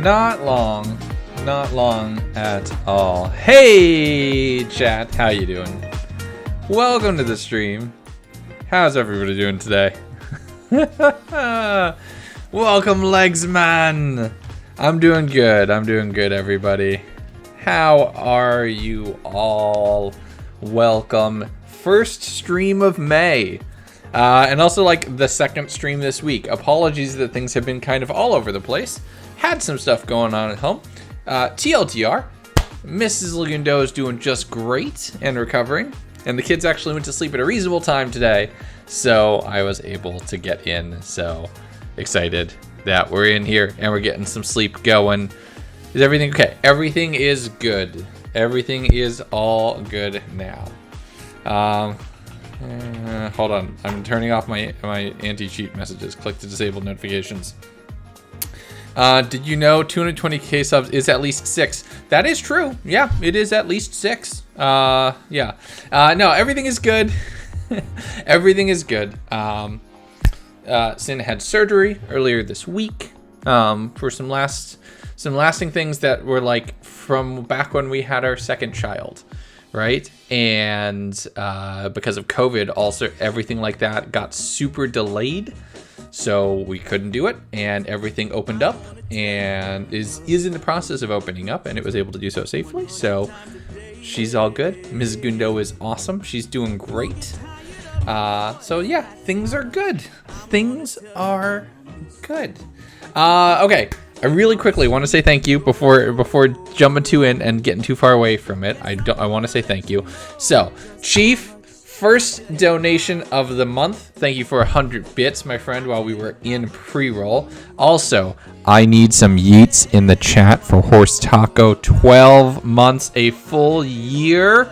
Not long. Not long at all. Hey, chat. How you doing? Welcome to the stream. How's everybody doing today? Welcome, Legs Man. I'm doing good. I'm doing good, everybody. How are you all? Welcome. First stream of May. And also like the second stream this week. Apologies that things have been kind of all over the place. Had some stuff going on at home. TLDR, Mrs. Legundo is doing just great and recovering. And the kids actually went to sleep at a reasonable time today. So I was able to get in. So excited that we're in here and we're getting some sleep going. Is everything okay? Everything is good. Everything is all good now. Hold on. I'm turning off my anti-cheat messages. Click to disable notifications. Did you know 220k subs is at least 6? That is true. Yeah, it is at least 6. Yeah. No, everything is good. Everything is good. Sin had surgery earlier this week. for some lasting things that were like from back when we had our second child, right? And because of COVID, also everything like that got super delayed, so we couldn't do it, and everything opened up and is in the process of opening up, and it was able to do so safely. So she's all good. Ms. Gundo is awesome. She's doing great. So yeah, things are good. Things are good. Okay. I really quickly want to say thank you before jumping to in and getting too far away from it. I want to say thank you. So, Chief, first donation of the month. Thank you for 100 bits, my friend, while we were in pre-roll. Also, I need some yeets in the chat for Horse Taco. 12 months, a full year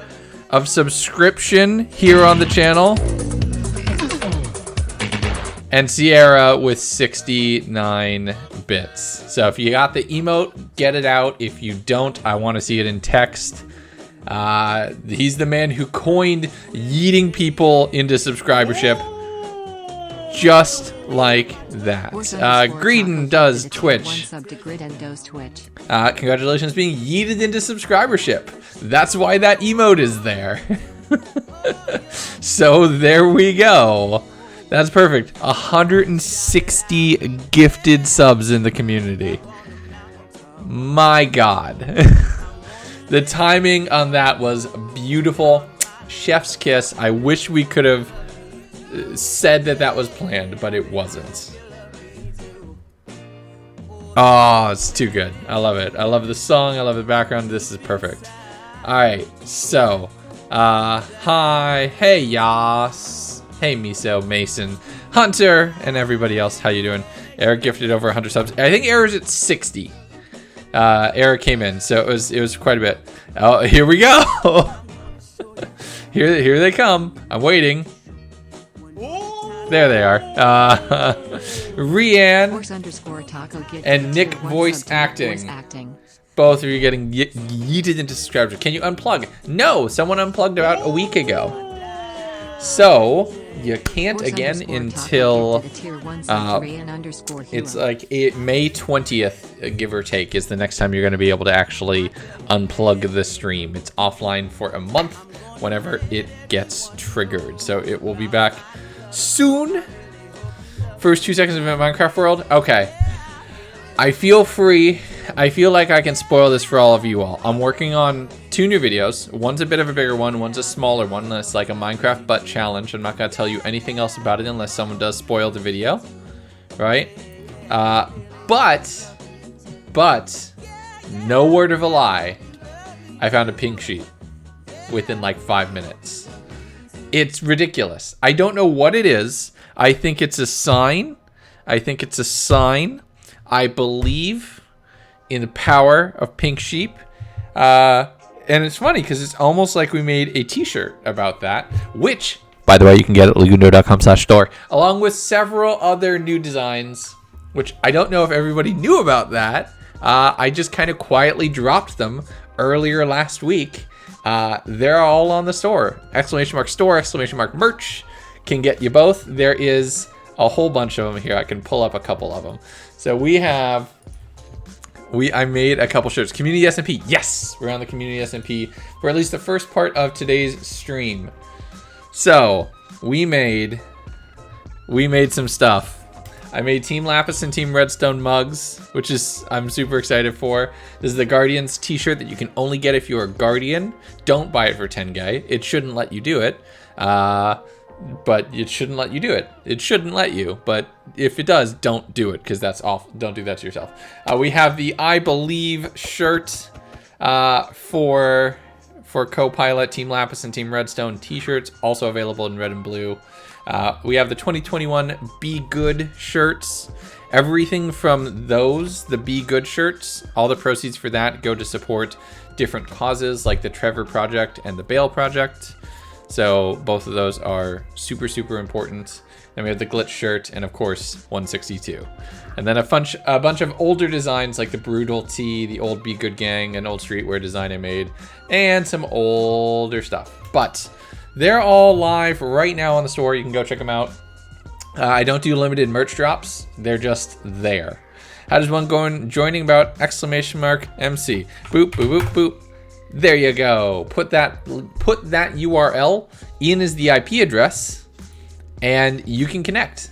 of subscription here on the channel. And Sierra with 69 bits. So if you got the emote, get it out. If you don't, I want to see it in text. He's the man who coined yeeting people into subscribership. Just like that. Greedon does Twitch. Congratulations being yeeted into subscribership. That's why that emote is there. So there we go. That's perfect. 160 gifted subs in the community. My God. The timing on that was beautiful. Chef's kiss. I wish we could have said that was planned, but it wasn't. Oh, it's too good. I love it. I love the song. I love the background. This is perfect. All right. So, hi. Hey, yas. Hey, Miso, Mason, Hunter, and everybody else. How you doing? Eric gifted over 100 subs. I think Eric's at 60. Eric came in, so it was quite a bit. Oh, here we go. Here they come. I'm waiting. There they are. Rianne and Nick voice acting. Both of you getting yeeted into subscribers. Can you unplug? No, someone unplugged about a week ago. So you can't again until it's like May 20th, give or take, is the next time you're going to be able to actually unplug the stream. It's offline for a month whenever it gets triggered. So it will be back soon. First 2 seconds of Minecraft World. Okay. I feel free. I feel like I can spoil this for all of you all. I'm working on 2 new videos. One's a bit of a bigger one. One's a smaller one. It's like a Minecraft butt challenge. I'm not going to tell you anything else about it unless someone does spoil the video. Right? But, no word of a lie, I found a pink sheep within like 5 minutes. It's ridiculous. I don't know what it is. I think it's a sign. I believe in the power of pink sheep. And it's funny because it's almost like we made a t-shirt about that, which, by the way, you can get at legundo.com/store, along with several other new designs, which I don't know if everybody knew about that. I just kind of quietly dropped them earlier last week. They're all on the store. !store, !merch can get you both. There is a whole bunch of them here. I can pull up a couple of them. So I made a couple shirts. Community SMP. Yes, we're on the Community SMP for at least the first part of today's stream. So we made some stuff. I made Team Lapis and Team Redstone mugs, which is I'm super excited for. This is the Guardians t-shirt that you can only get if you're a Guardian. Don't buy it for 10K. It shouldn't let you do it. But it shouldn't let you do it. It shouldn't let you, but if it does, don't do it, because that's awful. Don't do that to yourself. We have the I Believe shirt for co-pilot, Team Lapis and Team Redstone t-shirts, also available in red and blue. We have the 2021 Be Good shirts. Everything from those, the Be Good shirts, all the proceeds for that go to support different causes like the Trevor Project and the Bale Project. So both of those are super, super important. Then we have the Glitch shirt and, of course, 162. And then a bunch of older designs like the Brutal Tee, the old Be Good Gang, an old streetwear design I made, and some older stuff. But they're all live right now on the store. You can go check them out. I don't do limited merch drops. They're just there. How does one go in joining about exclamation mark MC? Boop, boop, boop, boop. There you go. Put that URL in as the IP address and you can connect.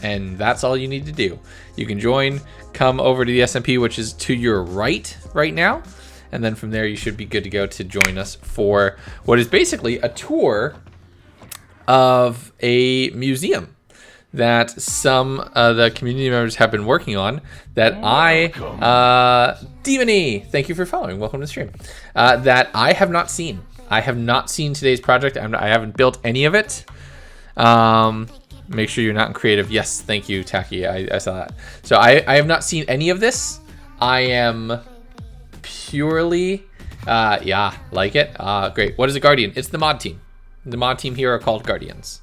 And that's all you need to do. You can join, come over to the SMP, which is to your right now. And then from there, you should be good to go to join us for what is basically a tour of a museum that some of the community members have been working on that Demony, thank you for following. Welcome to the stream. That I have not seen. I have not seen today's project. I haven't built any of it. Make sure you're not in creative. Yes, thank you, Tacky. I saw that. So I have not seen any of this. I am purely, yeah, like it. Great. What is a Guardian? It's the mod team. The mod team here are called Guardians.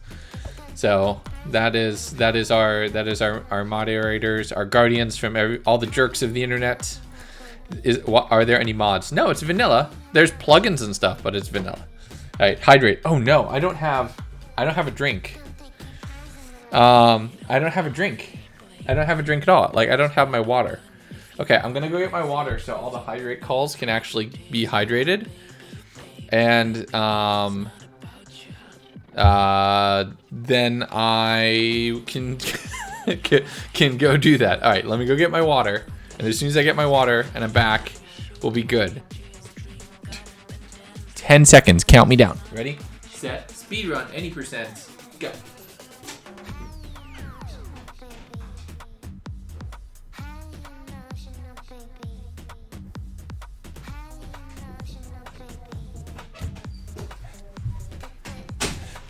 So that is our moderators, our guardians from all the jerks of the internet. Are there any mods? No, it's vanilla. There's plugins and stuff, but it's vanilla. All right, hydrate. Oh no, I don't have a drink. I don't have a drink. I don't have a drink at all. Like I don't have my water. Okay, I'm gonna go get my water so all the hydrate calls can actually be hydrated. And then I can can go do that. All right, let me go get my water. And as soon as I get my water and I'm back, we'll be good. 10 seconds, count me down. Ready, set, speed run, any percent, go.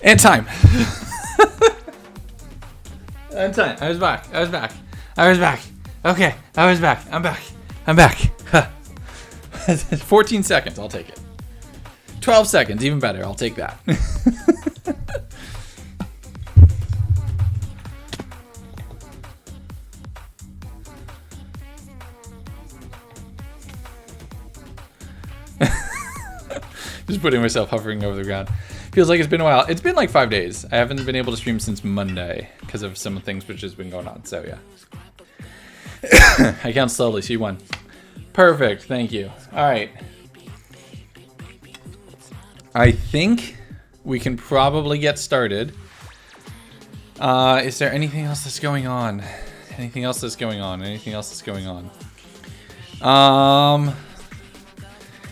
And time. And time. I was back. Okay, I was back. I'm back. 14 seconds. I'll take it. 12 seconds. Even better. I'll take that. Just putting myself hovering over the ground. Feels like it's been a while. It's been like 5 days. I haven't been able to stream since Monday because of some things which has been going on. So yeah. I count slowly, so you won. Perfect, thank you. All right. I think we can probably get started. Is there anything else that's going on? Anything else that's going on?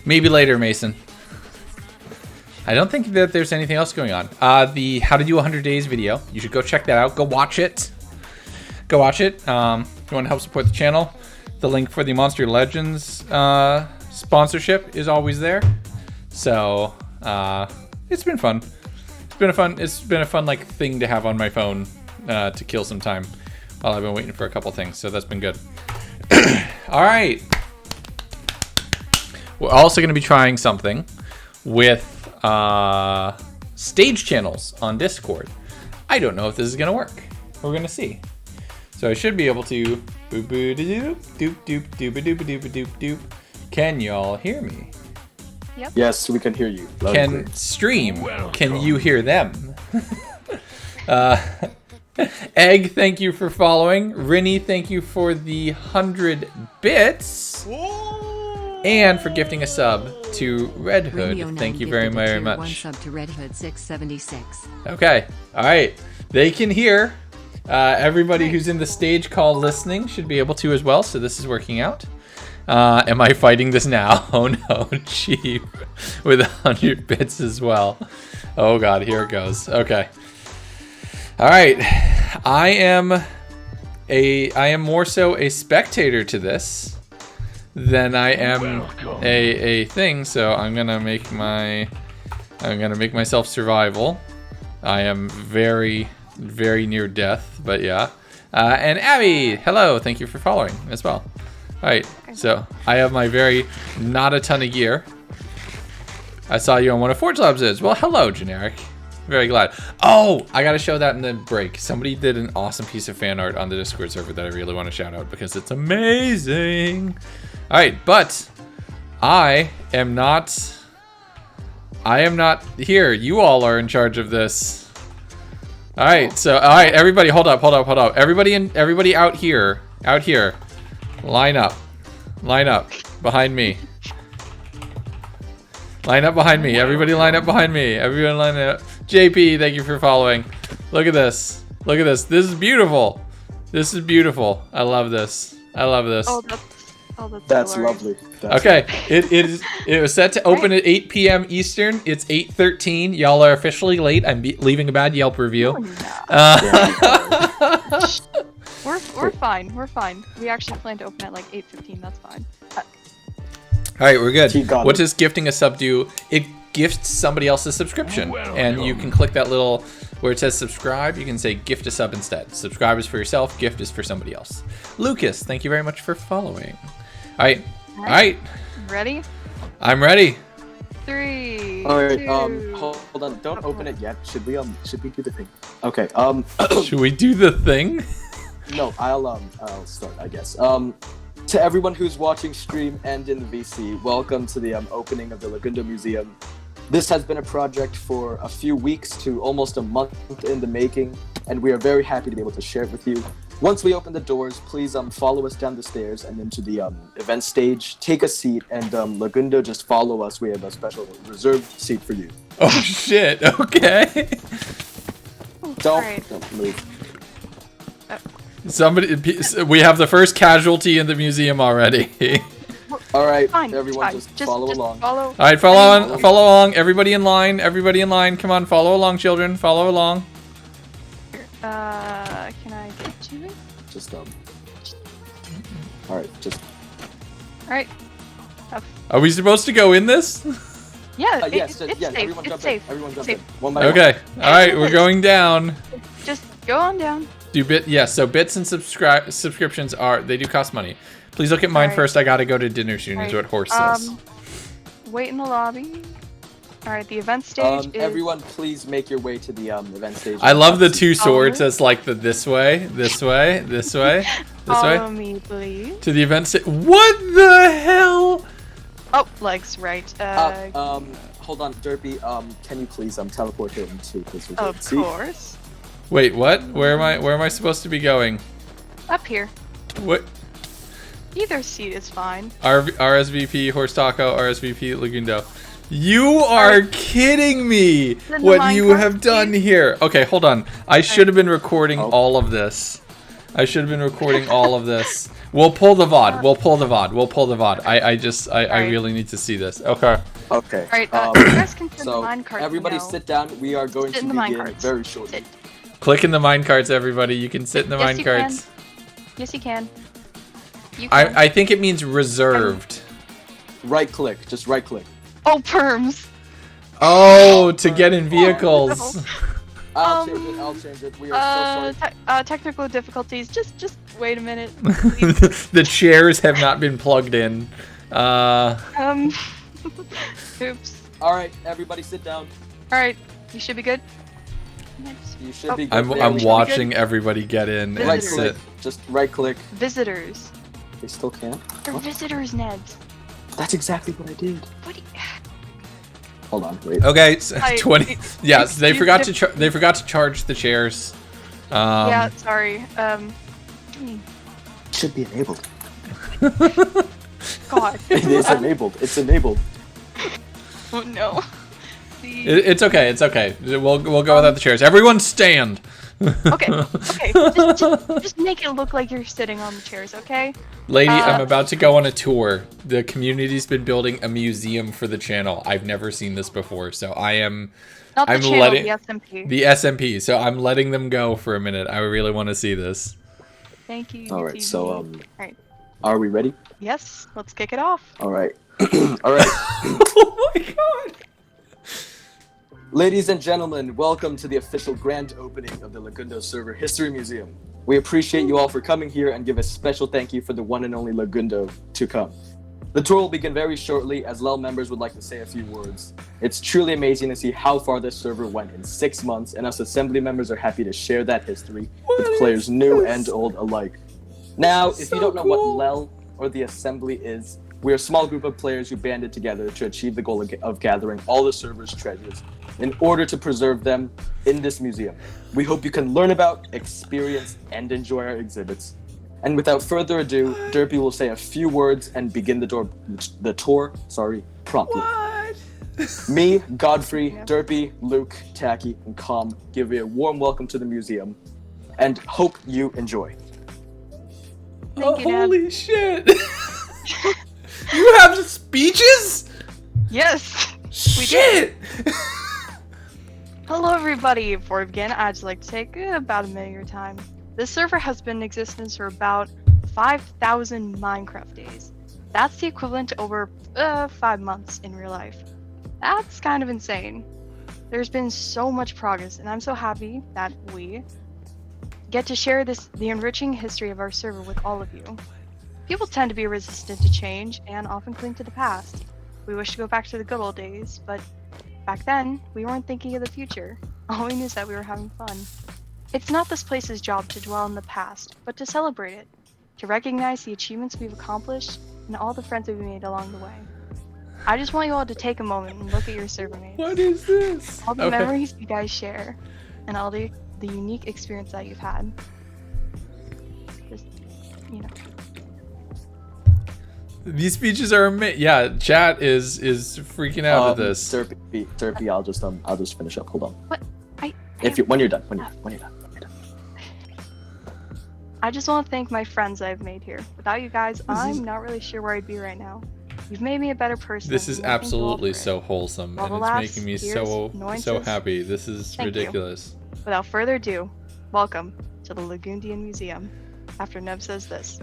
Maybe later, Mason. I don't think that there's anything else going on. The How to Do 100 Days video. You should go check that out. Go watch it. If you want to help support the channel, the link for the Monster Legends sponsorship is always there. So it's been fun. It's been a fun like thing to have on my phone to kill some time while I've been waiting for a couple things. So that's been good. All right. We're also going to be trying something with stage channels on Discord. I don't know if this is gonna work. We're gonna see. So I should be able to boop boop doop doop doop doop doop doop doop doop. Can y'all hear me? Yep. Yes, we can hear you. Can stream? Can you hear them? Egg, thank you for following. Rinny, thank you for the 100 bits. And for gifting a sub to Red Hood. Thank you very, very much. One sub to Red Hood 676. Okay. All right. They can hear. Everybody who's in the stage call listening should be able to as well. So this is working out. Am I fighting this now? Oh no, cheap. With 100 bits as well. Oh god, here it goes. Okay. All right. I am more so a spectator to this than I am a thing, so I'm gonna make myself survival. I am very, very near death, but yeah. And Abby, hello, thank you for following as well. All right, so I have my not a ton of gear. I saw you on one of Forge Labs' Well, hello, Generic. Very glad. Oh, I gotta show that in the break. Somebody did an awesome piece of fan art on the Discord server that I really want to shout out because it's amazing. All right, but I am not here. You all are in charge of this. All right, so all right, everybody, hold up. Everybody out here, line up behind me. Line up behind me. Everybody line up behind me. Everyone line up. JP, thank you for following. Look at this. This is beautiful. I love this. Oh, That's hilarious. lovely. Okay, it was set to open at 8 p.m. Eastern. It's 8:13. Y'all are officially late. I'm leaving a bad Yelp review. We're fine. We're fine. We actually plan to open at like 8:15. That's fine. All right, we're good. Got What it. does gifting a sub do? It gifts somebody else's subscription, and you can click that little where it says subscribe. You can say gift a sub instead. Subscribe is for yourself. Gift is for somebody else. Lucas, thank you very much for following. All right. Ready? I'm ready. 3. All right. 2. Hold on. Don't open it yet. Should we do the thing? Okay. Should we do the thing? No. I'll start. I guess. To everyone who's watching stream and in the VC, welcome to the opening of the Legundo Museum. This has been a project for a few weeks to almost a month in the making, and we are very happy to be able to share it with you. Once we open the doors, please follow us down the stairs and into the event stage. Take a seat, and Legundo, just follow us. We have a special reserved seat for you. Oh shit! Okay. Don't move. We have the first casualty in the museum already. All right, Fine. everyone, fine. just follow along. Follow. All right, follow along. Everybody in line. Come on, follow along, children. Follow along. Can I get to it? Just All right, just. All right. Are we supposed to go in this? Yeah. Yes, it's yes. safe. Everyone It's jump safe. in. Everyone jump Safe. in. One by one. Okay. All right, we're going down. Just go on down. So bits and subscriptions they do cost money. Please look at mine Alright. first. I gotta go to dinner soon. Is Alright, what Horse says. Wait in the lobby. All right. The event stage is. Everyone, please make your way to the event stage. I love the two swords as like the this way. Follow me, please. To the event stage. What the hell? Oh, legs, right. Hold on, Derpy. Can you please teleport him to this Of reserved seat? course. Wait, what? Where am I supposed to be going? Up here. What? Either seat is fine. RSVP Horse Taco, RSVP Legundo. You are kidding me! the What you minecart, have done please? here. Okay, hold on. I should have been recording all of this. We'll pull the VOD. I really need to see this. Okay. Okay. All right. You guys can send So the minecart. everybody, now. sit down. We are going Sit to in the begin minecarts. very shortly. Sit. Click in the minecarts, everybody. You can sit in the Yes, you can. minecarts. Yes, you can. You can. I think it means reserved. Right click. Just right click. Oh, perms. Oh, to get in vehicles. I'll change it. We are so sorry. Technical difficulties. Just wait a minute. The chairs have not been plugged in. Oops. All right, everybody, sit down. All right. You should be good. You should be. I'm good. watching everybody get in and Right sit. click. Just right click. Visitors. They still can't. They're visitors, Ned. That's exactly what I did. What? Do you... Hold on, wait. Okay, it's Hi, 20. Yes, they excuse forgot me. to they forgot to charge the chairs. Yeah. Sorry. Should be enabled. God. It is enabled. It's enabled. Oh no. The... It's okay. It's okay. We'll go without the chairs. Everyone stand. Okay. Okay. Just make it look like you're sitting on the chairs. Okay. Lady, I'm about to go on a tour. The community's been building a museum for the channel. I've never seen this before, so I'm Not the I'm channel, letting the SMP. the SMP. So I'm letting them go for a minute. I really want to see this. Thank you. All right, so Alright. are we ready? Yes. Let's kick it off. All right. All right. Oh my god. Ladies and gentlemen, welcome to the official grand opening of the Legundo Server History Museum. We appreciate you all for coming here and give a special thank you for the one and only Legundo to come. The tour will begin very shortly, as LEL members would like to say a few words. It's truly amazing to see how far this server went in 6 months, and us assembly members are happy to share that history with players new and old alike. Now, if you don't know what LEL or the assembly is, we're a small group of players who banded together to achieve the goal of gathering all the server's treasures in order to preserve them in this museum. We hope you can learn about, experience, and enjoy our exhibits. And without further ado, Derpy will say a few words and begin the tour promptly. What? Me, Godfrey, Derpy, Luke, Tacky, and Com give you a warm welcome to the museum and hope you enjoy. Thank you, Dad. Holy shit! You have speeches? Yes. Shit! Hello, everybody. Before we begin, I'd just like to take about a minute of your time. This server has been in existence for about 5,000 Minecraft days. That's the equivalent to over 5 months in real life. That's kind of insane. There's been so much progress, and I'm so happy that we get to share the enriching history of our server with all of you. People tend to be resistant to change and often cling to the past. We wish to go back to the good old days, but back then, we weren't thinking of the future. All we knew is that we were having fun. It's not this place's job to dwell in the past, but to celebrate it, to recognize the achievements we've accomplished and all the friends we've made along the way. I just want you all to take a moment and look at your server mates. What is this? All the memories you guys share, and all the unique experience that you've had. Just, you know. These speeches are amazing. Yeah, chat is freaking out at this. Derpy, I'll just finish up. Hold on. What? When you're done. When you're done. I just want to thank my friends I've made here. Without you guys, I'm not really sure where I'd be right now. You've made me a better person. This is absolutely so wholesome, and it's making me so happy. This is ridiculous. Without further ado, welcome to the Legundian Museum. After Neb says this.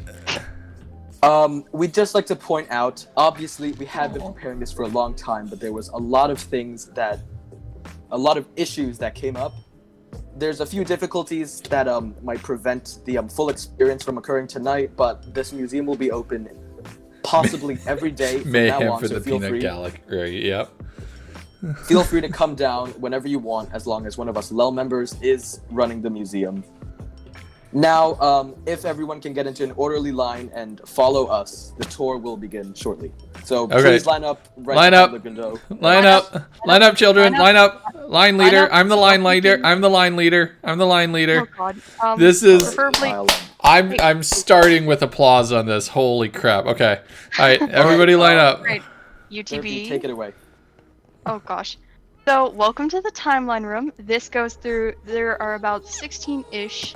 We'd just like to point out, obviously, we have been preparing this for a long time, but there was a lot of issues that came up. There's a few difficulties that might prevent the full experience from occurring tonight, but this museum will be open possibly every day from now on, for so the feel peanut free. gallery. Yep. Feel free to come down whenever you want, as long as one of us LEL members is running the museum. Now, if everyone can get into an orderly line and follow us, the tour will begin shortly. So please line up. Line up, children. Line up. Line leader. I'm the line leader. I'm the line leader. Oh God. This is. Preferably. I'm starting with applause on this. Holy crap. Okay. All right. Everybody line up. Right. Derpy, UTB. take it away. Oh gosh. So, welcome to the timeline room. This goes through, there are about 16-ish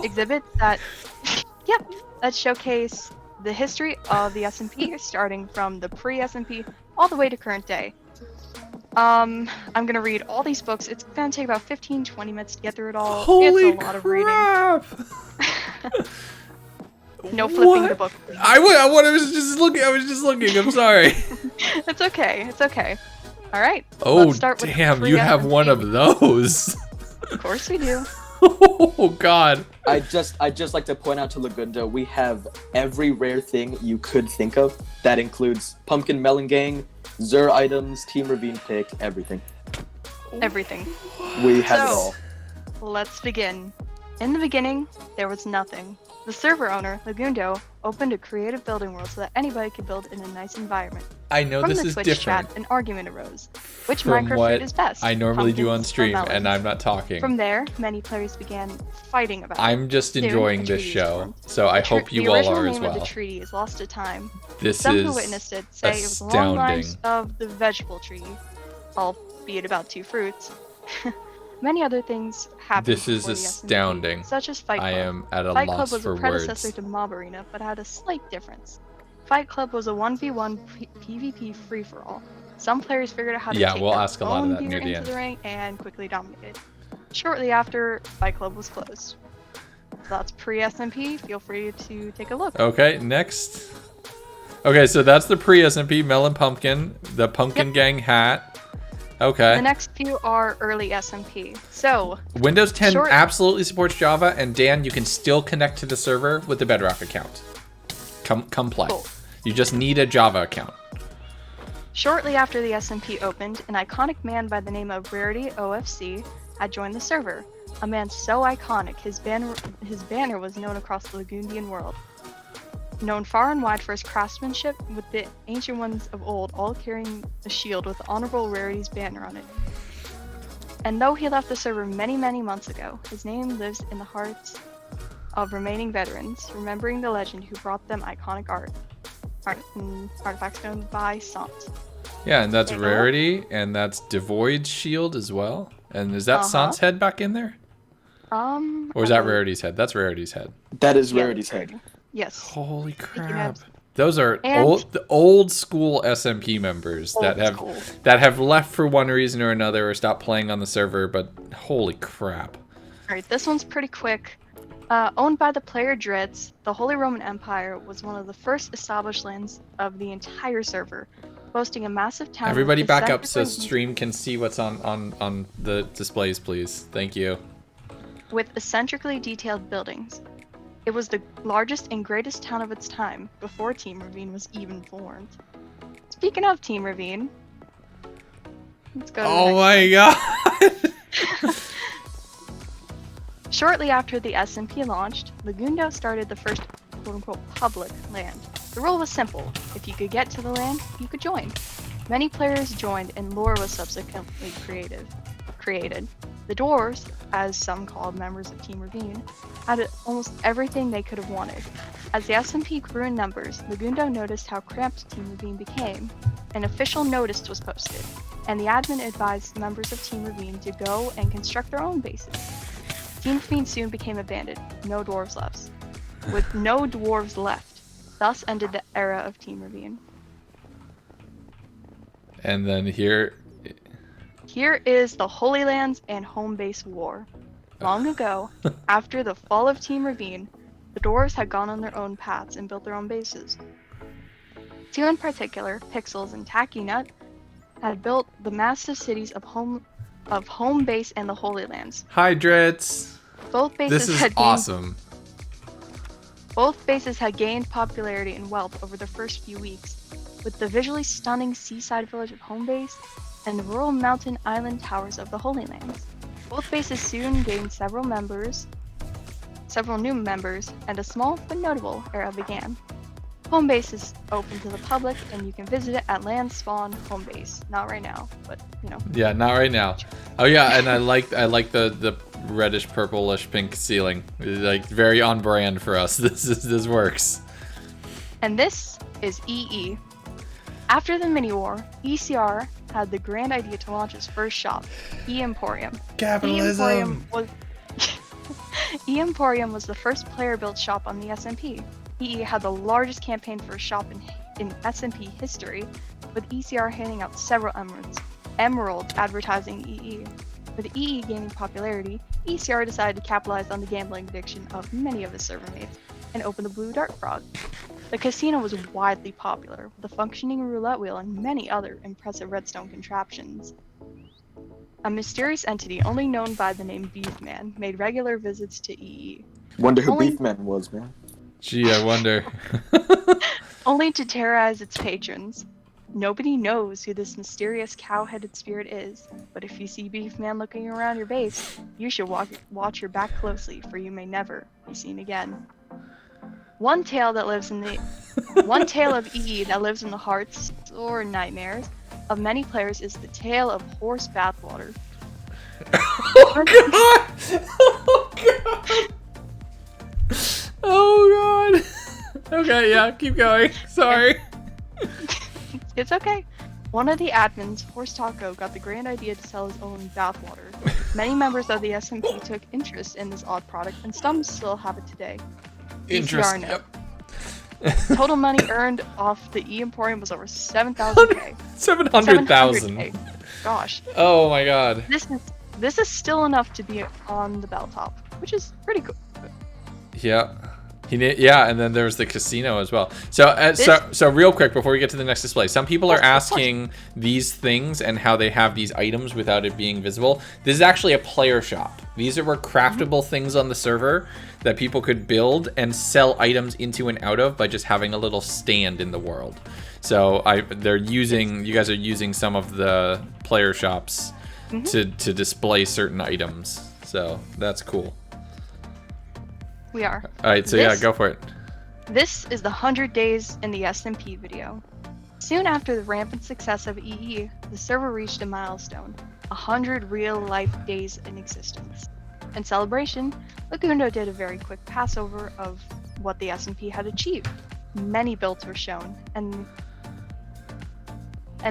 exhibits that, that showcase the history of the SMP, starting from the pre-SMP all the way to current day. I'm gonna read all these books. It's gonna take about 15-20 minutes to get through it all. Holy it's a lot of crap! reading. No flipping the book. I was just looking. I'm sorry. It's okay. All right. Oh, let's start with damn, you have one of those. Of course we do. Oh, God. I just like to point out to Legundo, we have every rare thing you could think of. That includes Pumpkin Melon Gang, Zur items, Team Ravine pick, everything. Everything. We have it all. Let's begin. In the beginning, there was nothing. The server owner, Legundo, opened a creative building world so that anybody could build in a nice environment. I know From this the is Twitch different chat, an argument arose. Which from Minecraft what food is best? I normally do on Pumpkins or stream, melons? and I'm not talking. From there, many players began fighting about it. I'm just Soon, enjoying a this treaty was show, formed. so I hope you all are as The original name of well. the treaty is lost to time. This Some is who witnessed it say it was along the lines astounding. of the vegetable tree, albeit about 2 fruits. Many other things happened. This is before the SMP, astounding. such as Fight Club. I am at a Fight loss Club was for a predecessor words. to Mob Arena, but had a slight difference. Fight Club was a 1v1 PvP free-for-all. Some players figured out how to take we'll their ask a lot of own that gear near the into end. the ring and quickly dominated. Shortly after, Fight Club was closed. So that's pre-SMP. Feel free to take a look. Okay, next. Okay, so that's the pre-SMP Melon Pumpkin, the Pumpkin Gang hat. Okay. The next few are early SMP. So, Windows 10 Short- absolutely supports Java, and Dan, you can still connect to the server with the Bedrock account. Come play. Cool. You just need a Java account. shortly after the SMP opened, an iconic man by the name of Rarity OFC had joined the server. A man so iconic, his banner was known across the Legundian world. Known far and wide for his craftsmanship, with the ancient ones of old all carrying a shield with Honorable Rarity's banner on it. And though he left the server many, many months ago, his name lives in the hearts of remaining veterans, remembering the legend who brought them iconic artifacts known by Sant. Yeah, and that's Rarity, and that's Devoid's shield as well. And is that Sant's head back in there? Or is that Rarity's head? That's Rarity's head. That is Rarity's head. Yes. Holy crap. Those are old school SMP members that have left for one reason or another or stopped playing on the server, but holy crap. Alright, this one's pretty quick. Owned by the player Dreads, the Holy Roman Empire was one of the first established lands of the entire server, boasting a massive town. Everybody back up so stream can see what's on the displays, please. Thank you. With eccentrically detailed buildings. It was the largest and greatest town of its time, before Team Ravine was even formed. Speaking of Team Ravine, let's go to oh my god! Shortly after the SMP launched, Legundo started the first quote-unquote public land. The rule was simple: if you could get to the land, you could join. Many players joined and lore was subsequently created. The dwarves, as some called members of Team Ravine, had almost everything they could have wanted. As the SMP grew in numbers, Legundo noticed how cramped Team Ravine became. An official notice was posted, and the admin advised members of Team Ravine to go and construct their own bases. Team Ravine soon became abandoned, no dwarves left. With no dwarves left, thus ended the era of Team Ravine. And then here is the Holy Lands and Home Base War. Long ago, after the fall of Team Ravine, the dwarves had gone on their own paths and built their own bases. Two in particular, Pixels and Tacky Nut, had built the massive cities of Home Base and the Holy Lands. Hi, Dritz. Both bases this is awesome. Both bases had gained popularity and wealth over the first few weeks, with the visually stunning seaside village of Home Base and the rural mountain island towers of the Holy Lands. Both bases soon gained several new members, and a small but notable era began. Home Base is open to the public, and you can visit it at Land Spawn Home Base. Not right now, but you know. Yeah, not right now. Oh yeah, and I like the reddish purplish pink ceiling. Like very on brand for us. This works. And this is EE. After the mini war, ECR had the grand idea to launch its first shop, E Emporium. Capitalism. E Emporium was the first player-built shop on the SMP. EE had the largest campaign for a shop in SMP history, with ECR handing out several emeralds advertising EE. With EE gaining popularity, ECR decided to capitalize on the gambling addiction of many of his server mates and open the Blue Dart Frog. The casino was widely popular, with a functioning roulette wheel and many other impressive redstone contraptions. A mysterious entity only known by the name Beefman made regular visits to EE. Wonder who Beefman was, man. Gee, I wonder. Only to terrorize its patrons. Nobody knows who this mysterious cow-headed spirit is, but if you see Beefman looking around your base, you should watch your back closely, for you may never be seen again. One tale of EE that lives in the hearts or nightmares of many players is the tale of horse bathwater. Oh god! Oh god! Oh god! Okay, yeah, keep going. Sorry. It's okay. One of the admins, Horse Taco, got the grand idea to sell his own bathwater. Many members of the SMP took interest in this odd product, and some still have it today. Interest. Yep. Total money earned off the E Emporium was over 7,000k. 700,000. Gosh. Oh my god. This is still enough to be on the bell top, which is pretty cool. Yeah. Yeah, and then there's the casino as well. So real quick before we get to the next display, some people are asking these things and how they have these items without it being visible. This is actually a player shop. These were craftable things on the server that people could build and sell items into and out of by just having a little stand in the world. So you guys are using some of the player shops to display certain items. So that's cool. We are. Alright, so yeah, go for it. This is the 100 days in the SMP video. Soon after the rampant success of EE, the server reached a milestone. 100 real-life days in existence. In celebration, Legundo did a very quick passover of what the SMP had achieved. Many builds were shown, and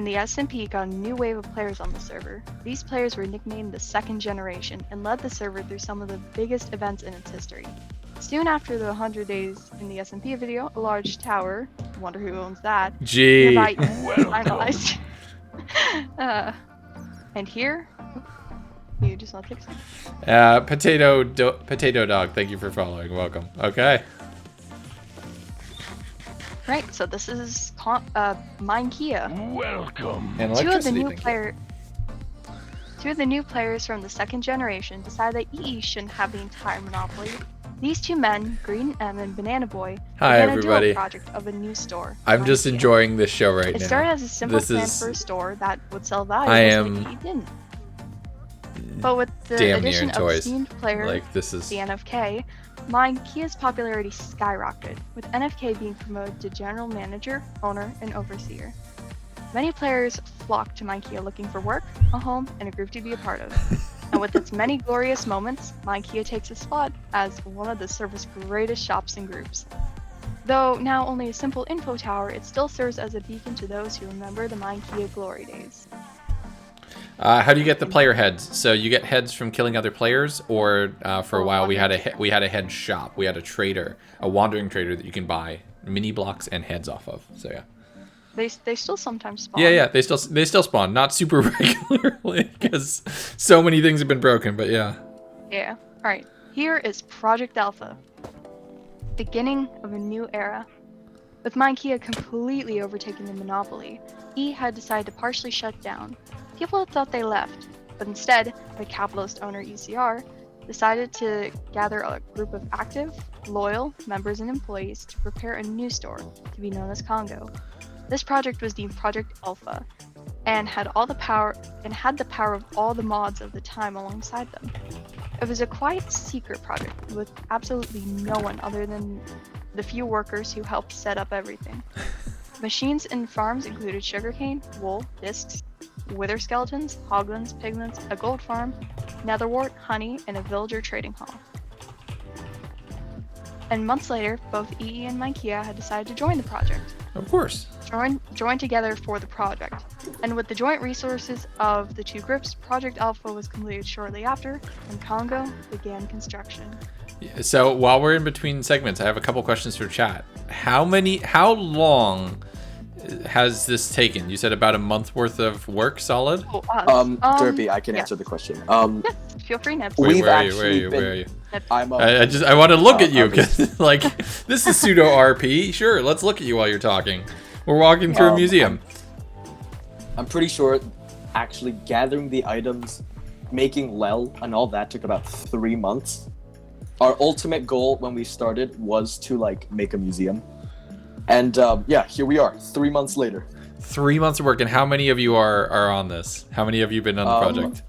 the SMP got a new wave of players on the server. These players were nicknamed the Second Generation and led the server through some of the biggest events in its history. Soon after the 100 days in the SMP video, a large tower, wonder who owns that, Gee. nearby finalized. And here, you just want to take some? Potato Dog, thank you for following. Welcome. Okay. Right, so this is Mine Kia. Welcome. And Two of the electricity. new players from the Second Generation decided that EE shouldn't have the entire monopoly. These two men, Green M and Banana Boy, Hi, began everybody. a duo project of a new store. I'm Mine just Kia. enjoying this show right It now. started as a simple This plan is- for a store that would sell valuables like EE didn't. But with the Damn near addition of toys. esteemed player Like, this is... the NFK, Mine Kia's popularity skyrocketed, with NFK being promoted to general manager, owner, and overseer. Many players flocked to Mine Kia looking for work, a home, and a group to be a part of. And with its many glorious moments, Mine Kia takes a spot as one of the server's greatest shops and groups. Though now only a simple info tower, it still serves as a beacon to those who remember the Mine Kia glory days. How do you get the player heads? So you get heads from killing other players, or for a while we had a head shop. We had a trader, a wandering trader that you can buy mini blocks and heads off of. So yeah. They still sometimes spawn. Yeah, they still spawn, not super regularly because so many things have been broken, but yeah. Yeah. Alright, here is Project Alpha. Beginning of a new era. With Mine Kia completely overtaking the monopoly, E had decided to partially shut down. People thought they left, but instead, the capitalist owner ECR decided to gather a group of active, loyal members and employees to prepare a new store to be known as Congo. This project was deemed Project Alpha and had the power of all the mods of the time alongside them. It was a quiet secret project with absolutely no one other than the few workers who helped set up everything. Machines and farms included sugarcane, wool, discs, wither skeletons, hoglins, pigments, a gold farm, netherwort, honey, and a villager trading hall. And months later, both EE and Mine Kia had decided to join the project. Of course. Join together for the project. And with the joint resources of the two groups, Project Alpha was completed shortly after, and Congo began construction. So while we're in between segments, I have a couple questions for chat. How long has this taken? You said about a month worth of work solid? Oh, Derpy, I can yeah. answer the question. Yes, feel free, Nibs. We've Where are you? actually Where are you? I'm I want to look at you obviously. because like this is pseudo RP. Sure, let's look at you while you're talking. We're walking through a museum. I'm pretty sure actually gathering the items, making Lel, and all that took about 3 months. Our ultimate goal when we started was to like make a museum. And yeah, here we are, 3 months later. 3 months of work, and how many of you are on this? How many of you been on the project?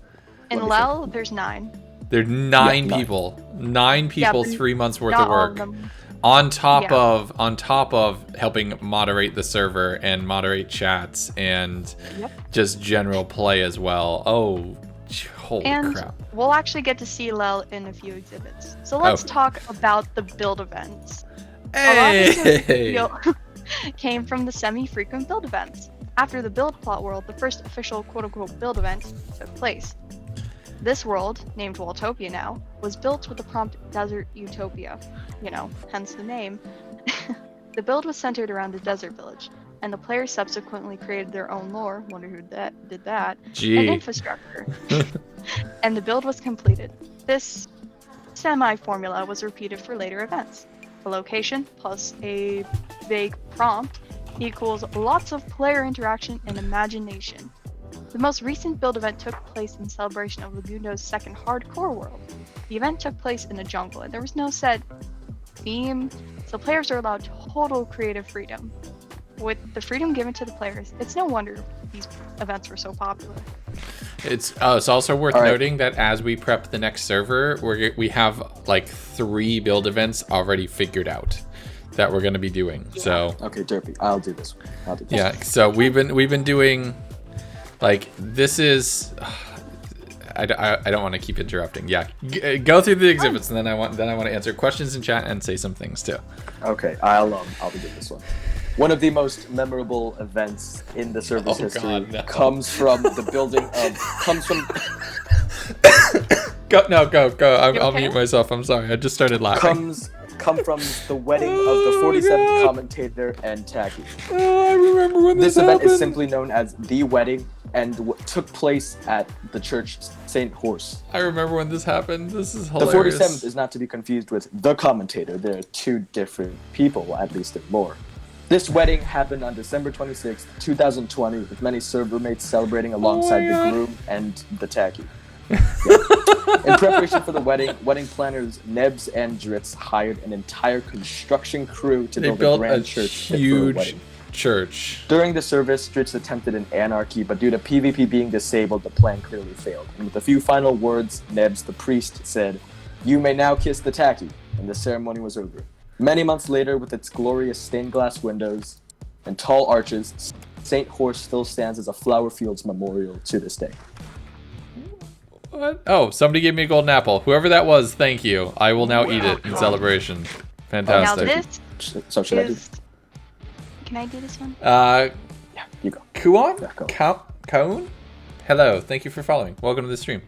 In Let me Lel, there's 9. There are nine Yeah, people. 9 people, but 3 months worth Not of all work. of them. On top Yeah. of helping moderate the server and moderate chats and just general play as well. Oh, holy And crap. we'll actually get to see Lel in a few exhibits. So let's talk about the build events. A lot of this Hey! appeal came from the semi-frequent build events. After the build plot world, the first official quote-unquote build event took place. This world, named Waltopia now, was built with the prompt Desert Utopia, hence the name. The build was centered around a desert village, and the players subsequently created their own lore, wonder who did that, and Gee. infrastructure. And the build was completed. This semi-formula was repeated for later events. A location plus a vague prompt equals lots of player interaction and imagination. The most recent build event took place in celebration of Legundo's second hardcore world. The event took place in a jungle, and there was no set theme, so players are allowed total creative freedom. With the freedom given to the players, it's no wonder these events were so popular. It's also worth All right. noting that as we prep the next server, we have like 3 build events already figured out that we're going to be doing. So Okay, Derpy, I'll do this one. yeah, so we've been doing like this is I don't want to keep interrupting. Yeah, go through the exhibits, and then I want to answer questions in chat and say some things too. Okay, I'll begin this one. One of the most memorable events in the server's history comes from the building of Go. I'll mute myself. I'm sorry. I just started laughing. Come from the wedding of the 47th commentator and Tacky. Oh, I remember when this event happened. is simply known as the wedding and took place at the church St. Horse. I remember when this happened. This is hilarious. The 47th is not to be confused with the commentator. They're two different people, at least in lore. This wedding happened on December 26th, 2020, with many server mates celebrating alongside the groom and the Tacky. Yeah. In preparation for the wedding planners Nebs and Dritz hired an entire construction crew to build a grand church. Huge church. During the service, Dritz attempted an anarchy, but due to PvP being disabled, the plan clearly failed. And with a few final words, Nebs, the priest, said, "You may now kiss the Tacky," and the ceremony was over. Many months later, with its glorious stained glass windows and tall arches, St. Horse still stands as a flower fields memorial to this day. What? Oh, somebody gave me a golden apple. Whoever that was, thank you. I will now eat it in celebration. Fantastic. Now this So should I do? Can I do this one? Yeah, you go. Kuon? Yeah, go. Kaun? Hello, thank you for following. Welcome to the stream.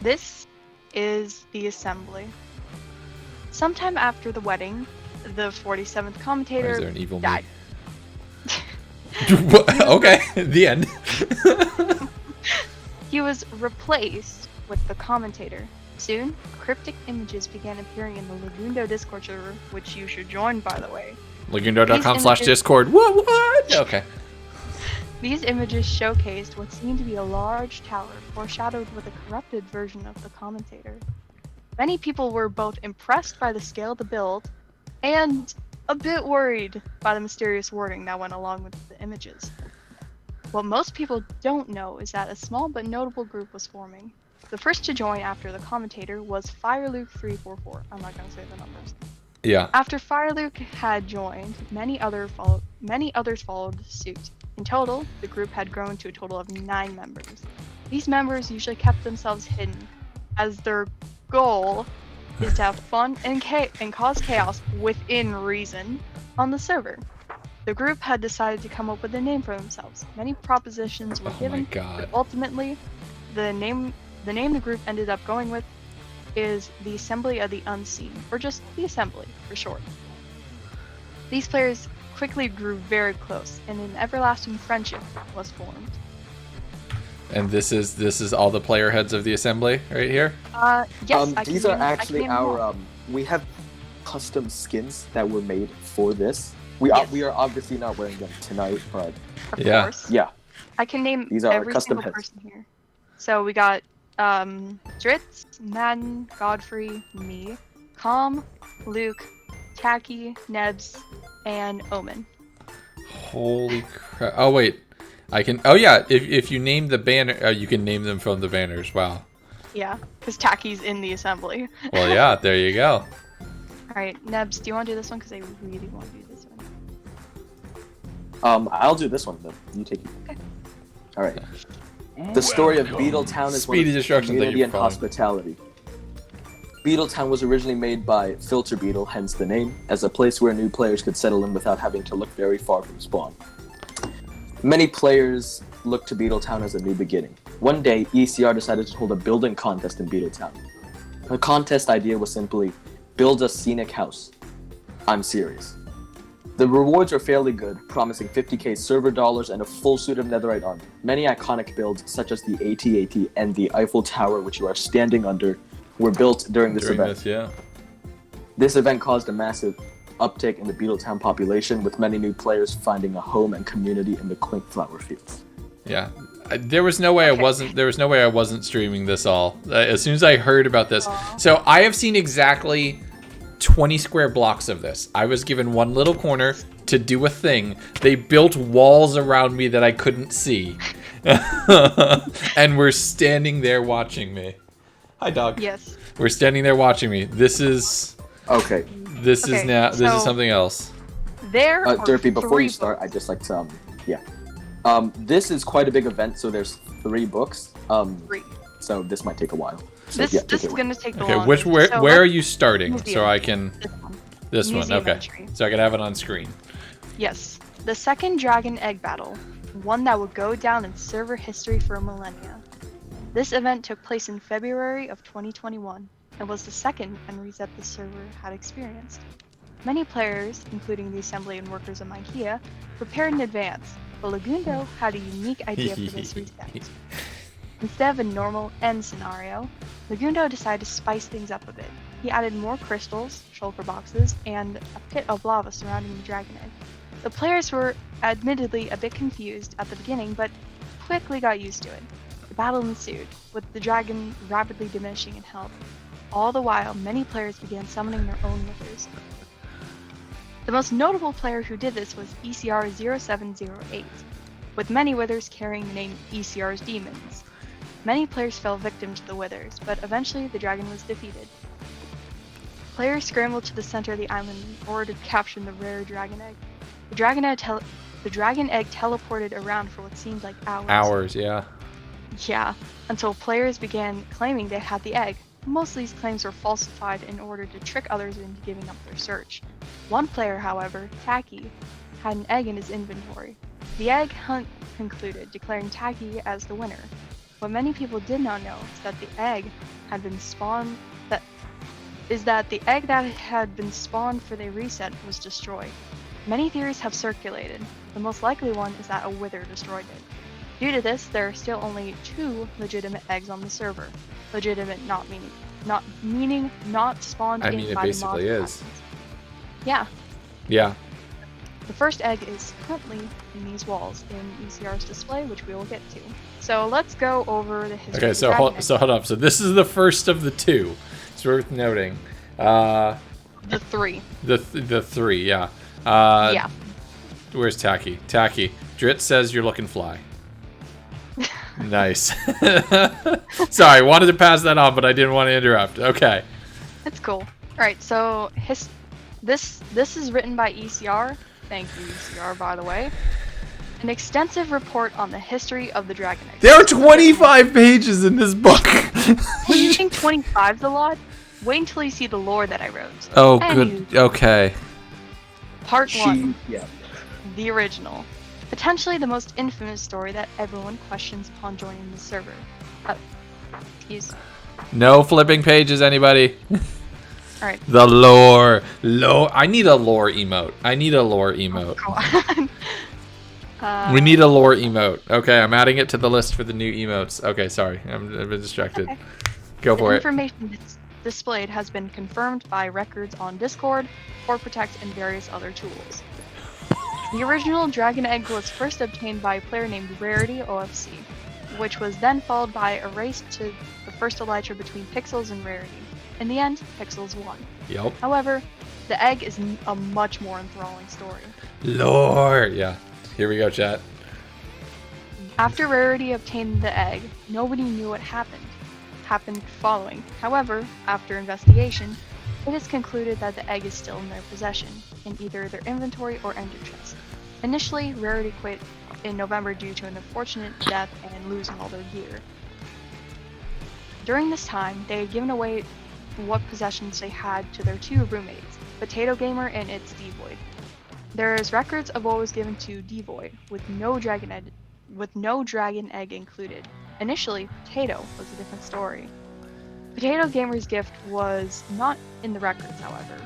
This is the assembly. Sometime after the wedding, the 47th Why commentator is there an evil died. Okay, the end. He was replaced with the commentator. Soon, cryptic images began appearing in the Legundo Discord server, which you should join, by the way. Legundo.com/discord. What? Okay. These images showcased what seemed to be a large tower, foreshadowed with a corrupted version of the commentator. Many people were both impressed by the scale of the build and a bit worried by the mysterious wording that went along with the images. What most people don't know is that a small but notable group was forming. The first to join after the commentator was FireLuke344. I'm not going to say the numbers. Yeah. After FireLuke had joined, many others followed suit. In total, the group had grown to a total of 9 members. These members usually kept themselves hidden, as their goal is to have fun and cause chaos within reason on the server. The group had decided to come up with a name for themselves. Many propositions were given, but ultimately, the name the group ended up going with is the Assembly of the Unseen, or just the Assembly for short. These players quickly grew very close, and an everlasting friendship was formed. And this is all the player heads of the assembly right here? Yes, these are actually our we have custom skins that were made for this. We are obviously not wearing them tonight, but of course. Yeah. I can name these are every custom single heads. person here. So we got Dritz, Madden, Godfrey, me, Calm, Luke, Tacky, Nebs, and Omen. Holy crap. Oh wait. I can if you name the banner you can name them from the banners. Wow. Yeah, because Tacky's in the assembly. Well, yeah, there you go. Alright, Nebs, do you want to do this one? Because I really want to do this one. I'll do this one then. You take it. Okay. Alright. The story of Beetletown is one of community and hospitality. Beetletown was originally made by Filter Beetle, hence the name, as a place where new players could settle in without having to look very far from spawn. Many players looked to Beetletown as a new beginning. One day, ECR decided to hold a building contest in Beetletown. The contest idea was simply, build a scenic house. I'm serious. The rewards are fairly good, promising 50k server dollars and a full suit of netherite armor. Many iconic builds, such as the AT-AT and the Eiffel Tower, which you are standing under, were built during this event. This event caused a massive uptick in the Beetletown population, with many new players finding a home and community in the quaint flower fields. Yeah, there was no way I wasn't streaming this all. As soon as I heard about this, so I have seen exactly 20 square blocks of this. I was given one little corner to do a thing. They built walls around me that I couldn't see, and we're standing there watching me. Hi, dog. Yes. We're standing there watching me. This is okay. This is something else. There are Derpy, before you start, books. I'd just like to, this is quite a big event, so there's 3 books. 3. so this might take a while. So, This yeah, take this it is away. gonna take the Okay, longest. where So are let's- you starting Museum. so I can This one. this one? Museum Okay, entry. so I can have it on screen. Yes, the second Dragon Egg Battle, one that would go down in server history for millennia. This event took place in February of 2021 and was the second end reset the server had experienced. Many players, including the assembly and workers of IKEA, prepared in advance, but Legundo had a unique idea for this reset. Instead of a normal end scenario, Legundo decided to spice things up a bit. He added more crystals, shulker boxes, and a pit of lava surrounding the dragon egg. The players were admittedly a bit confused at the beginning, but quickly got used to it. The battle ensued, with the dragon rapidly diminishing in health. All the while, many players began summoning their own withers. The most notable player who did this was ECR0708, with many withers carrying the name ECR's demons. Many players fell victim to the withers, but eventually the dragon was defeated. Players scrambled to the center of the island in order to capture the rare dragon egg. The dragon egg teleported around for what seemed like hours. Hours, yeah. Yeah, until players began claiming they had the egg. Most of these claims were falsified in order to trick others into giving up their search. One player, however, Tacky, had an egg in his inventory. The egg hunt concluded, declaring Tacky as the winner. What many people did not know is that the egg had been spawned the egg that had been spawned for the reset was destroyed. Many theories have circulated. The most likely one is that a wither destroyed it. Due to this, there are still only 2 legitimate eggs on the server. Legitimate not meaning not spawned I in mean, it by the basically mod is. classes. Yeah, Yeah. the first egg is currently in these walls in ECR's display, which we will get to. So let's go over the history. Okay, of the so dragon egg. hold up. So this is the first of the 2. It's worth noting. The 3. The 3, yeah. Yeah. Where's Tacky? Tacky. Drit says you're looking fly. Nice. Sorry, wanted to pass that on, but I didn't want to interrupt. Okay. That's cool. Alright, so this is written by ECR. Thank you, ECR, by the way. An extensive report on the history of the dragon egg. There are 25 pages in this book. Do you think 25's a lot? Wait until you see the lore that I wrote. Oh, Anywho, good. Okay. Part 1. Yeah. The original. Potentially the most infamous story that everyone questions upon joining the server. Excuse me. No flipping pages, anybody. Alright. The lore. I need a lore emote. I need a lore emote. Go on. We need a lore emote. Okay, I'm adding it to the list for the new emotes. Okay, sorry. I've been distracted. Okay. Go The for it. information displayed has been confirmed by records on Discord, Core Protect, and various other tools. The original dragon egg was first obtained by a player named Rarity OFC, which was then followed by a race to the first elytra between Pixels and Rarity. In the end, Pixels won. Yep. However, the egg is a much more enthralling story. Lore. Yeah. Here we go, chat. After Rarity obtained the egg, nobody knew what happened following. However, after investigation, it is concluded that the egg is still in their possession, in either their inventory or ender chest. Initially, Rarity quit in November due to an unfortunate death and losing all their gear. During this time, they had given away what possessions they had to their 2 roommates, Potato Gamer and its Devoid. There is records of what was given to Devoid, with no dragon egg included. Initially, Potato was a different story. Potato Gamer's gift was not in the records, however.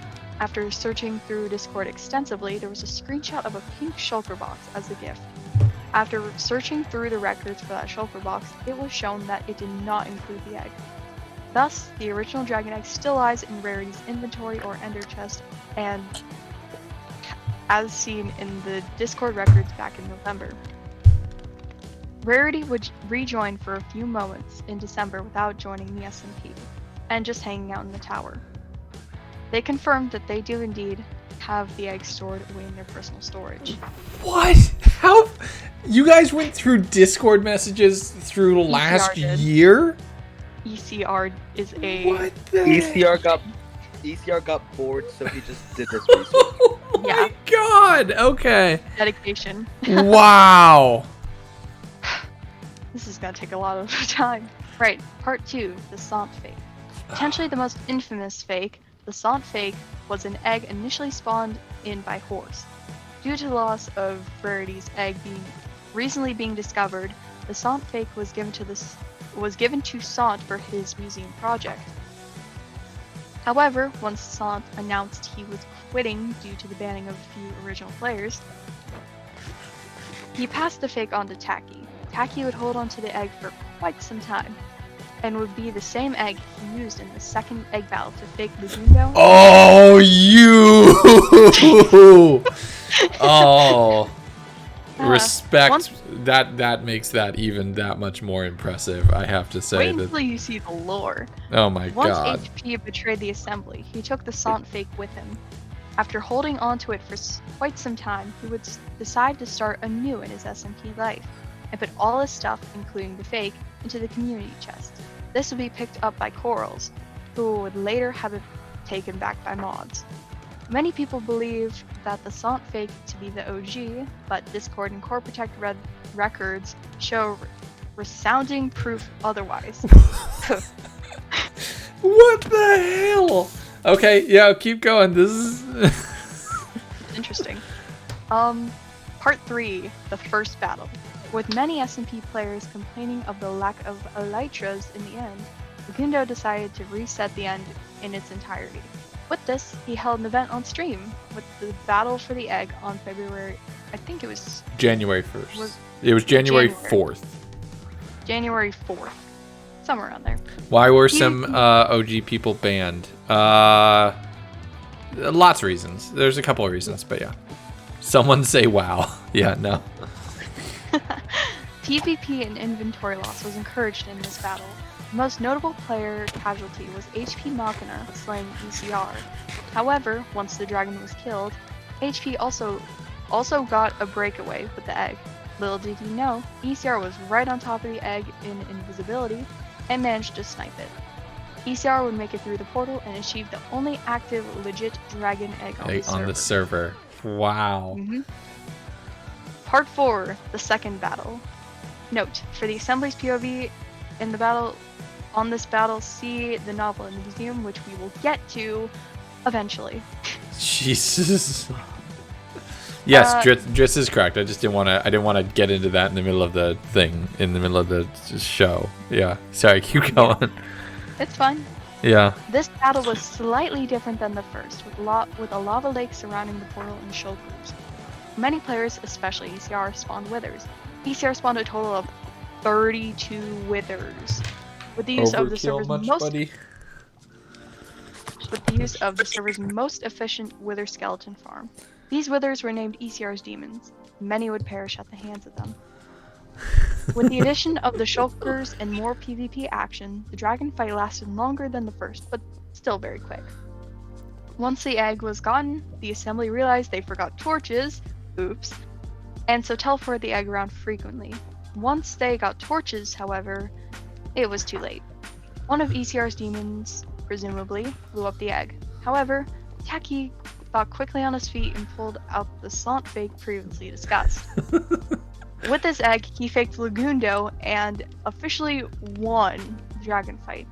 After searching through Discord extensively, there was a screenshot of a pink shulker box as a gift. After searching through the records for that shulker box, it was shown that it did not include the egg. Thus, the original dragon egg still lies in Rarity's inventory or ender chest, and as seen in the Discord records back in November. Rarity would rejoin for a few moments in December without joining the SMP, and just hanging out in the tower. They confirmed that they do indeed have the egg stored away in their personal storage. What? How? You guys went through Discord messages through last did. year? ECR is a... What the? ECR got bored, so he just did this research. Oh my Yeah. god. Okay. dedication. Wow. This is gonna take a lot of time. Right, part 2, the Sant fake. Potentially the most infamous fake, the Sant fake was an egg initially spawned in by horse. Due to the loss of Rarity's egg recently being discovered, the Sant fake was given to Sant for his museum project. However, once Sant announced he was quitting due to the banning of a few original players, he passed the fake on to Tacky. Tacky would hold on to the egg for quite some time, and would be the same egg he used in the second egg battle to fake Legundo. Oh, you! Oh, respect. That makes that even that much more impressive. I have to say Wait that. until you see the lore. Oh my Once god. HP betrayed the assembly, he took the Sant fake with him. After holding onto it for quite some time, he would decide to start anew in his SMP life, and put all his stuff, including the fake, into the community chest. This would be picked up by Corals, who would later have it taken back by mods. Many people believe that the Sant fake to be the OG, but Discord and Core Protect records show resounding proof otherwise. What the hell? Okay, yeah, keep going. This is Interesting. Part 3, the first battle. With many SMP players complaining of the lack of elytras in the end, Legundo decided to reset the end in its entirety. With this, he held an event on stream with the battle for the egg on February, I think it was January 1st. It was January 4th. January 4th. Somewhere around there. Why were some OG people banned? Lots of reasons. There's a couple of reasons, but yeah. Someone say wow. Yeah, no. PvP and inventory loss was encouraged in this battle. The most notable player casualty was HP Machina slaying ECR. However, once the dragon was killed, HP also got a breakaway with the egg. Little did he know, ECR was right on top of the egg in invisibility and managed to snipe it. ECR would make it through the portal and achieve the only active legit dragon egg on the server. Wow. Mm-hmm. Part 4, the second battle. Note, for the Assembly's POV in the battle, on this battle, see the novel in the museum, which we will get to eventually. Jesus. Yes, Driss is correct. I just didn't want to get into that in the middle of the thing, in the middle of the show. Yeah. Sorry, keep going. Yeah. It's fine. Yeah. This battle was slightly different than the first, with a lava lake surrounding the portal and shoulders. Many players, especially ECR, spawned withers. ECR spawned a total of 32 withers. With the use of the server's most efficient wither skeleton farm. These withers were named ECR's demons. Many would perish at the hands of them. With the addition of the shulkers and more PvP action, the dragon fight lasted longer than the first, but still very quick. Once the egg was gotten, the assembly realized they forgot torches, oops, and so teleported the egg around frequently. Once they got torches, however, it was too late. One of ECR's demons, presumably, blew up the egg. However, Tacky thought quickly on his feet and pulled out the Sant fake previously discussed. With this egg, he faked Legundo and officially won the dragon fight.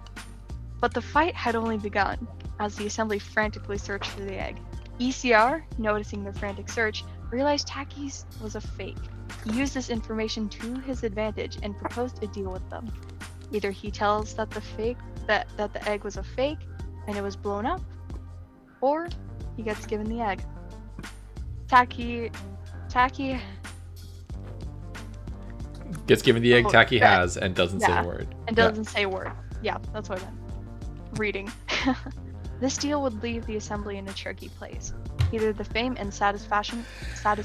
But the fight had only begun, as the assembly frantically searched for the egg. ECR, noticing their frantic search, realized Tacky's was a fake. He used this information to his advantage and proposed a deal with them. Either he tells that the egg was a fake and it was blown up, or he gets given the egg. Tacky gets given the egg Tacky has and doesn't say a word. And doesn't say a word. Yeah, that's what I meant. Reading. This deal would leave the assembly in a tricky place. Either the fame and satisfaction of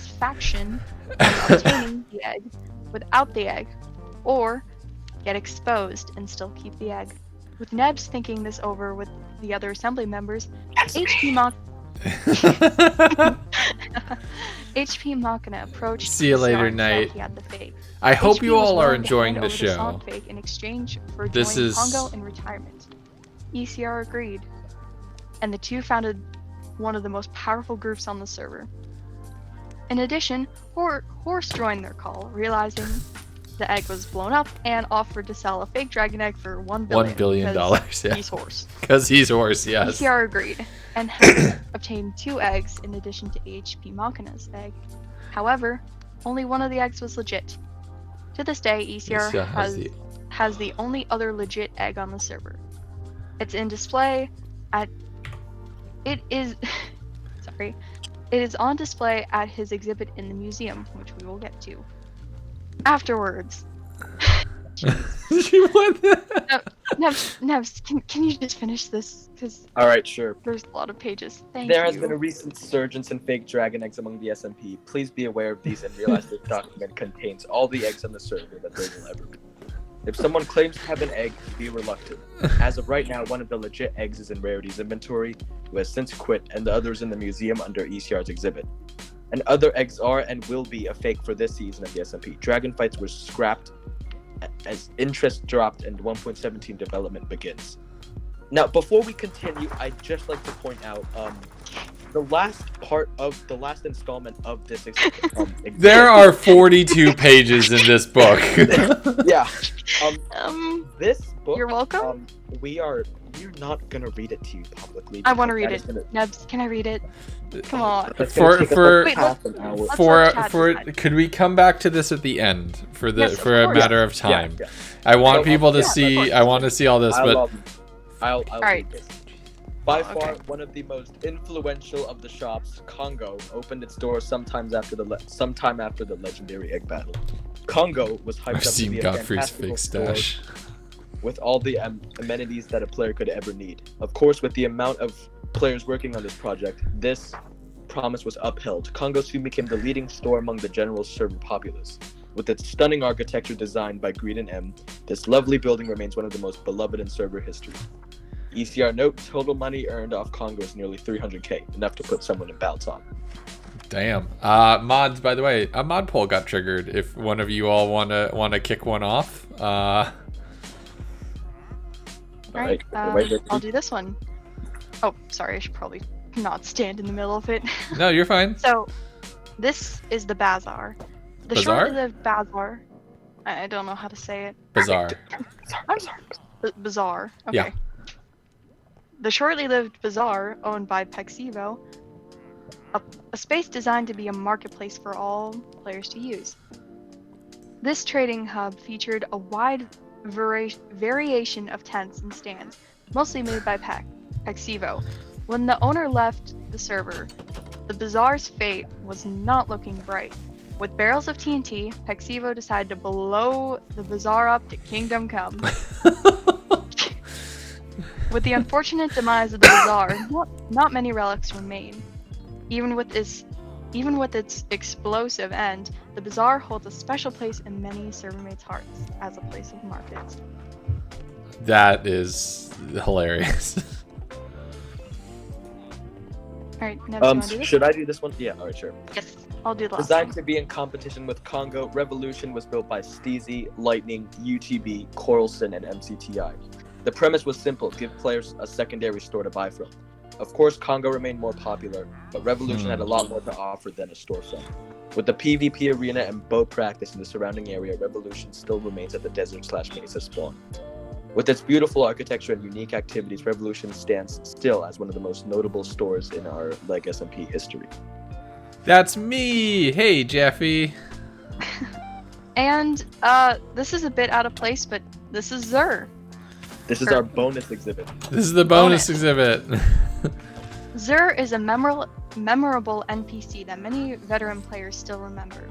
obtaining the egg without the egg, or get exposed and still keep the egg. With Nebs thinking this over with the other assembly members, HP Machina approached. See you later, Knight. He had the fake. I hope HP you all was are willing to enjoying hand the over show. Sant fake in exchange for This joining is- Congo in retirement. ECR agreed, and the two founded one of the most powerful groups on the server. In addition, Horse joined their call, realizing The egg was blown up and offered to sell a fake dragon egg for $1 $1 billion, because yeah. he's horse. Because he's horse, yes. ECR agreed and has obtained 2 eggs in addition to HP Machina's egg. However, only one of the eggs was legit. To this day, ECR has the only other legit egg on the server. It's in display at it is sorry. It is on display at his exhibit in the museum, which we will get to afterwards. Nevs, can you just finish this? Because All right, sure. there's a lot of pages. Thank There you. has been a recent surge in fake dragon eggs among the SMP. Please be aware of these and realize this document contains all the eggs on the server that there will ever be. If someone claims to have an egg, be reluctant. As of right now, one of the legit eggs is in Rarity's inventory, who has since quit, and the other is in the museum under ECR's exhibit. And other eggs are and will be a fake for this season of the SMP. Dragon fights were scrapped as interest dropped and 1.17 development begins. Now, before we continue, I'd just like to point out the last installment of this exhibit. There are 42 pages in this book. Yeah. This book. You're welcome. We're not gonna read it to you publicly. I want to because read that it. is gonna- Nebs, can I read it? Come on. that's gonna take us For- like Wait, half an hour. let's for let Chad decide. could we come back to this at the end for the Yes, of for a course. matter of time? Yeah. I want So, people to yeah, of see. course. I want to see all this, but I'll Alright. read this. By Oh, far, okay. one of the most influential of the shops, Congo, opened its doors sometime after the legendary egg battle. Congo was hyped I've up to seen be a Godfrey's fantastical fake store stash. with all the amenities that a player could ever need. Of course, with the amount of players working on this project, this promise was upheld. Congo soon became the leading store among the general server populace. With its stunning architecture designed by Green and M, this lovely building remains one of the most beloved in server history. ECR note, total money earned off Congo is nearly 300k, enough to put someone in bouts on. Damn. Mods, by the way, a mod poll got triggered. If one of you all wanna kick one off, Alright, wait. I'll do this one. Oh, sorry, I should probably not stand in the middle of it. no, you're fine. So, this is the Bazaar. The Bazaar? short-lived Bazaar. I don't know how to say it. Bizarre. Bazaar. Okay. Yeah. The shortly lived Bazaar, owned by Pexivo, a space designed to be a marketplace for all players to use. This trading hub featured a wide variation of tents and stands, mostly made by Pexivo. When the owner left the server, the Bazaar's fate was not looking bright. With barrels of TNT, Pexivo decided to blow the Bazaar up to Kingdom Come. With the unfortunate demise of the Bazaar, not many relics remain. Even with its explosive end, the Bazaar holds a special place in many servermates' hearts as a place of markets. That is hilarious. Alright, Nev, you wanna do this? Should I do this one? Yeah, alright, sure. Yes, I'll do the last Designed one. to be in competition with Congo, Revolution was built by Steezy, Lightning, UTB, Coralson, and MCTI. The premise was simple, give players a secondary store to buy from. Of course, Congo remained more popular, but Revolution had a lot more to offer than a storefront. With the PvP arena and boat practice in the surrounding area, Revolution still remains at the desert/mesa spawn. With its beautiful architecture and unique activities, Revolution stands still as one of the most notable stores in our Leg SMP history. That's me. Hey, Jeffy. And this is a bit out of place, but this is Zur. This is our bonus exhibit. This is the bonus exhibit. Zur is a memorable NPC that many veteran players still remember.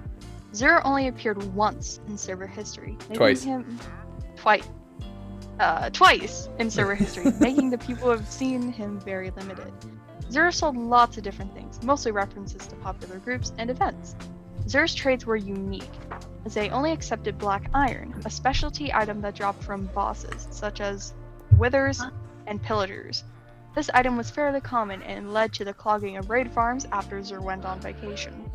Zur only appeared once in server history, making Twice. him twice in server history, making the people who have seen him very limited. Zur sold lots of different things, mostly references to popular groups and events. Zur's trades were unique, as they only accepted black iron, a specialty item that dropped from bosses, such as withers and pillagers. This item was fairly common and led to the clogging of raid farms after Zur went on vacation.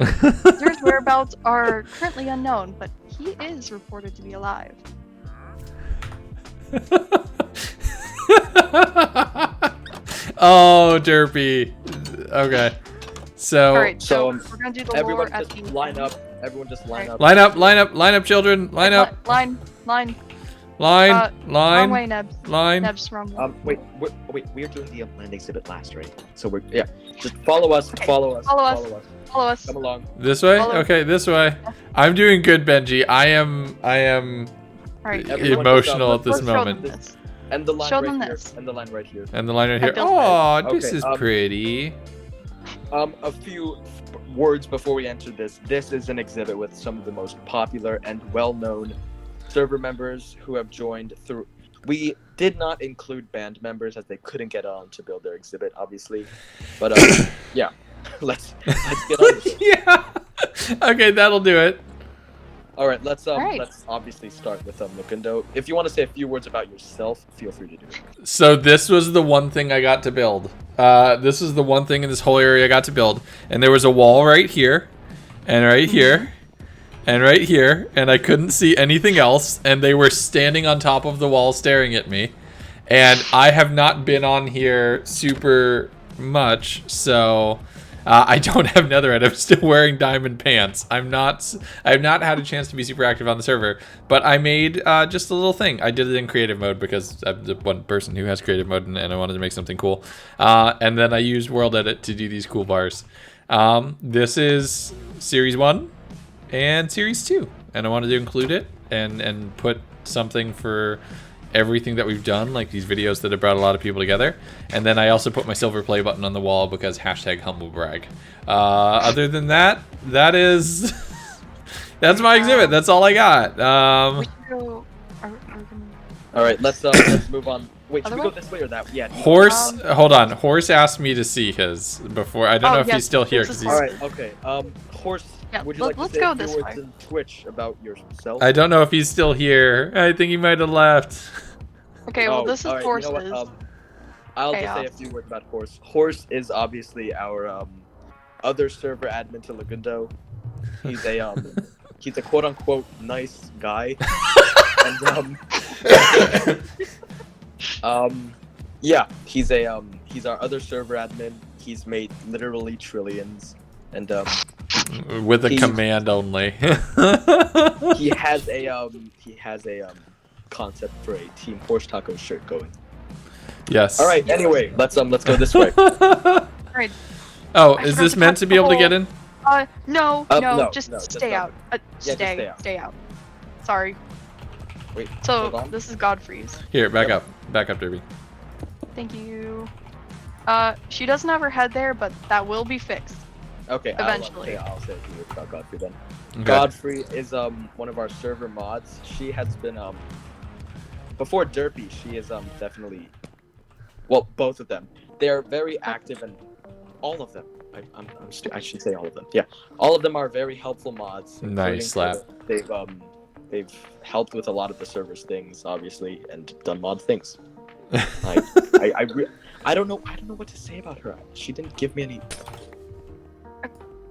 Zur's whereabouts are currently unknown, but he is reported to be alive. Oh, Derpy. Okay. So All right, so So, we're gonna do the everyone lore at just the line up. Everyone just line up. line up, children. Line up. Line. Line. Wrong way, Line. Nebs. Line. Nebs, wrong way. Wait, we're doing the land exhibit last, right? So just follow us, follow us, Follow us. follow us. Follow us. Come along. This way? Follow. Okay, this way. I'm doing good, Benji. I am All right. Everyone emotional at just, this Let's show moment. them this. And the line Show right them here. this. And the line right here. And the line right here. built Oh, it. this Okay, is pretty. A few words before we enter this. This is an exhibit with some of the most popular and well-known server members who have joined through. We did not include band members as they couldn't get on to build their exhibit, obviously. But yeah, let's get on with it. Yeah. Okay, that'll do it. All right, let's right. let's obviously start with Legundo. If you want to say a few words about yourself, feel free to do it. So this was the one thing I got to build. This is the one thing in this whole area I got to build. And there was a wall right here, and right here, and right here, and I couldn't see anything else, and they were standing on top of the wall staring at me. And I have not been on here super much, so I don't have netherite. I'm still wearing diamond pants. I have not had a chance to be super active on the server, but I made just a little thing. I did it in creative mode because I'm the one person who has creative mode, and I wanted to make something cool. And then I used world edit to do these cool bars. This is series 1 and series 2, and I wanted to include it and put something for everything that we've done, like these videos that have brought a lot of people together. And then I also put my silver play button on the wall because #humblebrag. Other than that, that's my exhibit. That's all I got. We should go. Are we gonna... All right, let's move on. Wait, should we go this way or that? Yeah. Horse, hold on. Horse asked me to see his before. I don't know if yes, he's still here this because is All right. Okay. Horse. Yeah, Would you like to let's say go a few this words way. in Twitch about yourself? I don't know if he's still here. I think he might have left. Okay, well, this is all right, horses. You know what, I'll just say a few words about Horse. Horse is obviously our other server admin to Legundo. He's a quote unquote nice guy. And yeah, he's our other server admin. He's made literally trillions, and With a command only. he has a concept for a Team Horse Taco shirt going. Yes. All right. Anyway, let's go this way. Alright. Oh, I is forgot this to meant cut to be able to get in? No, no, just no, just stay not. out. stay out. Stay out. Sorry. Wait. So hold on. this is Godfrey's. Here, back up, Derby. Thank you. She doesn't have her head there, but that will be fixed. Okay. Eventually. I'll say a few words about Godfrey then. Okay. Godfrey is one of our server mods. She has been before Derpy. She is definitely, well, both of them. They're very active, and all of them. I should say all of them. Yeah, all of them are very helpful mods. Nice slap. They've helped with a lot of the server's things, obviously, and done mod things. I don't know what to say about her. She didn't give me any.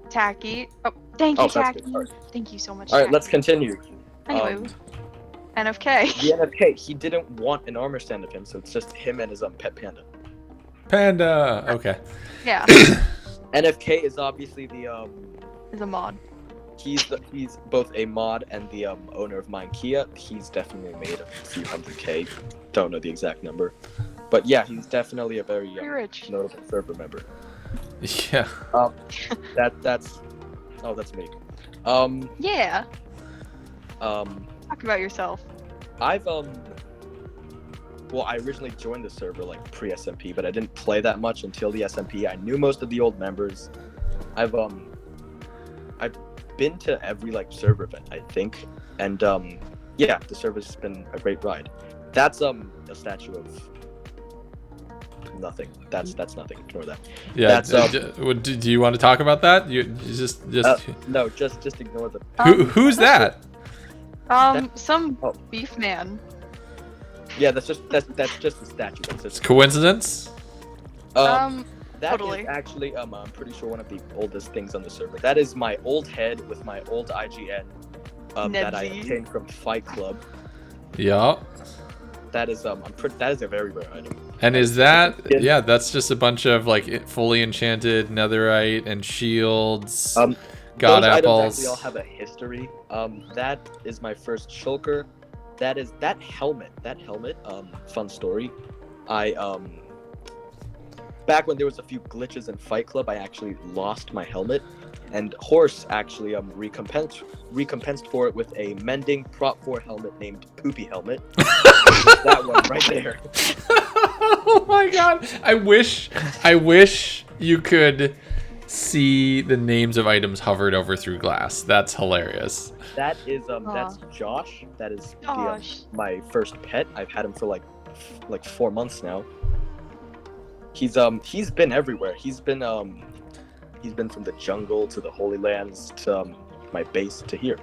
Tacky. Oh, thank you, Oh, that's Tacky. good. All right. Thank you so much. All right, Tacky. let's continue. Anyway, NFK. The NFK, he didn't want an armor stand of him, so it's just him and his pet panda. Panda. Okay. Yeah, NFK is obviously the is a mod. he's both a mod and the owner of Kia. He's definitely made a few $100K. Don't know the exact number, but yeah, he's definitely a very Pretty rich. notable server member. Yeah. That's me. Yeah. Talk about yourself. I've well, I originally joined the server like pre-SMP, but I didn't play that much until the SMP. I knew most of the old members. I've been to every like server event, I think, and yeah, the server's been a great ride. That's a statue of nothing. That's nothing. Ignore that. Yeah. That's, do you want to talk about that? You just no, just ignore the. Who's that? Some Oh. beef man. Yeah, that's just a statue. That's just Coincidence? that totally. is actually I'm pretty sure one of the oldest things on the server. That is my old head with my old IGN that I Nebsy. obtained from Fight Club. Yeah. That is that is a very rare item. And is that, yeah, that's just a bunch of like fully enchanted netherite and shields, god those apples. items actually all have a history. That is my first shulker. That is that helmet. Fun story. Back when there was a few glitches in Fight Club, I actually lost my helmet, and Horse actually recompensed for it with a mending Prop 4 helmet named Poopy Helmet. That one right there. Oh my god! I wish you could see the names of items hovered over through glass. That's hilarious. That is that's Josh. That is my first pet. I've had him for like 4 months now. He's been everywhere. He's been from the jungle to the Holy Lands to my base to here.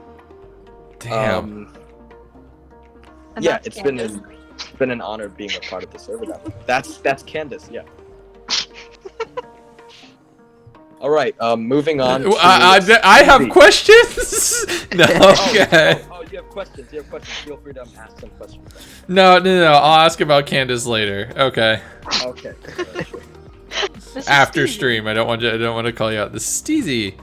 Damn. Yeah, it's been an honor being a part of the server now. That's Candace, yeah. All right, moving on. I have questions. No, okay. Oh, you have questions. Feel free to ask some questions. No. I'll ask about Candace later. Okay. Okay. After stream, I don't want to call you out. This is Steezy.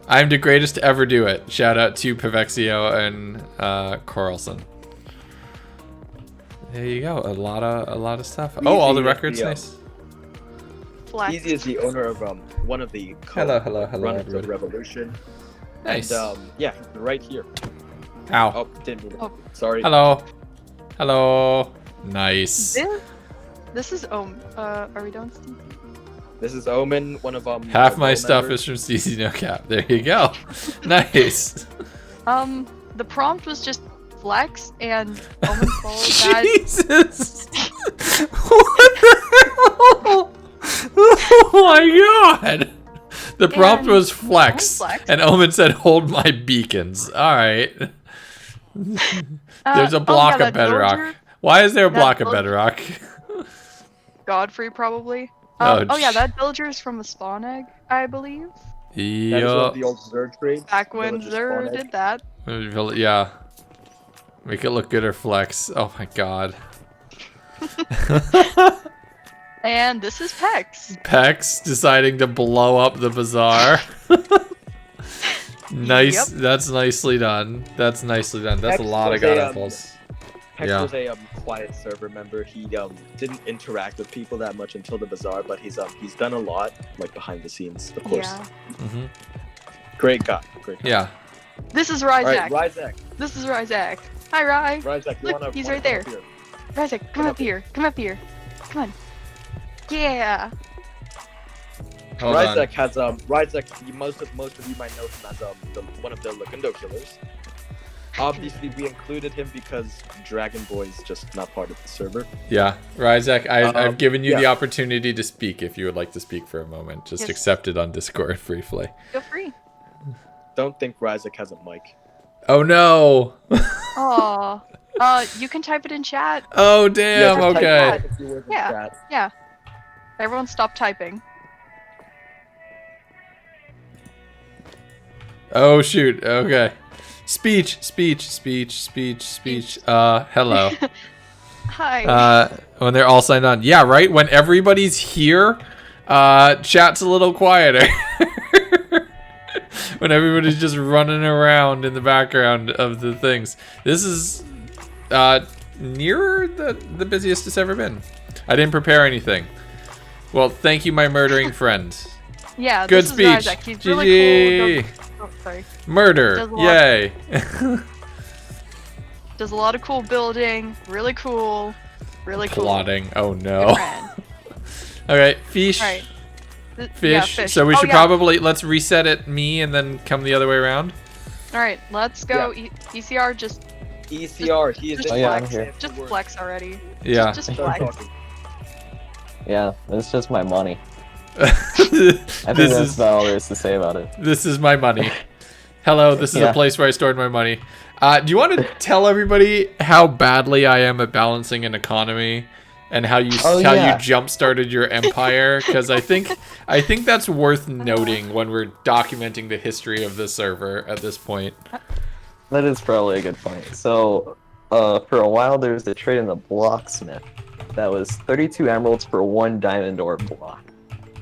I'm the greatest to ever do it. Shout out to Pavexio and Carlson. There you go. A lot of stuff. Oh, all the records. Nice. Easy is the owner of one of the hello, runs of Revolution. Nice. And yeah, right here. Ow. Oh, didn't mean it. Sorry. Hello. Nice. This is are we done, Steve? This is Omen, one of half my stuff is from CC No Cap. There you go. Nice. The prompt was just flex, and Omen followed that. Jesus. What the hell? Oh my god. The prompt was flex, and Omen said, "Hold my beacons." All right. There's a block of bedrock. Villager, why is there a block of bedrock? Godfrey, probably. Oh yeah, that villager is from a spawn egg, I believe. That is one of the old Zerg trades. Back when Zerg did that. Yeah. Make it look good or flex. Oh my god. And this is Pex. Pex deciding to blow up the bazaar. Nice. Yep. That's nicely done. That's Pex a lot of god apples. Pex was a quiet server member. He didn't interact with people that much until the bazaar, but he's done a lot like behind the scenes, of course. Yeah. Great guy. Yeah. This is Ryzak. All right, Ryzak. This is Ryzak. Hi, Ry. Ryzak, Look, he's right there. Ryzak, come up here. Come on. Yeah. Ryzak has Ryzak. Most of you might know him as one of the Legundo killers. Obviously, we included him because Dragon Boy is just not part of the server. Yeah, Ryzak, I've given you the opportunity to speak. If you would like to speak for a moment, just accept it on Discord briefly. Feel free. Don't think Ryzak has a mic. Oh no. Aw. You can type it in chat. Oh damn. Yeah, okay. Yeah. Everyone stop typing. Oh shoot. Okay. Speech. Hello. Hi. When they're all signed on. Yeah, right? When everybody's here, chat's a little quieter. When everybody's just running around in the background of the things. This is near the busiest it's ever been. I didn't prepare anything. Well, thank you, my murdering friend. Yeah, good this speech. Is Ryzak. He's really cool. Sorry. Murder. Yay. Does a lot of cool building. Really cool. Plotting. Oh no. Okay, fish. Right. Fish. Yeah, fish. So we should probably let's reset it me and then come the other way around. All right, let's go. Yeah. ECR just. ECR. He is. Just I'm flex. here. Just flex already. Yeah. Just flex. Yeah, it's just my money. I think that's about all there is to say about it. This is my money. Hello, this is a place where I stored my money. Do you want to tell everybody how badly I am at balancing an economy and how you jump-started your empire? Because I think that's worth noting when we're documenting the history of the server at this point. That is probably a good point. So, for a while there was a trade in the blacksmith. that was 32 emeralds for 1 diamond ore block.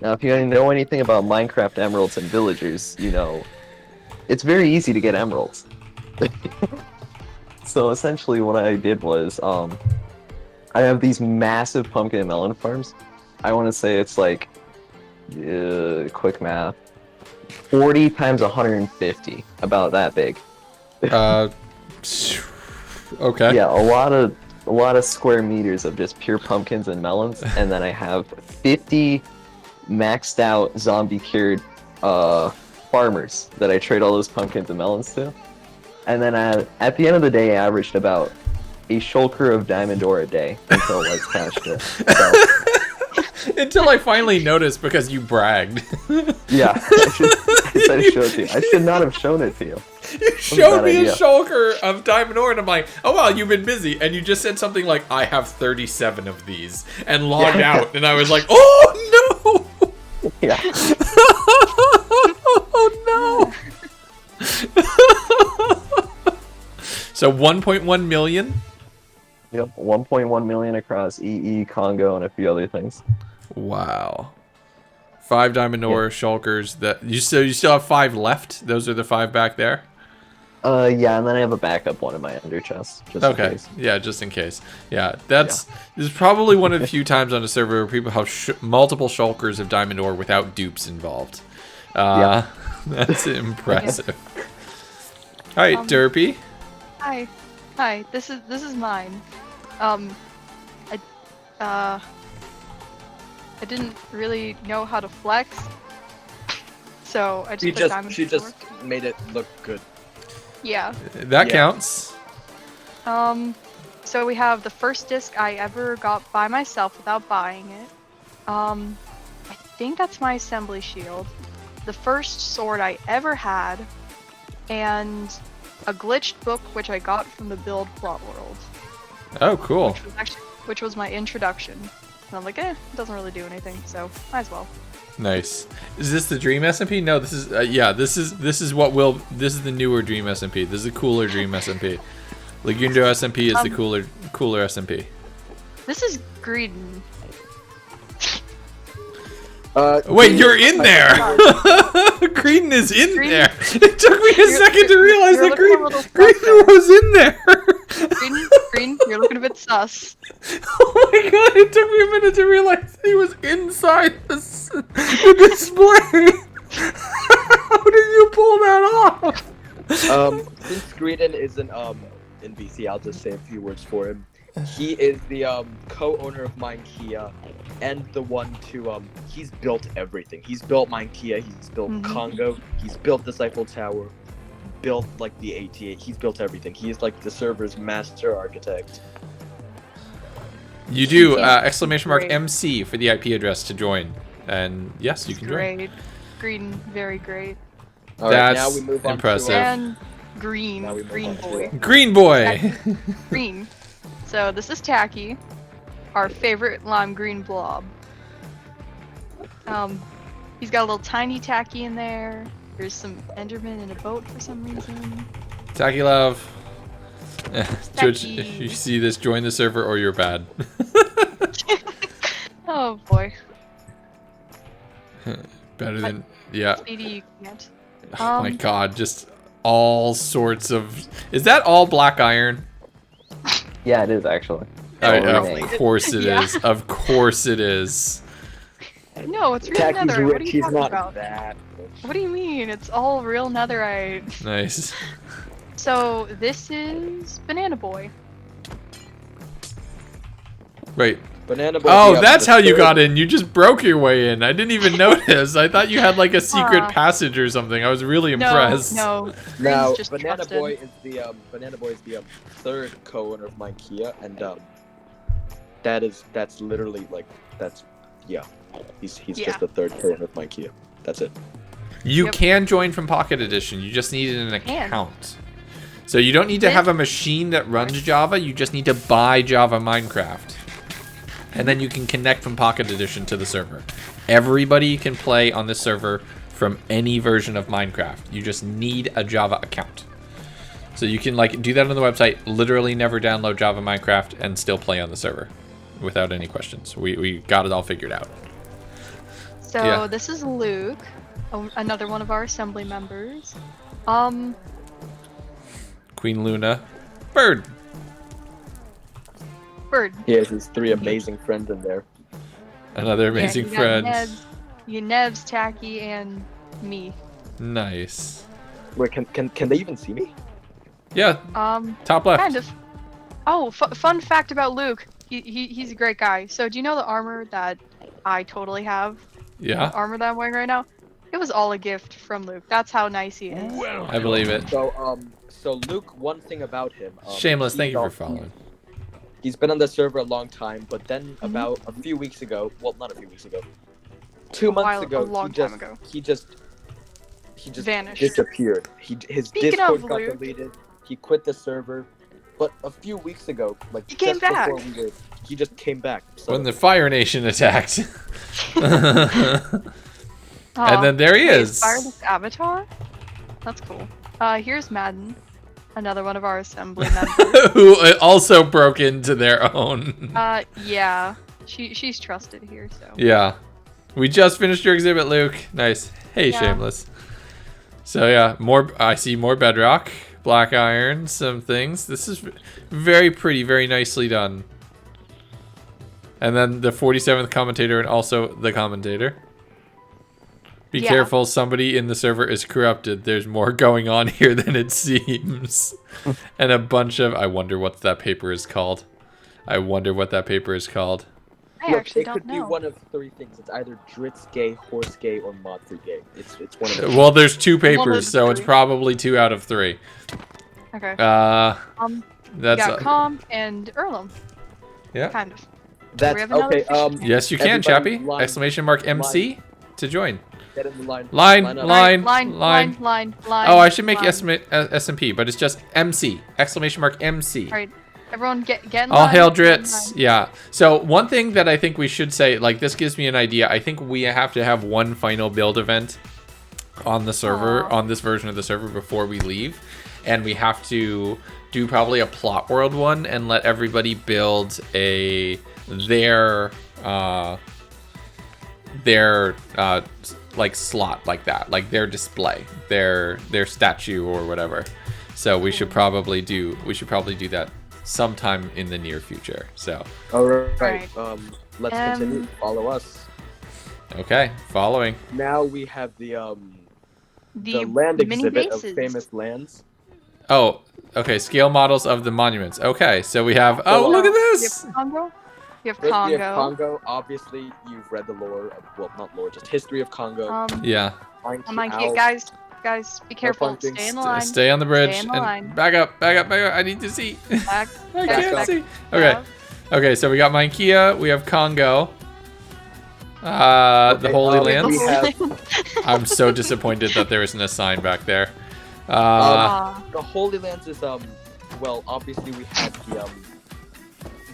Now, if you know anything about Minecraft emeralds and villagers, you know it's very easy to get emeralds. So essentially, what I did was, I have these massive pumpkin and melon farms. I want to say it's like, quick math, 40 times 150, about that big. Okay. Yeah, a lot of square meters of just pure pumpkins and melons, and then I have 50 maxed out zombie cured farmers that I trade all those pumpkins and melons to. And then at the end of the day, I averaged about a shulker of diamond ore a day until Legs patched it. So, Until I finally noticed because you bragged. yeah, I said show it to you. I should not have shown it to you. You showed me a shulker of diamond ore, and I'm like, oh well, you've been busy. And you just said something like, I have 37 of these, and logged out. And I was like, oh no! Yeah. Oh no! So 1.1 million? Yep, 1.1 million across EE, Congo, and a few other things. Wow. 5 diamond ore shulkers. That you still have 5 left? Those are the 5 back there? Yeah, and then I have a backup one in my under chest. Just in Okay. case. Yeah, just in case. Yeah, this is probably one of the few times on a server where people have multiple shulkers of diamond ore without dupes involved. That's impressive. All right, Derpy. Hi. This is mine. I didn't really know how to flex, so I just put diamond She ore. just made it look good. Yeah. That counts. So we have the first disc I ever got by myself without buying it. I think that's my assembly shield. The first sword I ever had, and a glitched book which I got from the build plot world. Oh, cool. Which was my introduction. And I'm like, it doesn't really do anything, so might as well. Nice. Is this the Dream SMP? No, this is this is the newer Dream SMP. This is a cooler Dream SMP. Legundo SMP is the cooler SMP. This is Greedon. Wait, you're in there! Creedon is in there! It took me a second to realize that Creedon was in there! Green, you're looking a bit sus. Oh my god, it took me a minute to realize he was inside the display! How did you pull that off? Since Greedon isn't in BC, I'll just say a few words for him. He is the co-owner of Minekea, and the one to he's built everything. He's built Minekea, he's built Congo, he's built the Eiffel Tower, built like the AT8. He's built everything. He is like the server's master architect. You do exclamation mark MC for the IP address to join, and yes, you can join. Great, Green, very great. All right, That's now we move on impressive. And Green, Now we move Green on to boy, Green boy. Green. So this is Tacky, our favorite lime green blob. He's got a little tiny Tacky in there. There's some Enderman in a boat for some reason. Tacky love. Twitch, Tacky. if you see this, join the server or you're bad. Oh boy. Better than yeah. Speedy, you can't. Oh my god, just all sorts of. Is that all black iron? Yeah, it is actually. Of course it Yeah. is. Of course it is. No, it's real Tacky's nether. What are rich. you He's talking not about? that. What do you mean? It's all real netherite. Nice. So this is Banana Boy. Wait. Banana Boy. Oh, that's how you got in. You just broke your way in. I didn't even notice. I thought you had like a secret passage or something. I was really impressed. No. Now, Green's just Banana trusted. Boy is the third co-owner of Minekea, and that's literally like he's just the third co-owner of Minekea. That's it. You Yep. can join from Pocket Edition. You just need an account. So you don't need to have a machine that runs Java. You just need to buy Java Minecraft. And then you can connect from Pocket Edition to the server. Everybody can play on this server from any version of Minecraft. You just need a Java account. So you can like do that on the website, literally never download Java Minecraft and still play on the server. without any questions. We got it all figured out. So Yeah. this is Luke, another one of our assembly members. Queen Luna, Bird. Bird. He has his 3 amazing friends in there. Another amazing you got friend. Nebs, Tacky, and me. Nice. Wait, can they even see me? Yeah, Um, top left. kind of. Oh, fun fact about Luke. He's a great guy. So do you know the armor that I totally have? Yeah, The armor that I'm wearing right now? It was all a gift from Luke. That's how nice he is. I believe it. So Luke, one thing about him. Shameless, thank you for he's following. He's been on the server a long time, but then about a few weeks ago, well, not a few weeks ago, 2 months ago, a long time ago. he just Vanished. disappeared. His Speaking Discord of got Luke- deleted. He quit the server, but a few weeks ago, like He came just before back. we were, he just came back. So When the Fire Nation attacked. Aw, And then there he wait, is. Wireless avatar? That's cool. Here's Madden, another one of our assembly members. Who also broke into their own. Yeah. She's trusted here, so. Yeah. We just finished your exhibit, Luke. Nice. Hey, Yeah. Shameless. So yeah, I see more bedrock, black iron, some things. This is very pretty, very nicely done. And then the 47th commentator and also the commentator. Be Yeah. careful, somebody in the server is corrupted. There's more going on here than it seems. And a bunch of... I wonder what that paper is called. I actually it don't could be know. one of 3 things. It's either Dritz gay, Horse gay, or Mod 3 gay. It's one of those. Well, there's 2 One of papers, the so it's 3. probably 2 out of 3. Okay. That's... We got Com and Earlham. Yeah. Kind of. That's we have another okay. fish? Yes, you can, Everybody Chappie. line- Exclamation mark MC to join. Get in the line. Line, up. line, line. Oh, Oh, I should make SMP, but it's just MC. Exclamation mark MC. Alright. Everyone get in All line. hail get in Dritz. line. Yeah. So one thing that I think we should say, like this gives me an idea. I think we have to have one final build event on the server, Aw. on this version of the server before we leave. And we have to do probably a plot world one and let everybody build their like slot like that, like their display, their statue or whatever. So we should probably do that sometime in the near future. So All right. Right. Let's continue. Follow us. okay, following. Now we have the The land mini exhibit bases. of famous lands. Oh, okay, scale models of the monuments. Okay, so we have look at We this. have Congo. We have First, Congo. we have Congo. Obviously, you've read the lore. Well, not lore, just history of Congo. Yeah, Monkey Ow. Guys, be careful. punching. Stay in the line. stay on the bridge Stay in the and line. back up. I need to see. Back. I back, can't back. see. Okay. Okay, so we got Minkia, we have Congo, the Holy we Lands. have- I'm so disappointed that there isn't a sign back there. Aw. The Holy Lands is well, obviously we have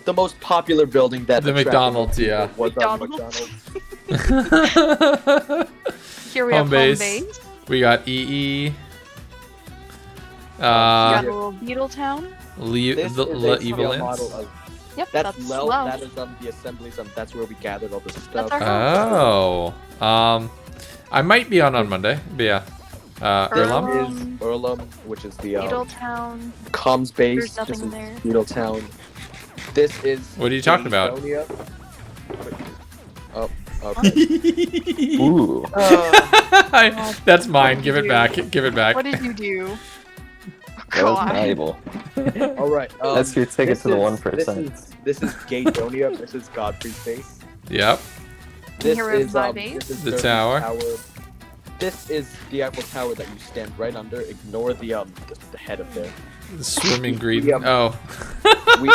the most popular building that The attracted McDonald's, people yeah. was McDonald's. McDonald's. Here we Home have base. home base. We got EE. We got Uh, a little Beetle Town. This the is a Evil scale Lands. model of Yep, that's that's Lel. Lel. That is the assemblies. That's where we gathered all this stuff. That's our Oh. I might be on Monday, but yeah. Erlam? This is Earlham, which is the Beetle Town. comms base. There's nothing This is there. Beetle Town. This is. What are you talking about? Gadonia. Oh, okay. Ooh. That's mine. What Give did it you back. Give it back. What did you do? That was God. valuable. All right. That's your ticket this to the is- 1%. This is Gadonia. This is Godfrey's base. Yep. This Here is is my this is The Derby's tower. This is the Eiffel Tower that you stand right under. Ignore the head up there. The swimming green. Yeah. Oh. We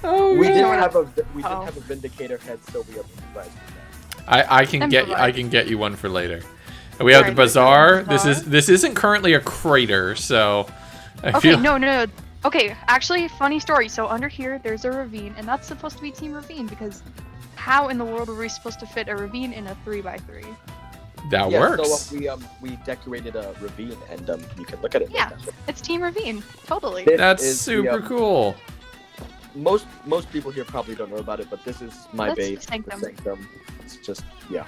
Oh, we did God. have a Oh. Vindicator head, so we have right. I can Improvise. get you one for later. And we have the Alright, bazaar. bazaar. This isn't currently a crater, so I Okay, feel no. Okay, actually, funny story. So under here, there's a ravine, and that's supposed to be Team Ravine because how in the world are we supposed to fit a ravine in a 3x3? that Yeah, works. so we decorated a ravine, and you can look at it. Yeah. It's Team Ravine, totally. This That's is super the, cool. most people here probably don't know about it, but this is my Let's base. sanctum. The sanctum. It's just yeah.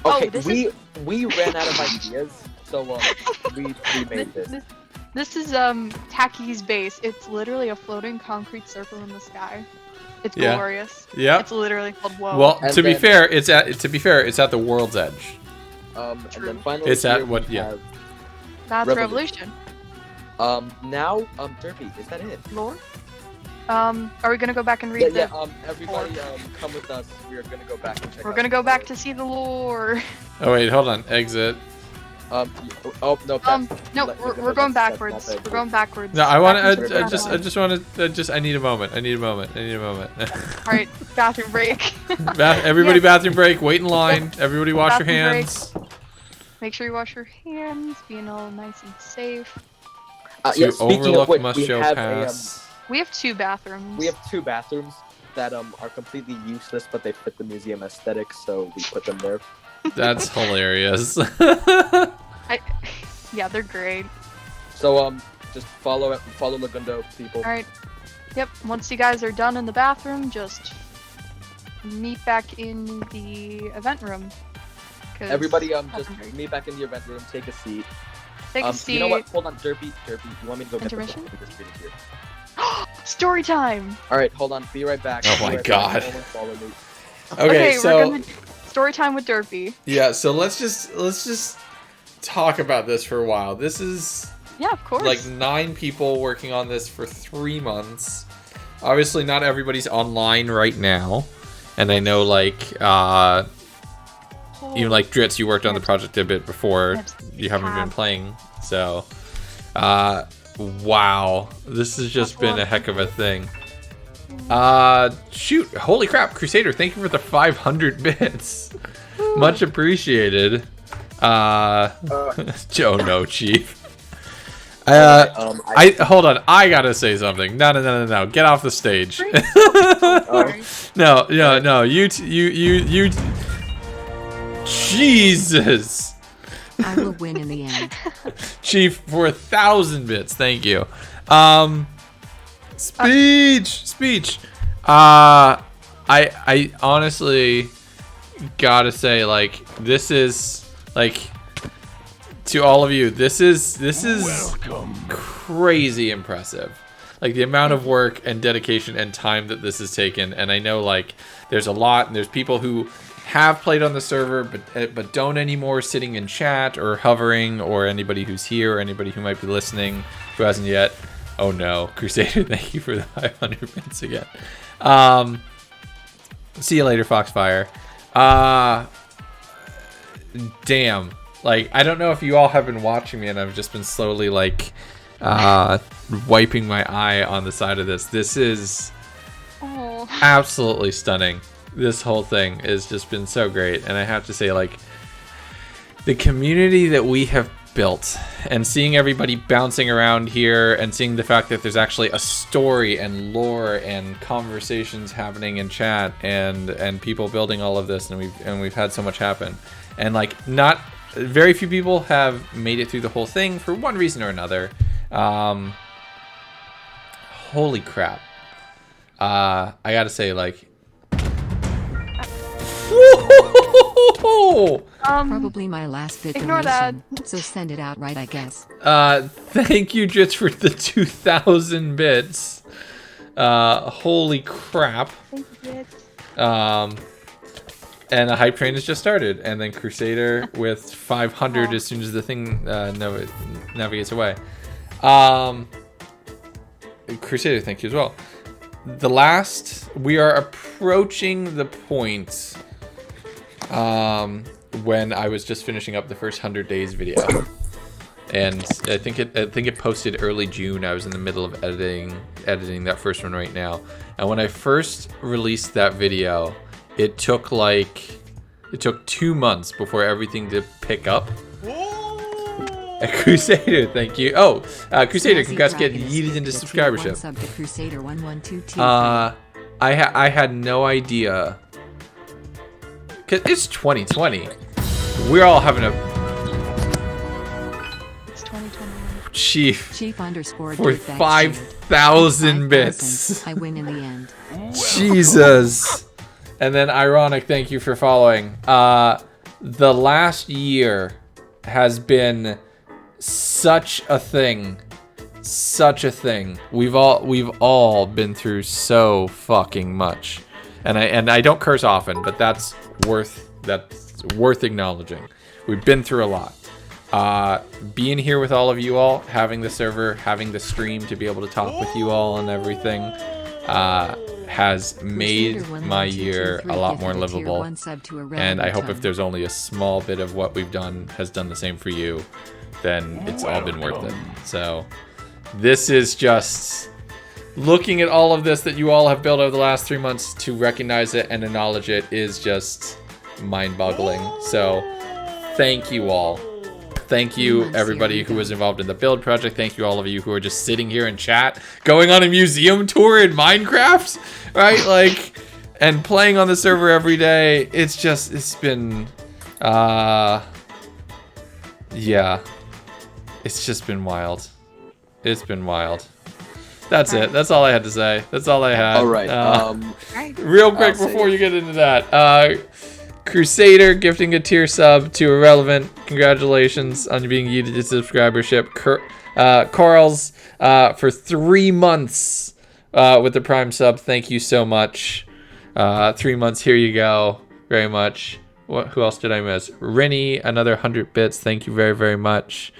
Oh, Okay, this we ran out of ideas, so we made this. This is Tacky's base. It's literally a floating concrete circle in the sky. It's Yeah. glorious. Yep. It's literally called Whoa. Well, And to be then- fair, it's at the world's edge. And True. then finally, It's at here what- we yeah. have, That's Revolution. Revolution. now Derpy, is that it? Lore? Are we gonna go back and read Yeah, the? everybody, come with us. We are gonna go back and check. We're out gonna the go back lore. to see the lore. Oh wait, hold on. Exit. Oh no. No, Let- we're that's- going that's backwards. not bad. We're going backwards. No, I want Back into to. the I just want to. I need a moment. I need a moment. All right, bathroom break. Everybody, Yes. bathroom break. Wait in line. Everybody, wash your Bathroom break. hands. Make sure you wash your hands, being all nice and safe. To Speaking overlook of which, must we show have pass. We have 2 bathrooms. we have 2 bathrooms that are completely useless, but they fit the museum aesthetic, so we put them there. That's hilarious. Yeah, they're great. So just follow Legundo, people. All right. Yep. Once you guys are done in the bathroom, just meet back in the event room. 'Cause Everybody, just bathroom break. meet back in the event room. Take a seat. Take a seat. You know what? Hold on, Derpy. You want me to go get the Intermission? book? Just read it here. Story time. All right, hold on. Be right back. Oh Be my right God. back. Follow me. Okay, so we're gonna story time with Derpy. yeah, so let's just talk about this for a while. This is Yeah, of course. like 9 people working on this for 3 months. Obviously, not everybody's online right now, and I know even like Dritz, you worked on the project a bit before. You haven't been playing, so wow, this has just been a heck of a thing. Shoot, holy crap, Crusader, thank you for the 500 bits. Much appreciated. Joe, no, Chief. I hold on. I gotta say something. No. Get off the stage. No. You. Jesus. I will win in the end. Chief for 1,000 bits. Thank you. Speech. I honestly gotta say, like, this is like, to all of you, this is crazy impressive. Like, the amount of work and dedication and time that this has taken. And I know, like, there's a lot, and there's people who have played on the server but don't anymore, sitting in chat or hovering, or anybody who's here, or anybody who might be listening who hasn't yet. Oh no, Crusader, thank you for the 500 bits again. See you later, Foxfire. Damn. Like, I don't know if you all have been watching me, and I've just been slowly, like, wiping my eye on the side of this. This is Oh. absolutely stunning. This whole thing has just been so great. And I have to say, like, the community that we have built, and seeing everybody bouncing around here, and seeing the fact that there's actually a story and lore and conversations happening in chat, and people building all of this, and we've had so much happen. And, like, not very few people have made it through the whole thing for one reason or another. Holy crap. I gotta say, like, Probably my last bit Ignore donation, so send it out right, I guess. thank you, Jits, for the 2,000 bits. Holy crap. Thank you. And a hype train has just started, and then Crusader with 500 as soon as the thing navigates away. Crusader, thank you as well. We are approaching the point when I was just finishing up the first 100 days video, and I think it posted early June. I was in the middle of editing that first one right now, and when I first released that video, it took 2 months before everything to pick up. Crusader, thank you. Oh, Crusader, congrats getting yeeted into subscribership. Sub to Crusader 11223. I had no idea, cause it's 2020. We're all having a. It's 2021. Chief Chief_dirtbag for shared. 5,000 bits. I win in the end. Jesus. And then Ironic, thank you for following. The last year has been such a thing. Such a thing. We've all been through so fucking much. And I don't curse often, but that's worth acknowledging. We've been through a lot. Being here with all of you all, having the server, having the stream to be able to talk with you all and everything, has made my year a lot more livable. And I hope if there's only a small bit of what we've done has done the same for you, then it's all been worth it. So this is just looking at all of this that you all have built over the last 3 months, to recognize it and acknowledge it is just mind-boggling. So thank you all. Thank you everybody who was involved in the build project. Thank you all of you who are just sitting here in chat, going on a museum tour in Minecraft, right? Like, and playing on the server every day. It's been yeah, it's just been wild. It's been wild. That's it. That's all I had to say. That's all I had. All right. Real quick before you get into that, Crusader gifting a tier sub to Irrelevant. Congratulations on being yeeted to subscribership. Carl's for 3 months with the Prime sub. Thank you so much. 3 months. Here you go. Very much. Who else did I miss? Rennie, another 100 bits. Thank you very, very much.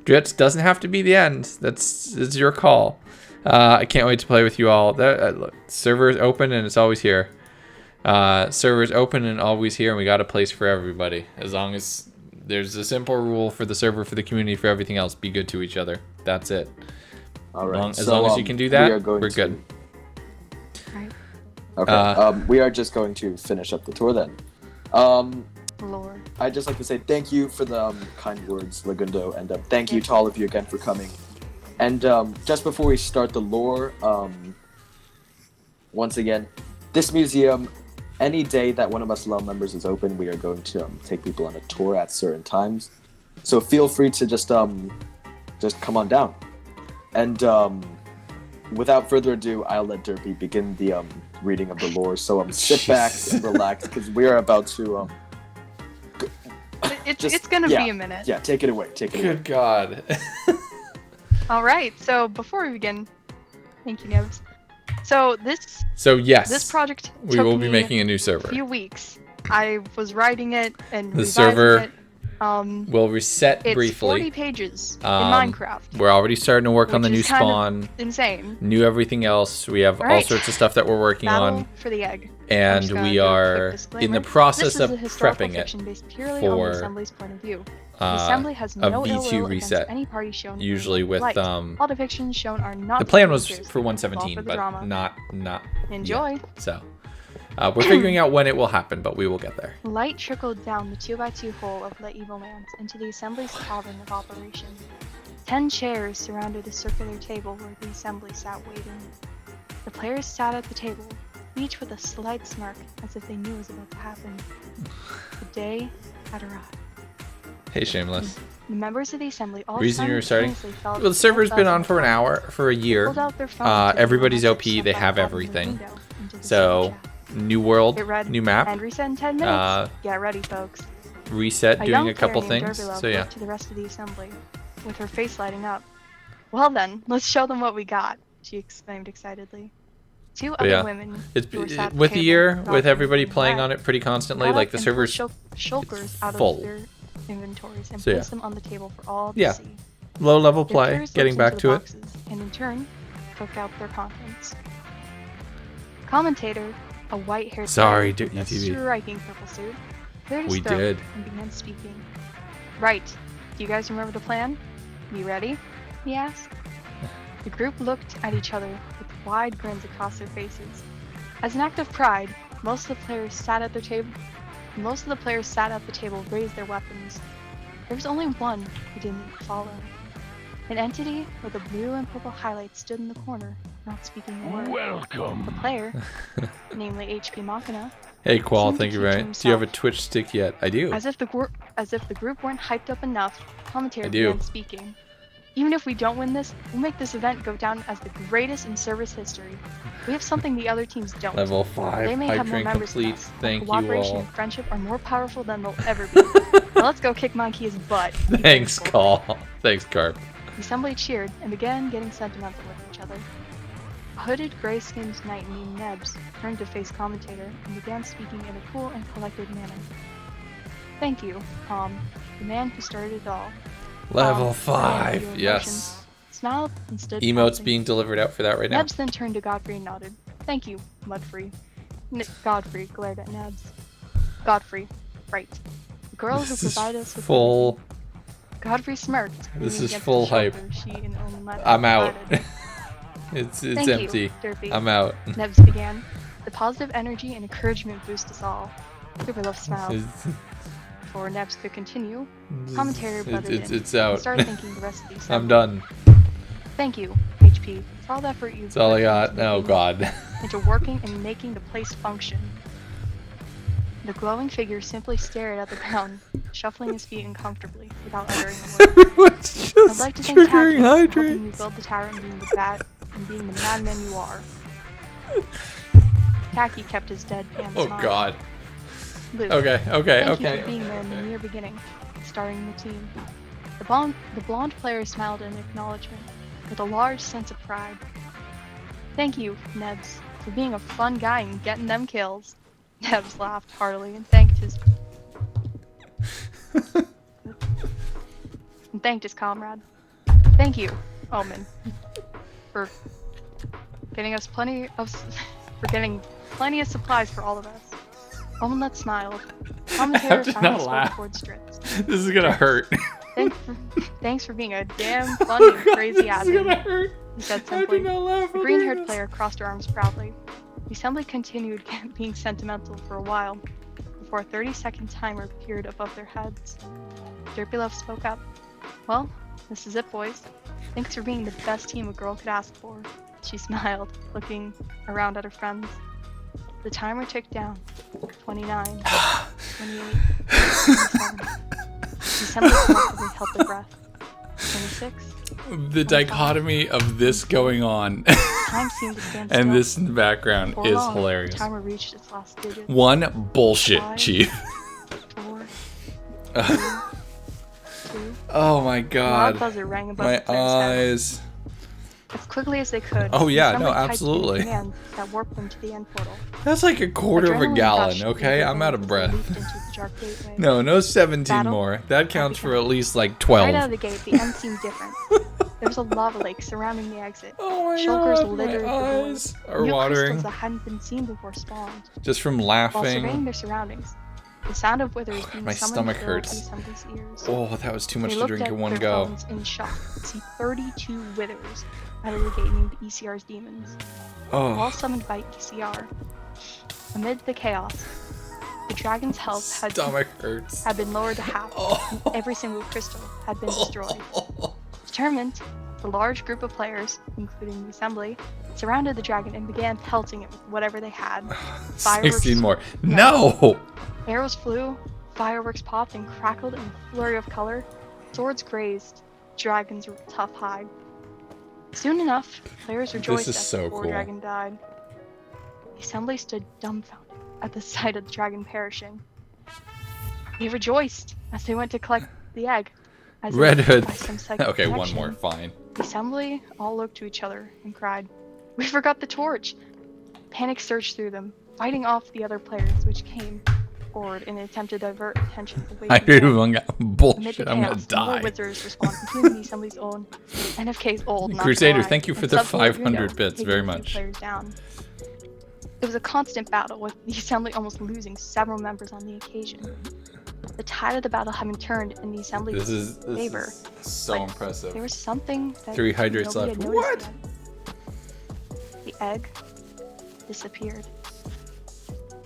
Dritz, doesn't have to be the end. It's your call. I can't wait to play with you all. Server is open and it's always here. Server is open and always here, and we got a place for everybody. As long as there's a simple rule for the server, for the community, for everything else, be good to each other. That's it. All right. As long as you can do that, we're good. Right. Okay. We are just going to finish up the tour then. Lord. I'd just like to say thank you for the kind words, Legundo, and thank you to all of you again for coming. And just before we start the lore, once again, this museum, any day that one of us LUM members is open, we are going to take people on a tour at certain times. So feel free to just come on down. And without further ado, I'll let Derpy begin the reading of the lore. So sit back and relax, because we are about to. It's gonna be a minute. Yeah, take it away. Take it away. Good God. All right. So before we begin, thank you, Nibs. So yes, this project we took will be me making a new server. a few weeks. I was writing it and The revising server it. will reset It's briefly. 40 pages in Minecraft. We're already starting to work on the which new is kind of spawn, insane. new everything else. We have all Alright. sorts of stuff that we're working Battle on, for the egg. I'm and just gonna we do a quick are in disclaimer. the process This is of a historical prepping it fiction based purely on the for Assembly's point of view. The Assembly has a no ill V2 will against reset. any party shown in Usually with light. All depictions shown are not the plan taken was seriously, for all 117, for the but drama. not Enjoy. yet. So we're figuring out when it will happen, but we will get there. Light trickled down the 2x2 hole of the Evil Lands into the Assembly's cavern of operation. 10 chairs surrounded a circular table where the Assembly sat waiting. The players sat at the table, each with a slight smirk, as if they knew it was about to happen. The day had arrived. Hey, Shameless. The members of the Assembly all Reason you're starting? simultaneously felt Well, the server's been on buzzing for an hour, for a year. pulled out their phones and Everybody's messaged OP. They somebody have out of the everything. window into the So Assembly chat. new world, It read, new map, "And reset in 10 minutes. Get ready, folks." reset, A doing young a couple player named things. Derby Love So yeah. looked to the rest of the assembly, with her face lighting up. "Well then, let's show them what we got," she exclaimed excitedly. Two other yeah. women It's who were sat at the with the table year, brought with them everybody some playing bread, on it pretty constantly. got Like up the and pulled server's shulkers out full. of their inventories and So, yeah. placed them on the table for all to Yeah. see. low level The play. players Getting looked back into to the it. boxes, and in turn, took out their contents. Commentator, a white-haired Sorry, player in a UTV. striking purple suit, cleared his We throat did. and began speaking. "Right, do you guys remember the plan? You ready?" he asked. The group looked at each other with wide grins across their faces. As an act of pride, most of the players sat at the table, raised their weapons. There was only one who didn't follow. An entity with a blue and purple highlight stood in the corner, not speaking a word. Welcome. The player, namely HP Machina, Hey Qual, seemed to thank you keep very to much. Do you have a himself. Twitch stick yet? I do. as if the group weren't hyped up enough, commentator I do. began speaking. Even if we don't win this, we'll make this event go down as the greatest in service history. We have something the other teams don't. Level 5 They may hype have more train members than complete. us, but Thank you cooperation all. and friendship are more powerful than they'll ever be. Now let's go kick Monkey's butt. Thanks, Call. Thanks, Carp. The assembly cheered and began getting sentimental with each other. A hooded, gray-skinned knight named Nebs turned to face commentator and began speaking in a cool and collected manner. Thank you, the man who started it all. Level Stand with 5. your Yes. emotions, smiled and stood Emotes pouncing. being delivered out for that right now. Nebs then turned to Godfrey and nodded. Thank you, Mudfree. Godfrey glared at Nebs. Godfrey, right. The girl who This is provided us with full. everything. Godfrey smirked. This leaning is against full the shoulder hype. She and only Mud I'm out. provided. It's Thank empty. you, Derpy. I'm out. Nebs began. The positive energy and encouragement boost us all. Superlove smiled. It's- Before Nebs could continue, commentator butted in it's and out. started thanking the rest of the I'm assembly. done. Thank you, HP, for all the effort you've That's all I put got. into Oh making- god. into working and making the place function. The glowing figure simply stared at the ground, shuffling his feet uncomfortably without uttering a word. Everyone's I'd just like to thank Tacky triggering for helping hydrate. you build the tower and being the madman you are. Tacky kept his deadpan Oh smile. god. Luke, Okay, okay, thank you okay. for being there in the near beginning, starting the team. The blonde player smiled in acknowledgement, with a large sense of pride. Thank you, Nebs, for being a fun guy and getting them kills. Nebs laughed heartily and thanked his comrade. Thank you, Omen, for getting plenty of supplies for all of us. Omenlet smiled. Commentator to finally not spoke laugh. towards Stritz. This is gonna hurt. Thanks for being a damn funny and crazy This is gonna admin, hurt. he said I simply. do not laugh. The green-haired player crossed her arms proudly. The assembly continued being sentimental for a while, before a 30-second timer appeared above their heads. Derpylove spoke up. Well, this is it, boys. Thanks for being the best team a girl could ask for. She smiled, looking around at her friends. The timer ticked down. 29, 28, 27. The assembly collectively held their breath. 26. The dichotomy of this going on Time seemed to stand still. and this in the background Before is long, hilarious. The timer reached its last digit. One bullshit, 5, Chief. 4, Uh, 2. Oh my A loud god. buzzer rang above My the player's head. eyes. As quickly as they could, Oh, yeah, the no, assembly typed in absolutely. commands that warped them to the end portal. That's like a quarter of a Adrenaline gallon, gushed okay? through I'm their out of veins as they breath. leaped into the dark gateway. No 17 Battle more. That counts for began. at least like Right out 12. of the gate, the end seemed different. There was a lava lake surrounding the exit. Oh my Shulkers god, littered my the void. eyes are New watering crystals that hadn't been seen before spawned. just from While surveying laughing. their surroundings, the sound of withers being My summoned stomach filled hurts. the assembly's ears. Oh, that was too much They to looked drink at in one their go. phones in shock to see 32 withers out of the gate named ECR's demons, all Oh, summoned by ECR. Amid the chaos, the dragon's health stomach hurts. had been lowered to half, Oh. and every single crystal had been destroyed. Determined, the large group of players, including the assembly, surrounded the dragon and began pelting it with whatever they had. Fireworks 16 more. No! Arrows flew, fireworks popped and crackled in a flurry of color, swords grazed, dragons tough hide. Soon enough, players rejoiced is as so the poor cool. dragon died. The assembly stood dumbfounded at the sight of the dragon perishing. They rejoiced as they went to collect the egg. As if Red Hood. by some psychic Okay, one connection, more. Fine. The assembly all looked to each other and cried, "We forgot the torch!" Panic surged through them, fighting off the other players, which came forward in an attempt to divert attention away I from the egg. even got Amid bullshit. the I'm gonna chaos, more die. wizards responded, including the assembly's own NFK's old not Crusader, gonna lie, thank you for and the Sub-Void 500 Legundo, bits, taking very a few much. players down. It was a constant battle, with the assembly almost losing several members on the occasion. The tide of the battle having turned in the assembly's This favor. is so But impressive. There was something that 3 hydrates nobody left. had What? noticed yet. The egg disappeared.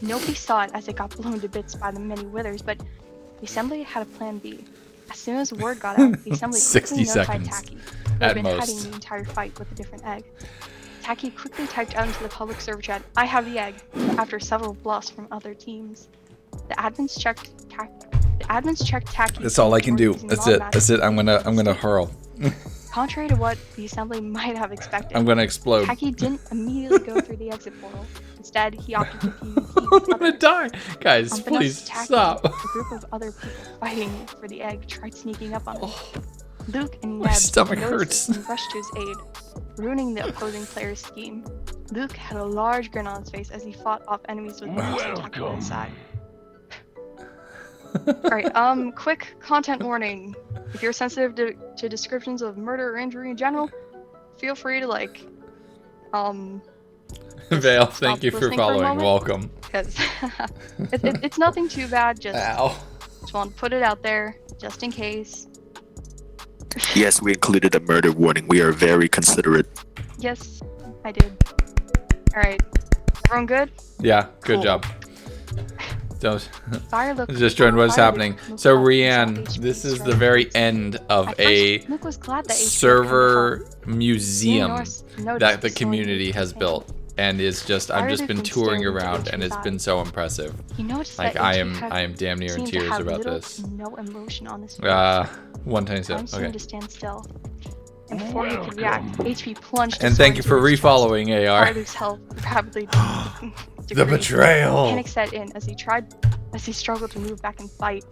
Nobody saw it as it got blown to bits by the many withers, but the assembly had a plan B. As soon as word got out, the assembly 60 quickly notified seconds, Tacky, who at had been most. hiding the entire fight with a different egg. Tacky quickly typed out into the public server chat, "I have the egg," after several bluffs from other teams. The admins checked Tacky. That's all I can do. before using That's an it. That's it. I'm automatic gonna hurl. Contrary to what the assembly might have expected, I'm gonna explode. Taki didn't immediately go through the exit portal. Instead, he opted for PvP. I'm gonna die. Guys, Unbeknownst please to Taki, stop. a group of other people fighting for the egg tried sneaking up on him. Luke and My Neb stomach noticed hurts. this and rushed to his aid, ruining the opposing player's scheme. Luke had a large grin on his face as he fought off enemies with Neb attacking on his side. Alright, quick content warning. If you're sensitive to descriptions of murder or injury in general, feel free to Vale, stop thank you for listening for a following. moment. Welcome. because it's nothing too bad. Just Ow. want to put it out there, just in case. Yes, we included a murder warning. We are very considerate. Yes, I did. Alright, everyone good? Yeah, good Cool. job. Don't Fire looked just join what's Fire happening. looked So like Rianne, himself this HP is the strength. very end of At a first, Luke was glad that HP server had museum noticed that the the community has sword built, and is just I've Fire just had been been touring staring around, into and it's HP's been so impressive. He noticed Like that I HP had am damn near in seemed to tears have about little this. to no emotion on his face. 127. Time seemed Okay. to stand still. And before he could react, HP plunged his And sword thank you into for his chest. refollowing AR. Luke's health rapidly The decreased. betrayal. Panic set in as he struggled to move back and fight.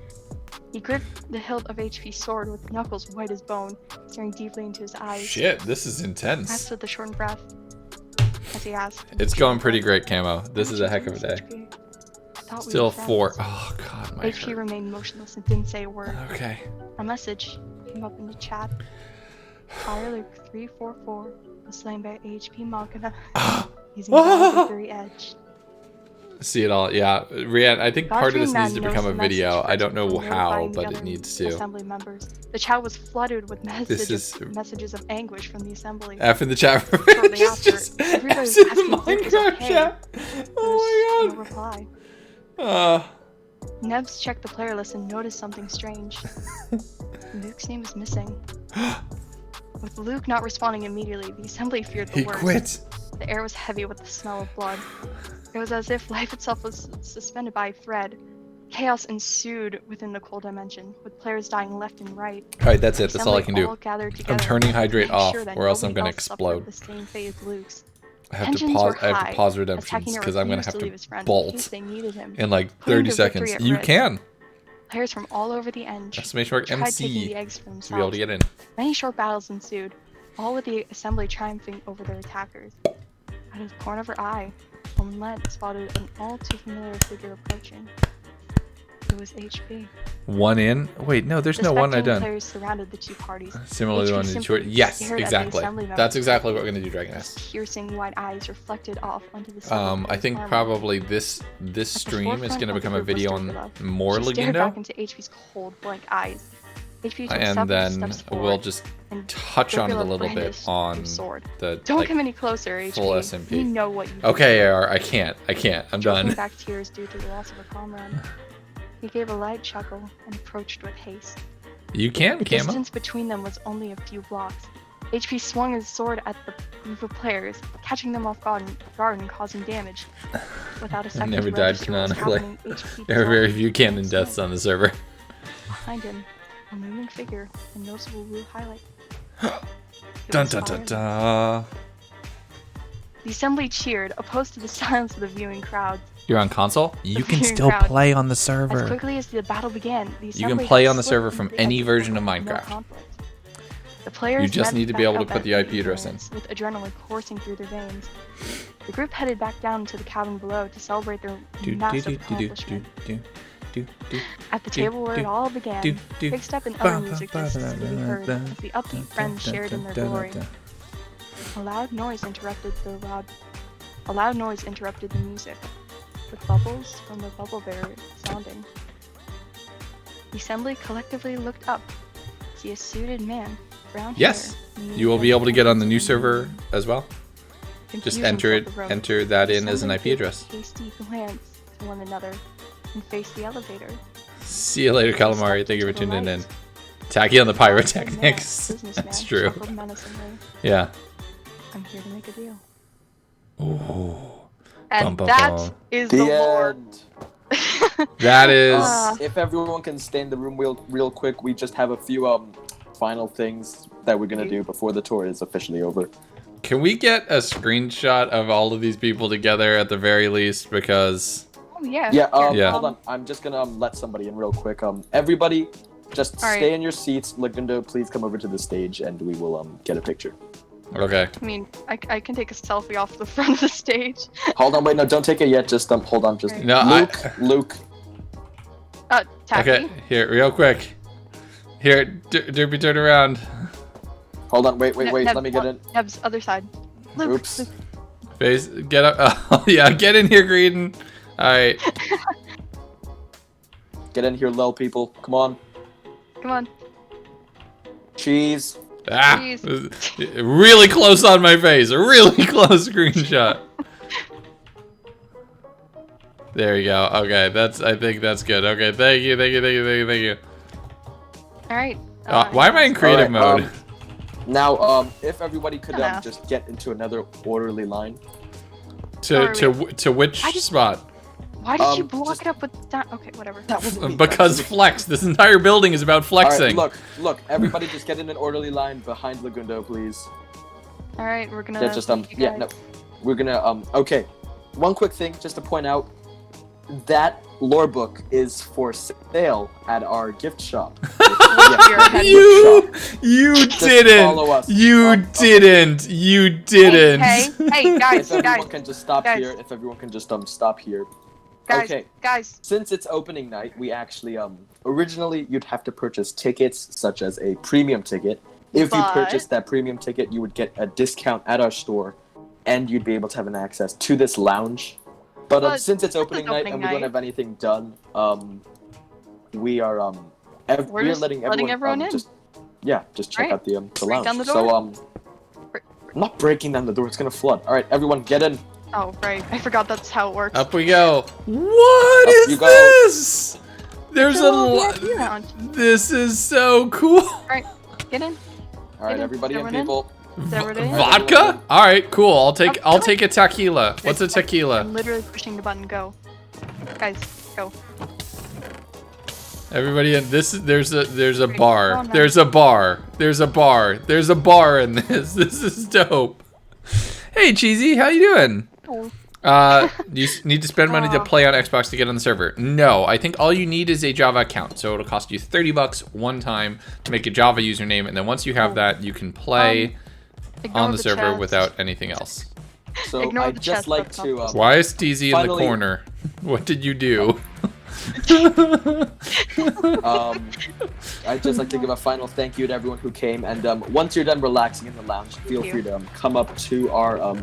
He gripped the hilt of HP's sword with knuckles white as bone, staring deeply into his eyes. Shit, this is Asked intense. with a shortened breath as he asked. It's going pretty great, Camo. This is a heck of a day. HP. I thought we Still were 4. friends." Oh god, my HP hurt. remained motionless and didn't say a word. Okay. A message came up in the chat. Fire Luke 344 was slain by HP Magana using the very edge. See it all. Yeah, Rianne, I think part of this Godfrey needs to Mann become a knows the video. message I don't know from how, notifying the but it other needs to. Assembly members. The chat was flooded with is- messages of anguish from the assembly. F in the chat. Shortly It's after, just everybody was F's in the asking if it was Minecraft okay. chat. There Oh was no reply. my god. Nebs checked the player list and noticed something strange. Luke's name is missing. With Luke not responding immediately, the assembly feared the He worst. quit. The air was heavy with the smell of blood. It was as if life itself was suspended by a thread. Chaos ensued within the cold dimension, with players dying left and right. Alright, that's it. That's all I can Assembly do. gathered I'm together turning to hydrate make off, sure that or else I'm nobody gonna else suffered explode. the same fate as Luke's. I have to Tensions pause. were I have high, to pause as redemptions Takina because I'm gonna refused have to to leave his friend in bolt case they needed him. in like putting 30 their victory seconds. at You risk. can. Players from all over the Eng Exclamation mark tried taking MC the eggs for to be able themselves. to get in. Many short battles ensued, all with the assembly triumphing over their attackers. Out of the corner of her eye, Omelette spotted an all too familiar figure approaching. It was HP. One in. Wait, no, there's The no one I spectating done. players surrounded the two parties. Similar to the HP one in simply Detroit. Yes, stared at the exactly. assembly members. That's exactly what we're gonna do, Dragon His S. piercing white eyes reflected off onto the I think probably this stream is gonna become a video on more She stared back Legundo, into HP's cold, blank eyes. HP took and several then steps we'll forward just and touch on it a Dracula little bit brandished on her sword. the Don't like, come any closer, HP. full SMP. We know what you Okay, AR, I can't. I'm Choking done. back tears due to the loss of a comrade. He gave a light chuckle and approached with haste. You can, The Camo. distance between them was only a few blocks. HP swung his sword at the group of players, catching them off guard and causing damage. Without a second never to died register what was canonically. happening, HP There are very dissolved few into canon smoke. deaths on the server. Behind him, a moving figure, a noticeable blue highlight. It Dun was dun dun Fire. dun. The assembly cheered, opposed to the silence of the viewing crowd. You're on console? You can viewing still crowd. play on the As server. quickly as the battle began, the You can assembly play had on the slipped server into from the any exit version of portal with no Minecraft. conflict. The players You just met need to be back able to up put at the IP address in. with adrenaline coursing through their veins. The group headed back down to the cabin below to celebrate their massive accomplishment. At the table where it all began, Big Step and other music discs could be heard as the upbeat friends shared in their glory. A loud noise interrupted the music, with bubbles from the bubble bear sounding. The assembly collectively looked up to see a suited man, brown Yes, hair. you will be able to get on the new server as well. Just Confusion enter filled the room. enter that in The as an IP assembly gave a address. hasty glance to one another and faced the elevator. See you later, Calamari. Thank you for tuning in. Tacky on the pyrotechnics. Businessman That's true. chuckled menacingly. Yeah. I'm here to make a deal. Ooh. And Bum, bum, that bum. is The the Lord. end. That is If everyone can stay in the room real quick, we just have a few final things that we're gonna do before the tour is officially over. Can we get a screenshot of all of these people together at the very least? Because Oh yeah. Yeah, Yeah. hold on. I'm just gonna let somebody in real quick. Everybody, just All right. stay in your seats. Legundo, please come over to the stage and we will get a picture. okay. I mean, I can take a selfie off the front of the stage. Hold on, wait, no, don't take it yet. Just hold on, just No, Luke. Tacky. Okay, here, real quick. Here, Derpy, turn around. Hold on, wait. Neb- Let me get in. Neb's other side. Luke, Oops. Luke. Face, get up. Oh, yeah, get in here, Greedon. All right. Get in here, low people. Come on. Come on. Cheese. Ah, Jeez. really close on my face. A really close screenshot. There you go. Okay, I think that's good. Okay, thank you. All right. Why am I in creative Alright, mode? Now, if everybody could Hello. just get into another orderly line. To which I just- spot? Why did you um, block just- it up with that? Okay, whatever. That wasn't me. Because flex. This entire building is about flexing. Alright, look, everybody just get in an orderly line behind Legundo, please. All right, we're gonna. Yeah, just leave you yeah, guys. no. We're gonna okay. One quick thing just to point out, that lore book is for sale at our gift shop. You're You Just didn't. follow us. You Okay. didn't. You didn't. Hey, guys, If everyone guys, can just stop guys. here, if everyone can just stop here. guys, Okay. guys. Since it's opening night, we actually originally you'd have to purchase tickets such as a premium ticket. If you But- purchased that premium ticket, you would get a discount at our store, and you'd be able to have an access to this lounge. But But since it's since opening it's night opening and we don't night- have anything done, we are We're we are just letting letting everyone, everyone in. just check Right. out the Break lounge. down the So door. I'm not breaking down the door. It's gonna flood. All right, everyone, get in. Oh, right. I forgot that's how it works. Up we go. What Up is you go. this? There's It's a little lot. VIP lounge. This is so cool. Get in. All right, in. everybody in, Everyone in? people. Is everybody in? Vodka? All right, cool. I'll Okay. take a tequila. What's a tequila? I'm literally pushing the button. Go, guys, go. Everybody in this. There's a Great. bar. Oh, no. There's a bar. There's a bar. There's a bar in this. This is dope. Hey, Cheesy, how you doing? Oh. You need to spend money to play on Xbox to get on the server. No, I think all you need is a Java account. So it'll cost you $30 one time to make a Java username, and then once you have that, you can play Ignore on the server chest. without anything else. So Ignore I'd the just chest, like that's to. not Why is DZ in the Finally- corner? What did you do? I'd just like to give a final thank you to everyone who came, and once you're done relaxing in the lounge, feel Thank free to come up to our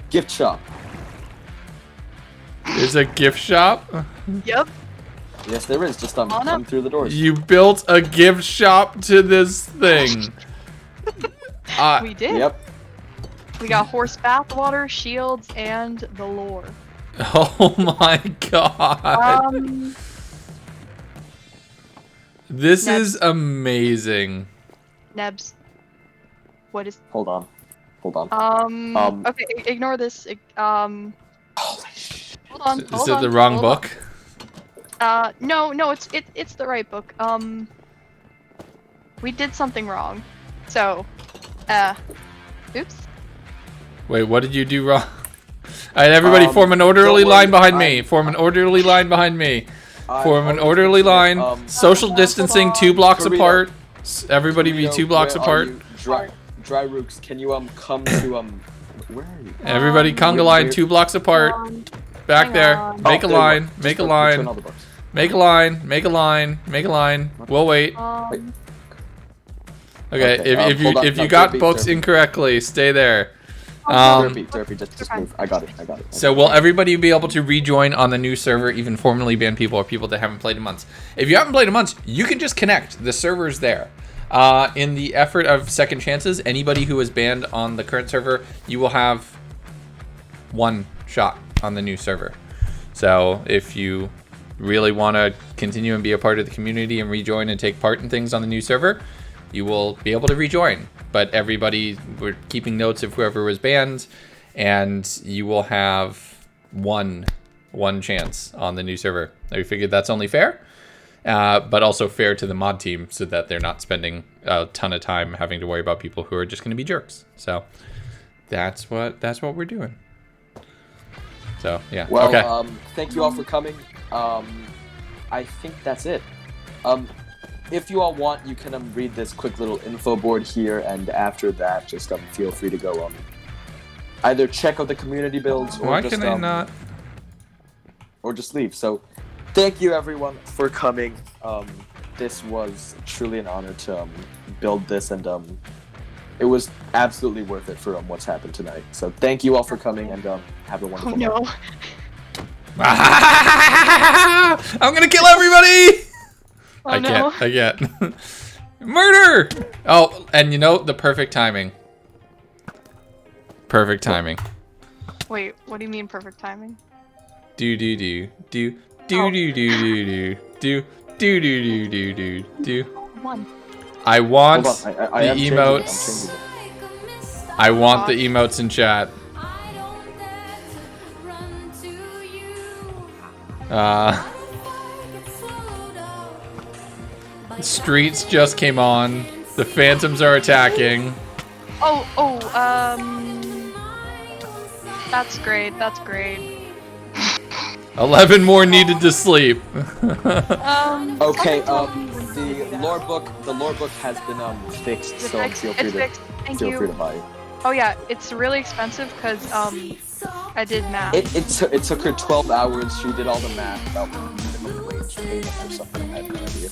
gift shop. There's a gift shop? Yep. Yes, there is. Just on come up. through the doors. You built a gift shop to this thing. We did. Yep. We got horse bath water, shields, and the lore. Oh my god. This Nebs. is amazing. Nebs. What is? Hold on. Okay, ignore this. Holy shit. Hold on. Is hold it on, the wrong hold on. book? No, it's the right book. We did something wrong. So, oops. Wait, what did you do wrong? Alright, everybody form an don't orderly worry, line behind me. Form an orderly line behind me. Form an orderly line. Social distancing, 2 blocks Dorito. apart. Everybody be Dorito, 2 blocks where are apart. you? Dry Rooks, can you come to where are you? Everybody conga line, 2 blocks apart. Back hang there. on. Make a Oh, there you line. go. Make a Just line. return all the books. Make a line. Make a line. Make a line. We'll wait. Okay, Okay, hold on. if you No, got Derpy, books Derpy. incorrectly, stay there. Derpy, just fine. move. I got it. So will everybody be able to rejoin on the new server, even formerly banned people or people that haven't played in months? If you haven't played in months, you can just connect. The server's there. In the effort of second chances, anybody who is banned on the current server, you will have 1 shot on the new server. So if you really want to continue and be a part of the community and rejoin and take part in things on the new server, you will be able to rejoin. But everybody, we're keeping notes of whoever was banned, and you will have one chance on the new server. We figured that's only fair, but also fair to the mod team so that they're not spending a ton of time having to worry about people who are just going to be jerks. So that's what we're doing. So yeah. Well, okay. Thank you all for coming. I think that's it. If you all want, you can read this quick little info board here, and after that, just feel free to go either check out the community builds or Why just can I not? or just leave. So, thank you everyone for coming. This was truly an honor to build this, and it was absolutely worth it for what's happened tonight. So, thank you all for coming, and have a wonderful night. no. I'm gonna kill everybody! Oh no. I can't. Murder! Oh, and you know, the perfect timing. Perfect timing. Wait, what do you mean perfect timing? Do do do do do do do do do do do do do do. One. I want Hold on, I the am changing it, emotes. I'm changing it. I want the emotes in chat. Streets just came on. The phantoms are attacking. That's great. That's great. 11 more needed to sleep. Okay, the lore book has been fixed, It's so fixed. feel free It's to fixed. Thank feel you. free to buy it. Oh yeah, it's really expensive because I did math. It took her 12 hours. She did all the math about minimum wage payment or something. I have no idea.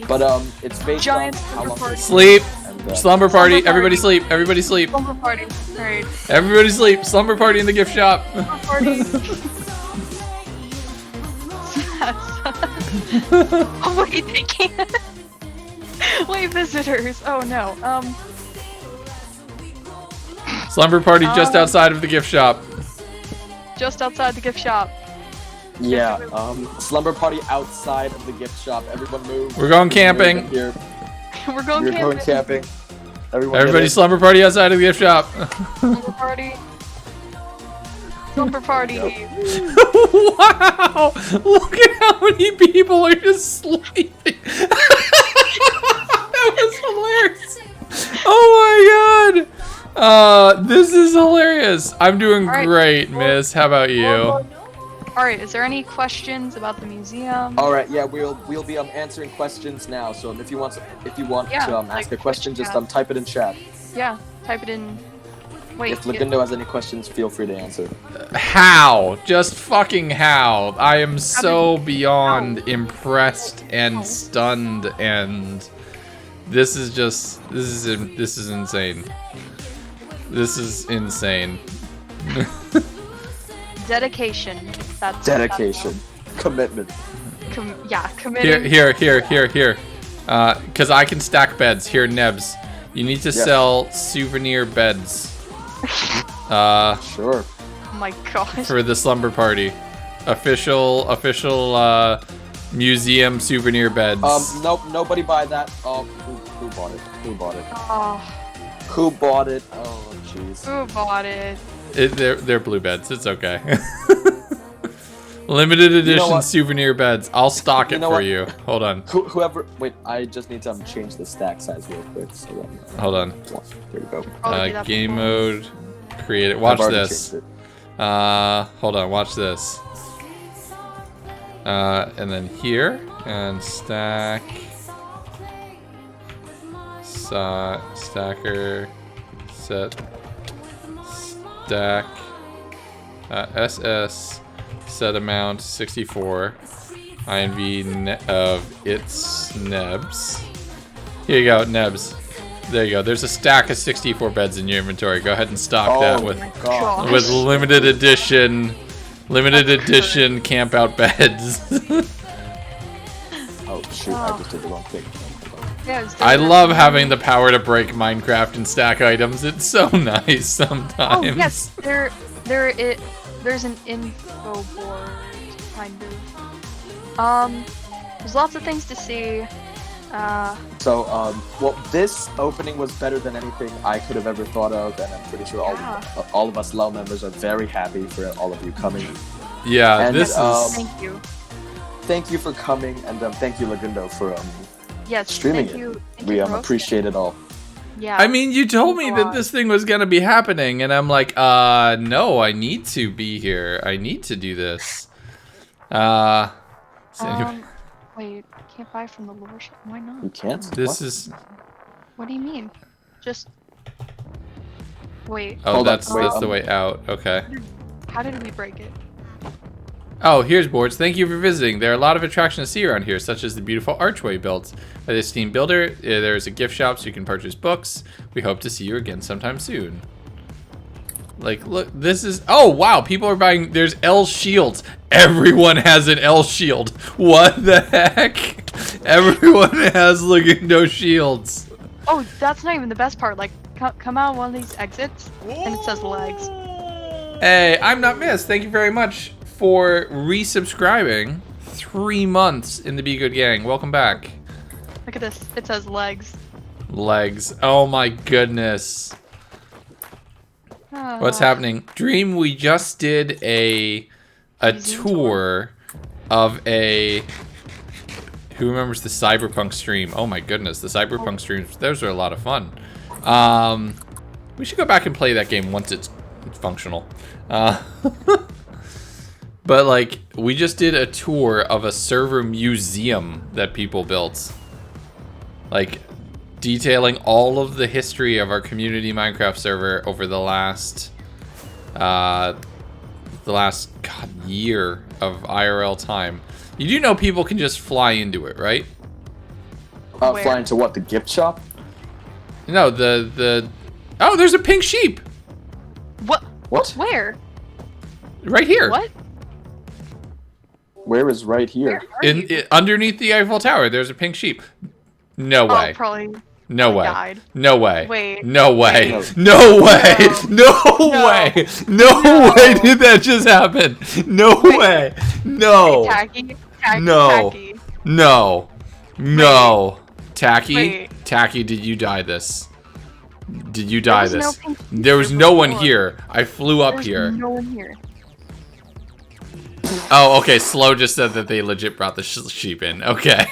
But it's based Giant on how long slumber it Sleep. and, Slumber party. Slumber Everybody party. sleep. Everybody sleep. Slumber party. Alright. Everybody sleep. Slumber party in the gift shop. Slumber party. Oh wait, they can't. Wait, visitors. Oh no. Slumber party just outside of the gift shop. Just outside the gift shop. Yeah, slumber party outside of the gift shop. Everyone move. We're going camping. Here. We're going We're camping. going camping. Everyone Everybody get slumber party outside of the gift shop. Slumber party. Slumber party. Wow! Look at how many people are just sleeping. That was hilarious. Oh my god. This is hilarious. I'm doing All right. great, miss. How about you? Alright, is there any questions about the museum? All right, yeah, we'll be answering questions now. So if you want Yeah, to like, ask a question, just yeah. type it in chat. Yeah, type it in. Wait. If Legundo has any questions, feel free to answer. How? Just fucking how? I am so beyond impressed and stunned, and this is insane. This is insane. Dedication. That's Dedication, commitment. Committing. Here. Because I can stack beds. Here, Nebs. You need to Yes. sell souvenir beds. Sure. Oh my gosh. For the slumber party. Official museum souvenir beds. Nope, nobody buy that. Who bought it? Who bought it? Oh, Who bought it? Oh, jeez. who bought it? They're blue beds. It's okay. Limited edition what? souvenir beds. I'll stock You it know for what? you. Hold on. Whoever. Wait, I just need to change the stack size real quick. So Hold on. there we go. Probably do that Game before. mode. Create it. Watch I've already this. changed it. Hold on. Watch this. And then here and stack. Stacker. Set. Stack. SS. Set amount 64. INV of its Nebs. Here you go, Nebs. There you go. There's a stack of 64 beds in your inventory. Go ahead and stock that with God. with limited edition camp out beds. Oh shoot! I just did the wrong thing. Yeah, it's I different. love having the power to break Minecraft and stack items. It's so nice sometimes. Oh yes, there's an info board, kind of. There's lots of things to see. So, well, this opening was better than anything I could have ever thought of, and I'm pretty sure all of us LOL members are very happy for all of you coming. Yeah, And, this is Thank you. thank you for coming, and thank you, Legundo, for Yes, streaming thank it. you. Thank We you for hosting appreciate it all. Yeah. I mean, you told me Go that on. this thing was gonna be happening, and I'm like, no, I need to be here. I need to do this. So anyway, Wait, can't buy from the lure shop. Why not? You can't. this What? is. What do you mean? Just wait. Oh, Hold on, that's wait, the way out. Okay. How did we break it? Oh, here's boards. Thank you for visiting. There are a lot of attractions to see around here, such as the beautiful archway built by this team builder. There's a gift shop so you can purchase books. We hope to see you again sometime soon. Like, look, this is... Oh, wow, people are buying... There's L shields. Everyone has an L shield. What the heck? Everyone has Legundo shields. Oh, that's not even the best part. Like, come out one of these exits, and it says legs. Hey, I'm Not Missed. Thank you very much for resubscribing. 3 months in the Be Good Gang. Welcome back. Look at this. It says legs. Legs. Oh my goodness. What's happening? Dream, we just did a Museum tour of a... Who remembers the Cyberpunk stream? Oh my goodness, the Cyberpunk streams, those are a lot of fun. We should go back and play that game once it's functional. But like, we just did a tour of a server museum that people built. Like, detailing all of the history of our community Minecraft server over the last year of IRL time. You do know people can just fly into it, right? Where? Fly into what? The gift shop? No, oh, there's a pink sheep What? What? Where? right here. What? Where is right here? Where are you? Underneath the Eiffel Tower. There's a pink sheep. No way. Oh, probably. No way. died. No way. Wait. No way. Wait. No way. No No. way. No way did that just happen. No way. No. Tacky. No. Tacky. No. No. Tacky. Wait. Tacky, did you die this? Did you die was no this? pink sheep There was here no one before. here. I flew up There's here. no one here. Oh, okay. Slow just said that they legit brought the sheep in. Okay.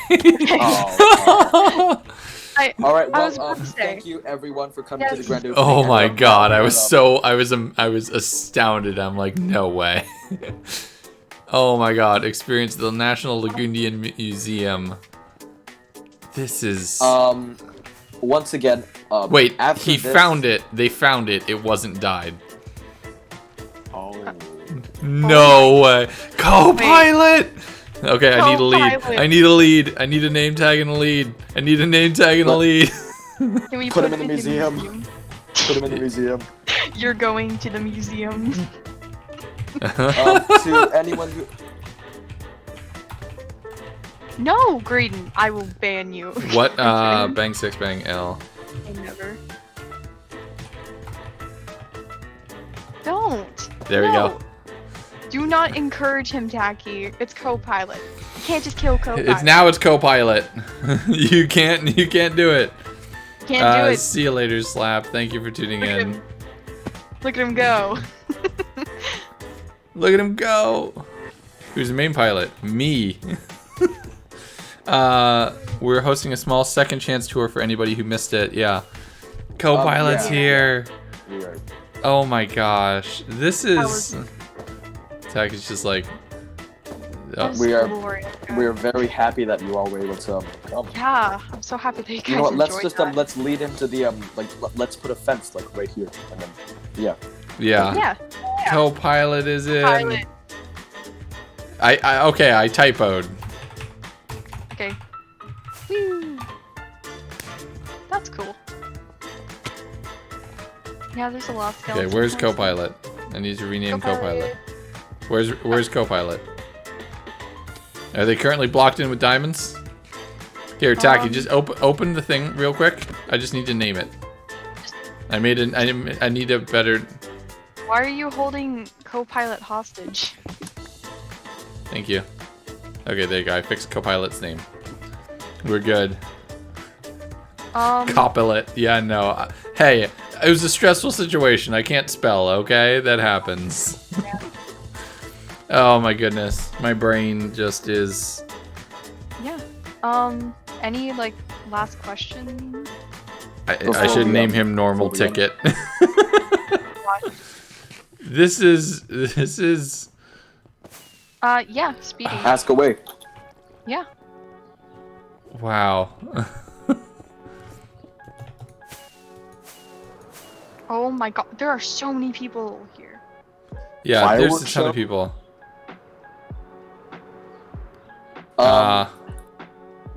Oh. All right. I was Well, about to say. thank you everyone for coming to the Yes. grand opening. Oh and, my god, I wrap was it up. so I was astounded. I'm like, no way. Oh my god, experience the National Legundian Museum. This is Once again. Wait, after he this... found it. They found it. It wasn't died. Oh. No way. Co-pilot. Okay, I need a lead. Co-pilot. I need a lead. I need a name tag and a lead. I need a name tag and a lead. Can we Put him in the museum. Put him in the museum. You're going to the museum. To anyone who... No, Graydon, I will ban you. What? Bang 6 bang L. I never. Don't. There we No. go. Do not encourage him, Tacky. It's co-pilot. You can't just kill co-pilot. It's co-pilot. You can't do it. Can't do it. See you later, Slap. Thank you for tuning Look at in. him. Look at him go. Look at him go. Who's the main pilot? Me. We're hosting a small second chance tour for anybody who missed it. Yeah. Co-pilot's yeah. here. We are... Oh my gosh. This is... Tech is just like... That was We are- glorious, guys. We are very happy that you all were able to come. Yeah, I'm so happy that you guys You know what? Let's enjoyed just that. let's lead him to the let's put a fence like right here, and then yeah. Yeah. Yeah. Co-pilot is in. Pilot. Okay, I typoed. Okay. Woo. That's cool. Yeah, there's a lot of Okay, skeletons. where's co-pilot? I need to rename co-pilot. Where's co-pilot? Are they currently blocked in with diamonds? Here, Taki, just open the thing real quick. I just need to name it. I need a better... Why are you holding co-pilot hostage? Thank you. Okay, there you go. I fixed co-pilot's name. We're good. Copilot. Yeah, no. Hey, it was a stressful situation. I can't spell, okay? That happens. Yeah. Oh my goodness. My brain just is Any like last question? I should name him Normal before we Ticket. This is. Yeah, Speedy. Ask away. Yeah. Wow. Oh my god, there are so many people here. Yeah, there's a Fireworks ton show? of people.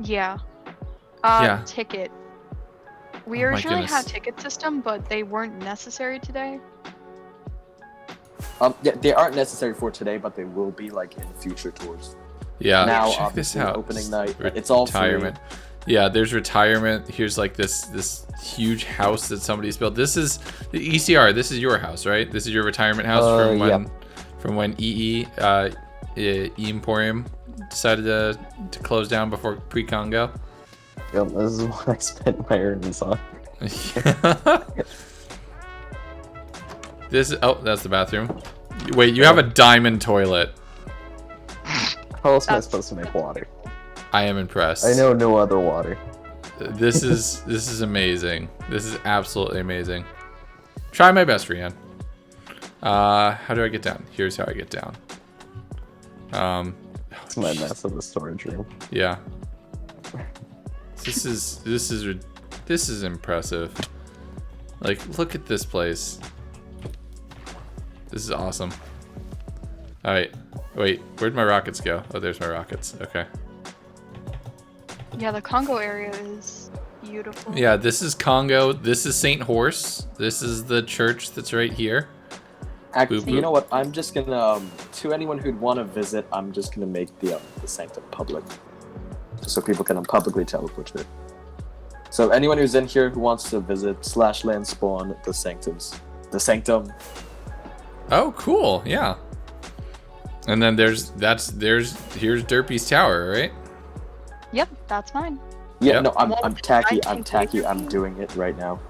Yeah. Yeah. Ticket. We Oh my originally had goodness. ticket system, but they weren't necessary today. Yeah, they aren't necessary for today, but they will be like in future tours. Yeah, Now, check this obviously, out. opening night, it's all free. retirement. Yeah, there's retirement. Here's like this huge house that somebody's built. This is the ECR. This is your house, right? This is your retirement house from when E Emporium decided to close down before pre-Congo. Yep, this is what I spent my earnings on. That's the bathroom. Wait, you have a diamond toilet. How else am I supposed to make water? I am impressed. I know no other water. This is amazing. This is absolutely amazing. Try my best, Rian. How do I get down? Here's how I get down. It's my mess of the storage room. Yeah. This is impressive. Like, look at this place. This is awesome. All right. Wait, where'd my rockets go? Oh, there's my rockets. Okay. Yeah, the Congo area is beautiful. Yeah, this is Congo. This is St. Horse. This is the church that's right here. Actually, Boop, you boop. know what? I'm just gonna to anyone who'd want to visit, I'm just gonna make the sanctum public, just so people can publicly teleport to it. So anyone who's in here who wants to visit /land spawn the sanctum. Oh, cool. Yeah. And then here's Derpy's tower, right? Yep, that's mine. Yeah, Yep. no, I'm tacky. I I'm can tacky. take I'm you. doing it right now.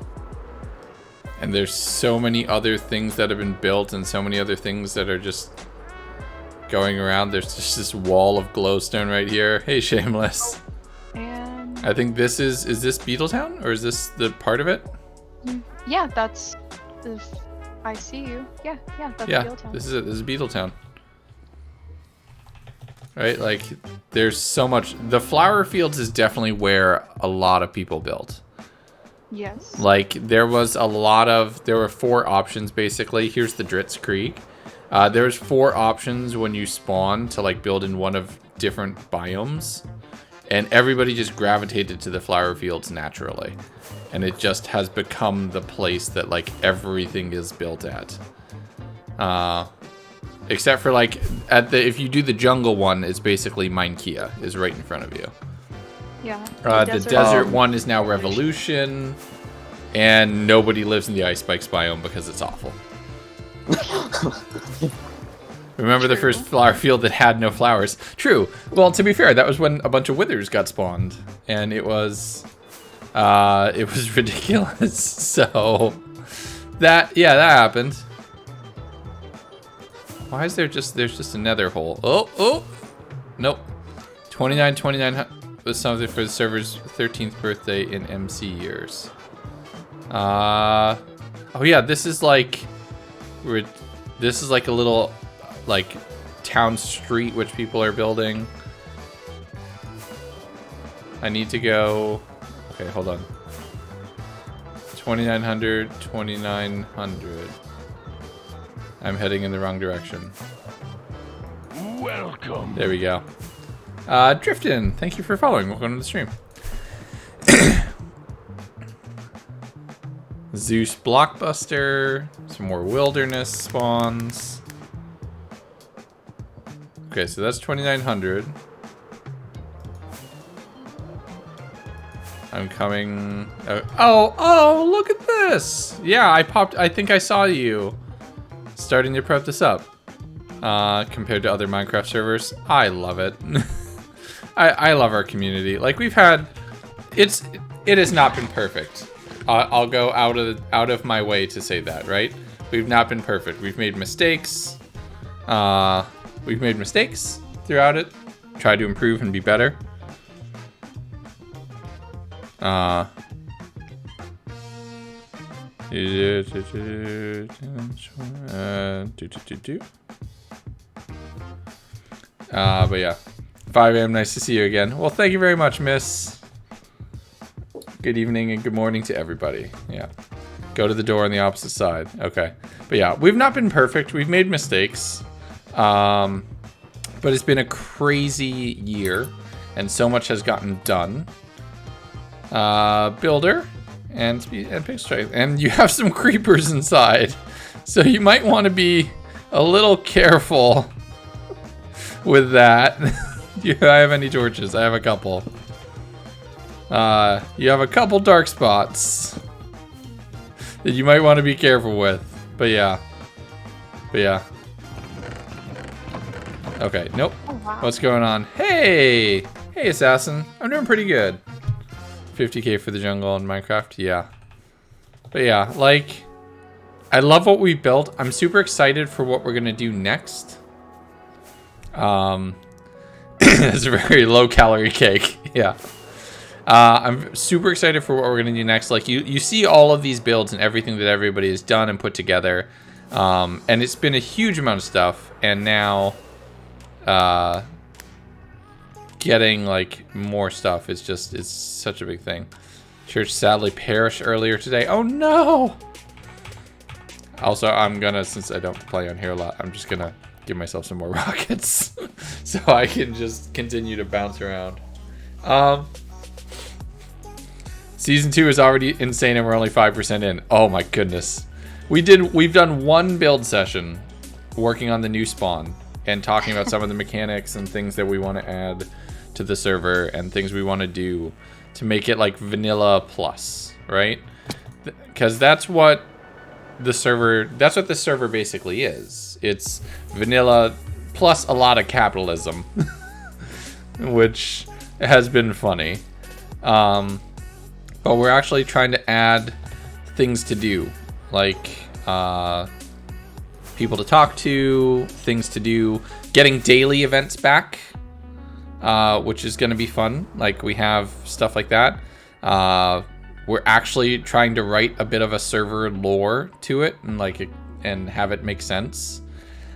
And there's so many other things that have been built and so many other things that are just going around. There's just this wall of glowstone right here. Hey, Shameless. And I think this is this Beetletown? Or is this the part of it? yeah, that's if I see you. Yeah, that's Yeah, Bealtown. this is it. This is Beetletown. Right? Like, there's so much. The flower fields is definitely where a lot of people built. Yes. Like, there were 4 options, basically. Here's the Dritz Creek. There's 4 options when you spawn to, like, build in one of different biomes. And everybody just gravitated to the flower fields naturally. And it just has become the place that, like, everything is built at. Except for, like, if you do the jungle one, it's basically Minekea is right in front of you. Yeah. The desert one is now Revolution, and nobody lives in the Ice Spikes biome because it's awful. Remember the first flower field that had no flowers? True. Well, to be fair, that was when a bunch of withers got spawned, and it was ridiculous. So that happened. Why is there's just another hole? Oh, nope. 29 was something for the server's 13th birthday in MC years. Oh yeah, this is like a little like town street which people are building. I need to go. Okay, hold on. 2900. I'm heading in the wrong direction. Welcome. There we go. Driftin, thank you for following. Welcome to the stream. Zeus Blockbuster. Some more wilderness spawns. Okay, so that's 2900. I'm coming. Oh, look at this. Yeah, I think I saw you starting to prep this up. Compared to other Minecraft servers, I love it. I love our community. Like, we've had, it has not been perfect. I'll go out of my way to say that, right? We've not been perfect. We've made mistakes. We've made mistakes throughout it. Tried to improve and be better. But yeah, 5 a.m. Nice to see you again. Well, thank you very much, miss. Good evening and good morning to everybody. Yeah. Go to the door on the opposite side. Okay. But yeah, we've not been perfect. We've made mistakes. But it's been a crazy year and so much has gotten done. Builder and big strength. And you have some creepers inside. So you might want to be a little careful with that. Do I have any torches? I have a couple. You have a couple dark spots that you might want to be careful with. But yeah. Okay, nope. Oh, wow. What's going on? Hey! Hey, Assassin. I'm doing pretty good. 50k for the jungle in Minecraft? Yeah. But yeah, like, I love what we built. I'm super excited for what we're gonna do next. It's a very low-calorie cake. Yeah. I'm super excited for what we're gonna do next. Like, you see all of these builds and everything that everybody has done and put together. And it's been a huge amount of stuff. And now, getting like more stuff is just, it's such a big thing. Church sadly perished earlier today. Oh no! Also, I'm gonna, since I don't play on here a lot, I'm just gonna give myself some more rockets so I can just continue to bounce around. Season 2 is already insane and we're only 5% in. Oh my goodness. We've done one build session working on the new spawn and talking about some of the mechanics and things that we want to add to the server and things we want to do to make it like vanilla plus, right? Because that's what the server basically is. It's vanilla plus a lot of capitalism, which has been funny. But we're actually trying to add things to do, like people to talk to, things to do, getting daily events back, which is going to be fun. Like, we have stuff like that. We're actually trying to write a bit of a server lore to it and have it make sense.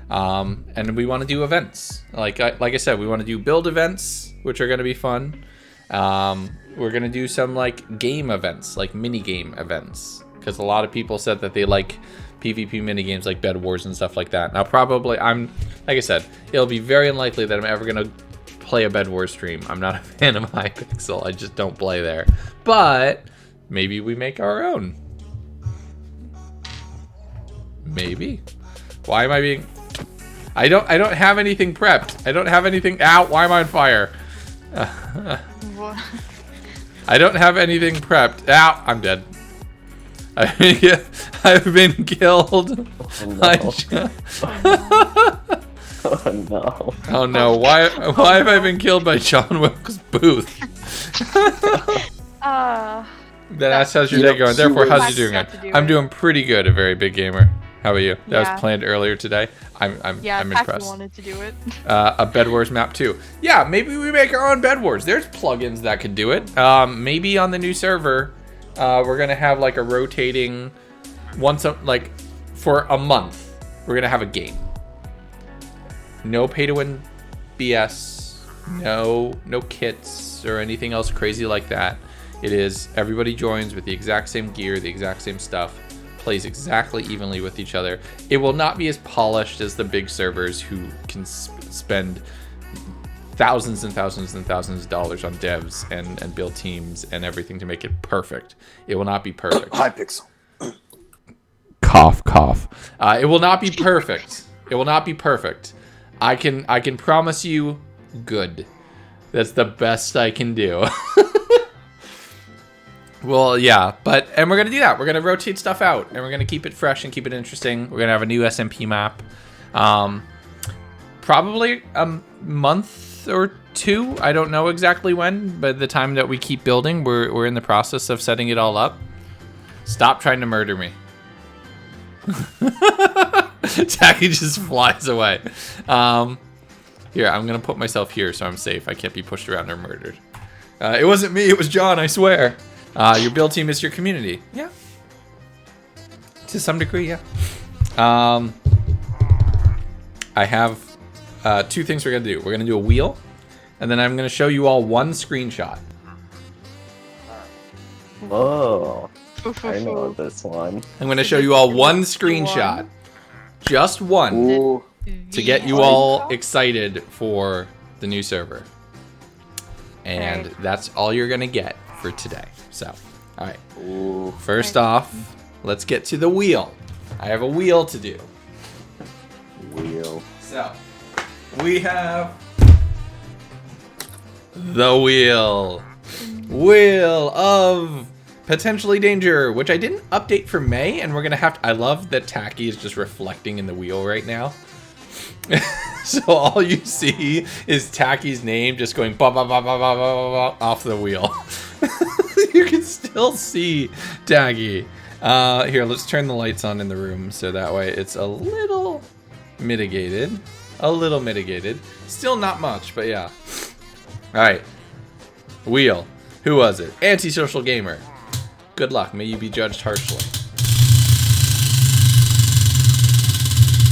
And we want to do events. Like I said, we want to do build events, which are going to be fun. We're going to do some like game events, like mini game events, because a lot of people said that they like PvP mini games like Bed Wars and stuff like that. Now, probably like I said, it'll be very unlikely that I'm ever going to play a Bed Wars stream. I'm not a fan of Hypixel. I just don't play there. But maybe we make our own. Maybe. Why am I being... I don't have anything prepped. I don't have anything... Ow, why am I on fire? What? I don't have anything prepped. Ow, I'm dead. I've been killed. Oh no. Oh no, why have I been killed by John Wilkes Booth? That's how's your day going. Therefore, how's you doing? I'm doing pretty good, a very big gamer. How about you? That was planned earlier today. I'm impressed. Wanted to do it. A Bed Wars map too. Yeah, maybe we make our own Bed Wars. There's plugins that could do it. Maybe on the new server, we're gonna have like a rotating for a month. We're gonna have a game. No pay to win BS. No kits or anything else crazy like that. It is everybody joins with the exact same gear, the exact same stuff, plays exactly evenly with each other. It will not be as polished as the big servers who can spend thousands and thousands and thousands of dollars on devs and build teams and everything to make it perfect. It will not be perfect. Hypixel. Cough, cough. It will not be perfect. It will not be perfect. I can promise you good. That's the best I can do. Well, yeah, and we're going to do that. We're going to rotate stuff out, and we're going to keep it fresh and keep it interesting. We're going to have a new SMP map. Probably a month or two. I don't know exactly when, but the time that we keep building, we're in the process of setting it all up. Stop trying to murder me. Tacky just flies away. Here, I'm going to put myself here so I'm safe. I can't be pushed around or murdered. It wasn't me, it was John, I swear. Your build team is your community. Yeah. To some degree, yeah. I have 2 things we're going to do. We're going to do a wheel, and then I'm going to show you all one screenshot. Whoa. I know this one. I'm going to show you all one screenshot. Just one. Ooh. To get you all excited for the new server. And that's all you're going to get for today. So, all right. Ooh. First off, let's get to the wheel. I have a wheel to do. Wheel. So, we have the wheel. Wheel of potentially danger, which I didn't update for May, and we're going to have to... I love that Tacky is just reflecting in the wheel right now. So all you see is Tacky's name just going ba ba ba ba ba ba ba off the wheel. You can still see Tacky. Here, let's turn the lights on in the room so that way it's a little mitigated. A little mitigated. Still not much, but yeah. All right. Wheel. Who was it? Antisocial Gamer. Good luck. May you be judged harshly.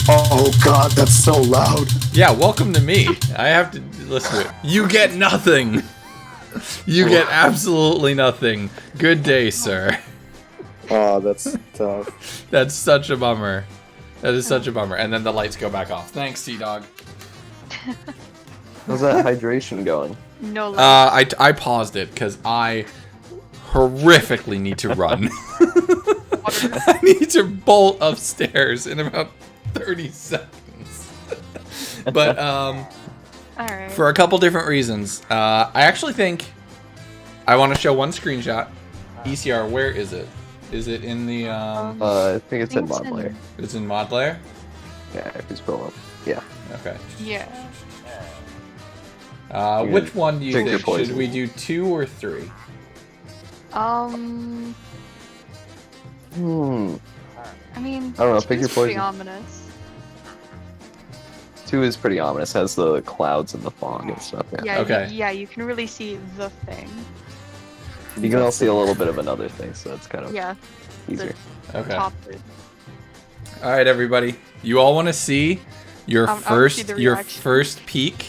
Oh God, that's so loud. Yeah, welcome to me. I have to listen to it. You get nothing. You get absolutely nothing. Good day, sir. Oh, that's tough. That's such a bummer. That is such a bummer. And then the lights go back off. Thanks, Sea-Dog. How's that hydration going? No light. I paused it because I horrifically need to run. I need to bolt upstairs in about 30 seconds. But Alright. for a couple different reasons. I actually think I want to show one screenshot. ECR, where is it? Is it in the I think it's in mod layer. It's in mod layer? Yeah, if you scroll up. Yeah. Okay. Yeah. Which one do you Drink your think? Should poison. we do 2 or 3? Hmm. I mean, I don't know, pick your it's pretty poison. ominous. 2 is pretty ominous. Has the clouds and the fog and stuff. Yeah. Yeah, Okay. yeah, you can really see the thing. You can also see a little bit of another thing, so it's kind of Yeah, easier. Okay. top bit. All right, everybody. You all want to see your I wanna see the your reaction. first peek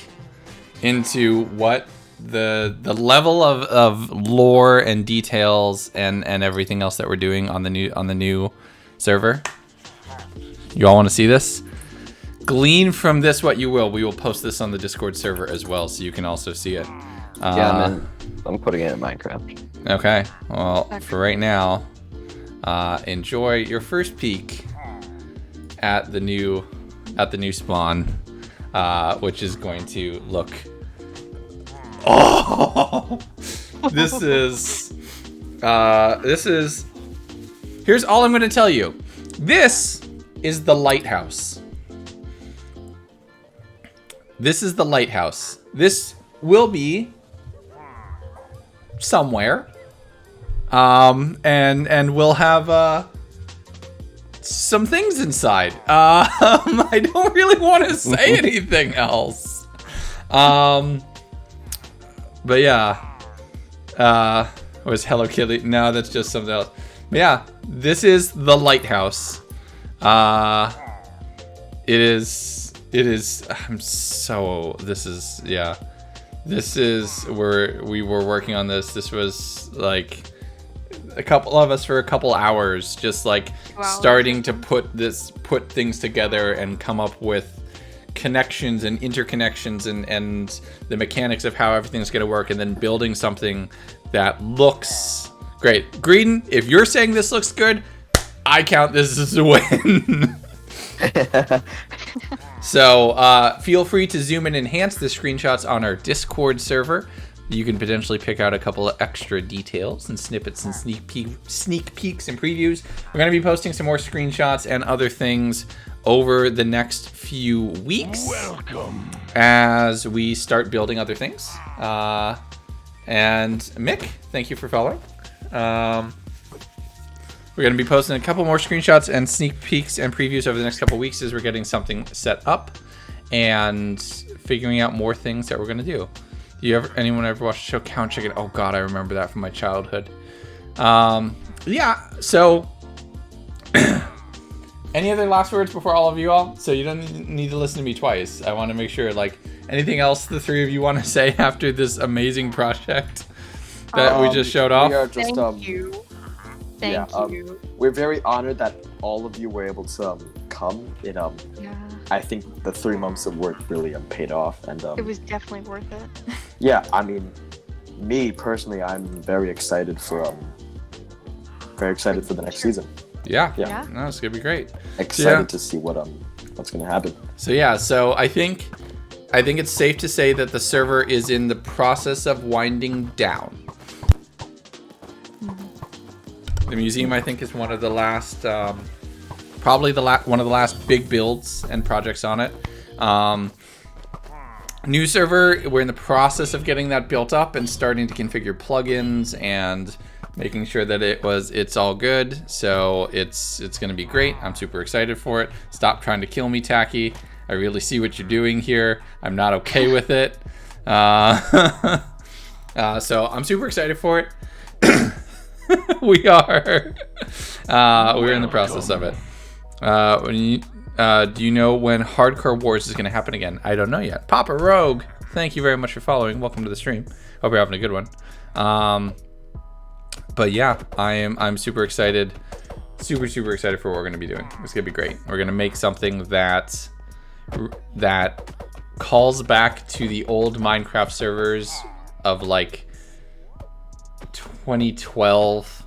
into what the level of lore and details and everything else that we're doing on the new server. You all want to see this? Glean from this what you will. We will post this on the Discord server as well, so you can also see it. Yeah, I'm putting it in Minecraft. Okay. Well, for right now, enjoy your first peek at the new spawn, which is going to look. Oh, this is. Here's all I'm going to tell you. This is the lighthouse. This is the lighthouse. This will be somewhere. And we'll have some things inside. I don't really want to say anything else. But yeah. Was Hello Kitty? No, that's just something else. But yeah, this is the lighthouse. It is. This is where we were working on this. This was like a couple of us for a couple hours, just like starting to put things together and come up with connections and interconnections and the mechanics of how everything's going to work, and then building something that looks great. Greedon, if you're saying this looks good, I count this as a win. So feel free to zoom and enhance the screenshots on our Discord server. You can potentially pick out a couple of extra details and snippets and sneak peeks and previews. We're going to be posting some more screenshots and other things over the next few weeks. Welcome. As we start building other things. And Mick, thank you for following. We're going to be posting a couple more screenshots and sneak peeks and previews over the next couple weeks as we're getting something set up and figuring out more things that we're going to do. Anyone ever watch the show Count Chicken? Oh God, I remember that from my childhood. Yeah, so any other last words before all of you all? So you don't need to listen to me twice. I want to make sure, like, anything else the three of you want to say after this amazing project that we just showed off? We are just, Thank you. Thank you. We're very honored that all of you were able to come. Yeah. I think the 3 months of work really paid off, and It was definitely worth it. yeah, I mean, me personally, I'm very excited for the next season. Yeah. Yeah. No, it's gonna be great. Excited to see what's gonna happen. So yeah, so I think it's safe to say that the server is in the process of winding down. The museum, I think, is one of the last, probably one of the last big builds and projects on it. New server, we're in the process of getting that built up and starting to configure plugins and making sure that it's all good. So it's gonna be great. I'm super excited for it. Stop trying to kill me, Tacky. I really see what you're doing here. I'm not okay with it. So I'm super excited for it. We are. We're in the process of it. Do you know when Hardcore Wars is going to happen again? I don't know yet. Papa Rogue, thank you very much for following. Welcome to the stream. Hope you're having a good one. But yeah, I'm super excited. Super excited for what we're going to be doing. It's going to be great. We're going to make something that calls back to the old Minecraft servers of like 2012,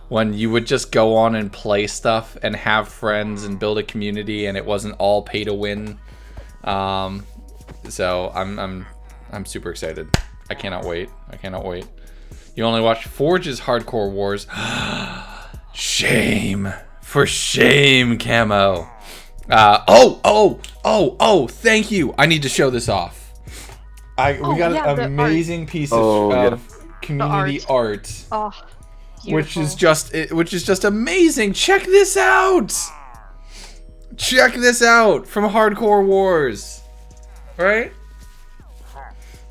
when you would just go on and play stuff and have friends and build a community, and it wasn't all pay to win. So I'm super excited. I cannot wait. You only watch Forge's Hardcore Wars. Shame. For shame, Camo. Thank you. I need to show this off. We got an amazing piece of community art. Oh, which is just amazing. Check this out. From Hardcore Wars. Right?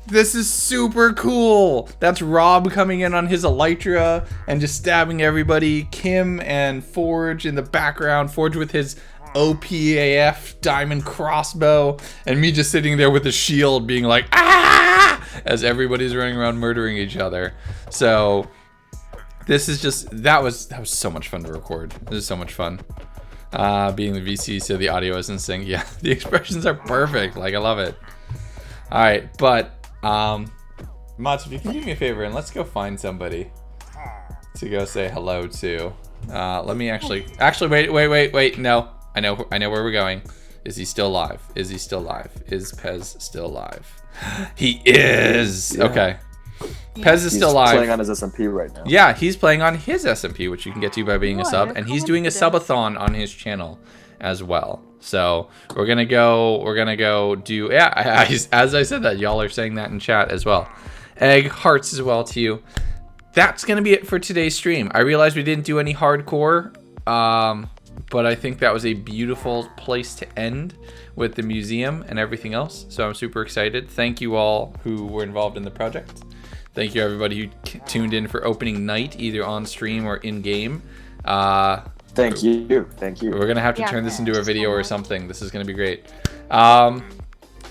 This is super cool. That's Rob coming in on his Elytra and just stabbing everybody. Kim and Forge in the background. Forge with his OPAF diamond crossbow, and me just sitting there with a shield being like, ah, as everybody's running around murdering each other. So this is just, that was so much fun to record. This is so much fun. Being the VC, so the audio isn't synced. Yeah, the expressions are perfect. Like, I love it. All right, but Mats, if you can do me a favor and let's go find somebody to go say hello to. Let me actually wait. No, I know where we're going. Is he still alive? Is Pez still alive? He is. Yeah. Okay. Pez is still alive. He's playing on his SMP right now. Yeah, he's playing on his SMP, which you can get to by being a sub, and he's doing a subathon on his channel as well. So we're gonna go do, yeah, as I said that, y'all are saying that in chat as well. Egg hearts as well to you. That's gonna be it for today's stream. I realized we didn't do any hardcore, but I think that was a beautiful place to end with the museum and everything else. So I'm super excited. Thank you all who were involved in the project. Thank you everybody who tuned in for opening night, either on stream or in game. Thank you. We're gonna have to turn this into a video or something. This is gonna be great.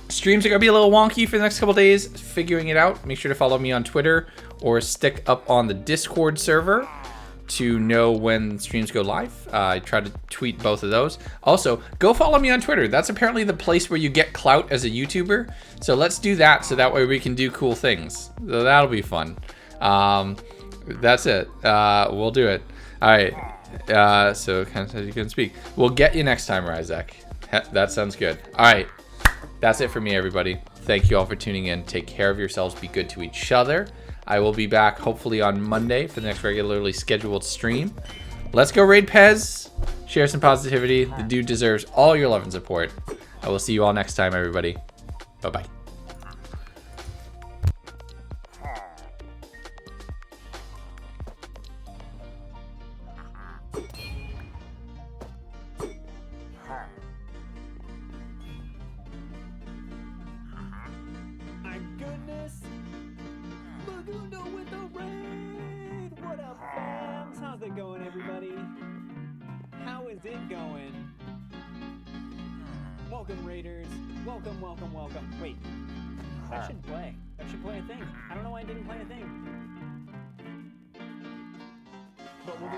Streams are gonna be a little wonky for the next couple days, figuring it out. Make sure to follow me on Twitter or stick up on the Discord server to know when streams go live. I try to tweet both of those. Also, go follow me on Twitter. That's apparently the place where you get clout as a YouTuber. So let's do that, so that way we can do cool things. So that'll be fun. That's it. We'll do it. All right. So kind of as you can speak. We'll get you next time, Ryzek. That sounds good. All right. That's it for me, everybody. Thank you all for tuning in. Take care of yourselves. Be good to each other. I will be back hopefully on Monday for the next regularly scheduled stream. Let's go raid Pez. Share some positivity. The dude deserves all your love and support. I will see you all next time, everybody. Bye-bye. My goodness! Legundo with the raid! What up, fam? is it going? Welcome, Raiders. Welcome, welcome, welcome. Wait. That should play. That should play a thing. I don't know why it didn't play a thing. But we'll do.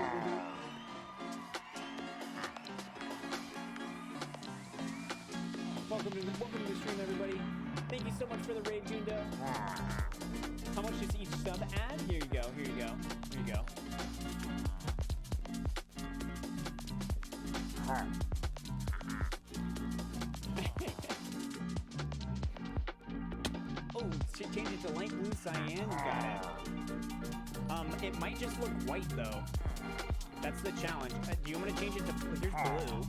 Welcome to the stream, everybody. Thank you so much for the raid, Gundo. How much does each sub add? Here you go. Here you go. Here you go. Oh, change it to light blue cyan. You got it. It might just look white though. That's the challenge. Do you want to change it to? Here's blue.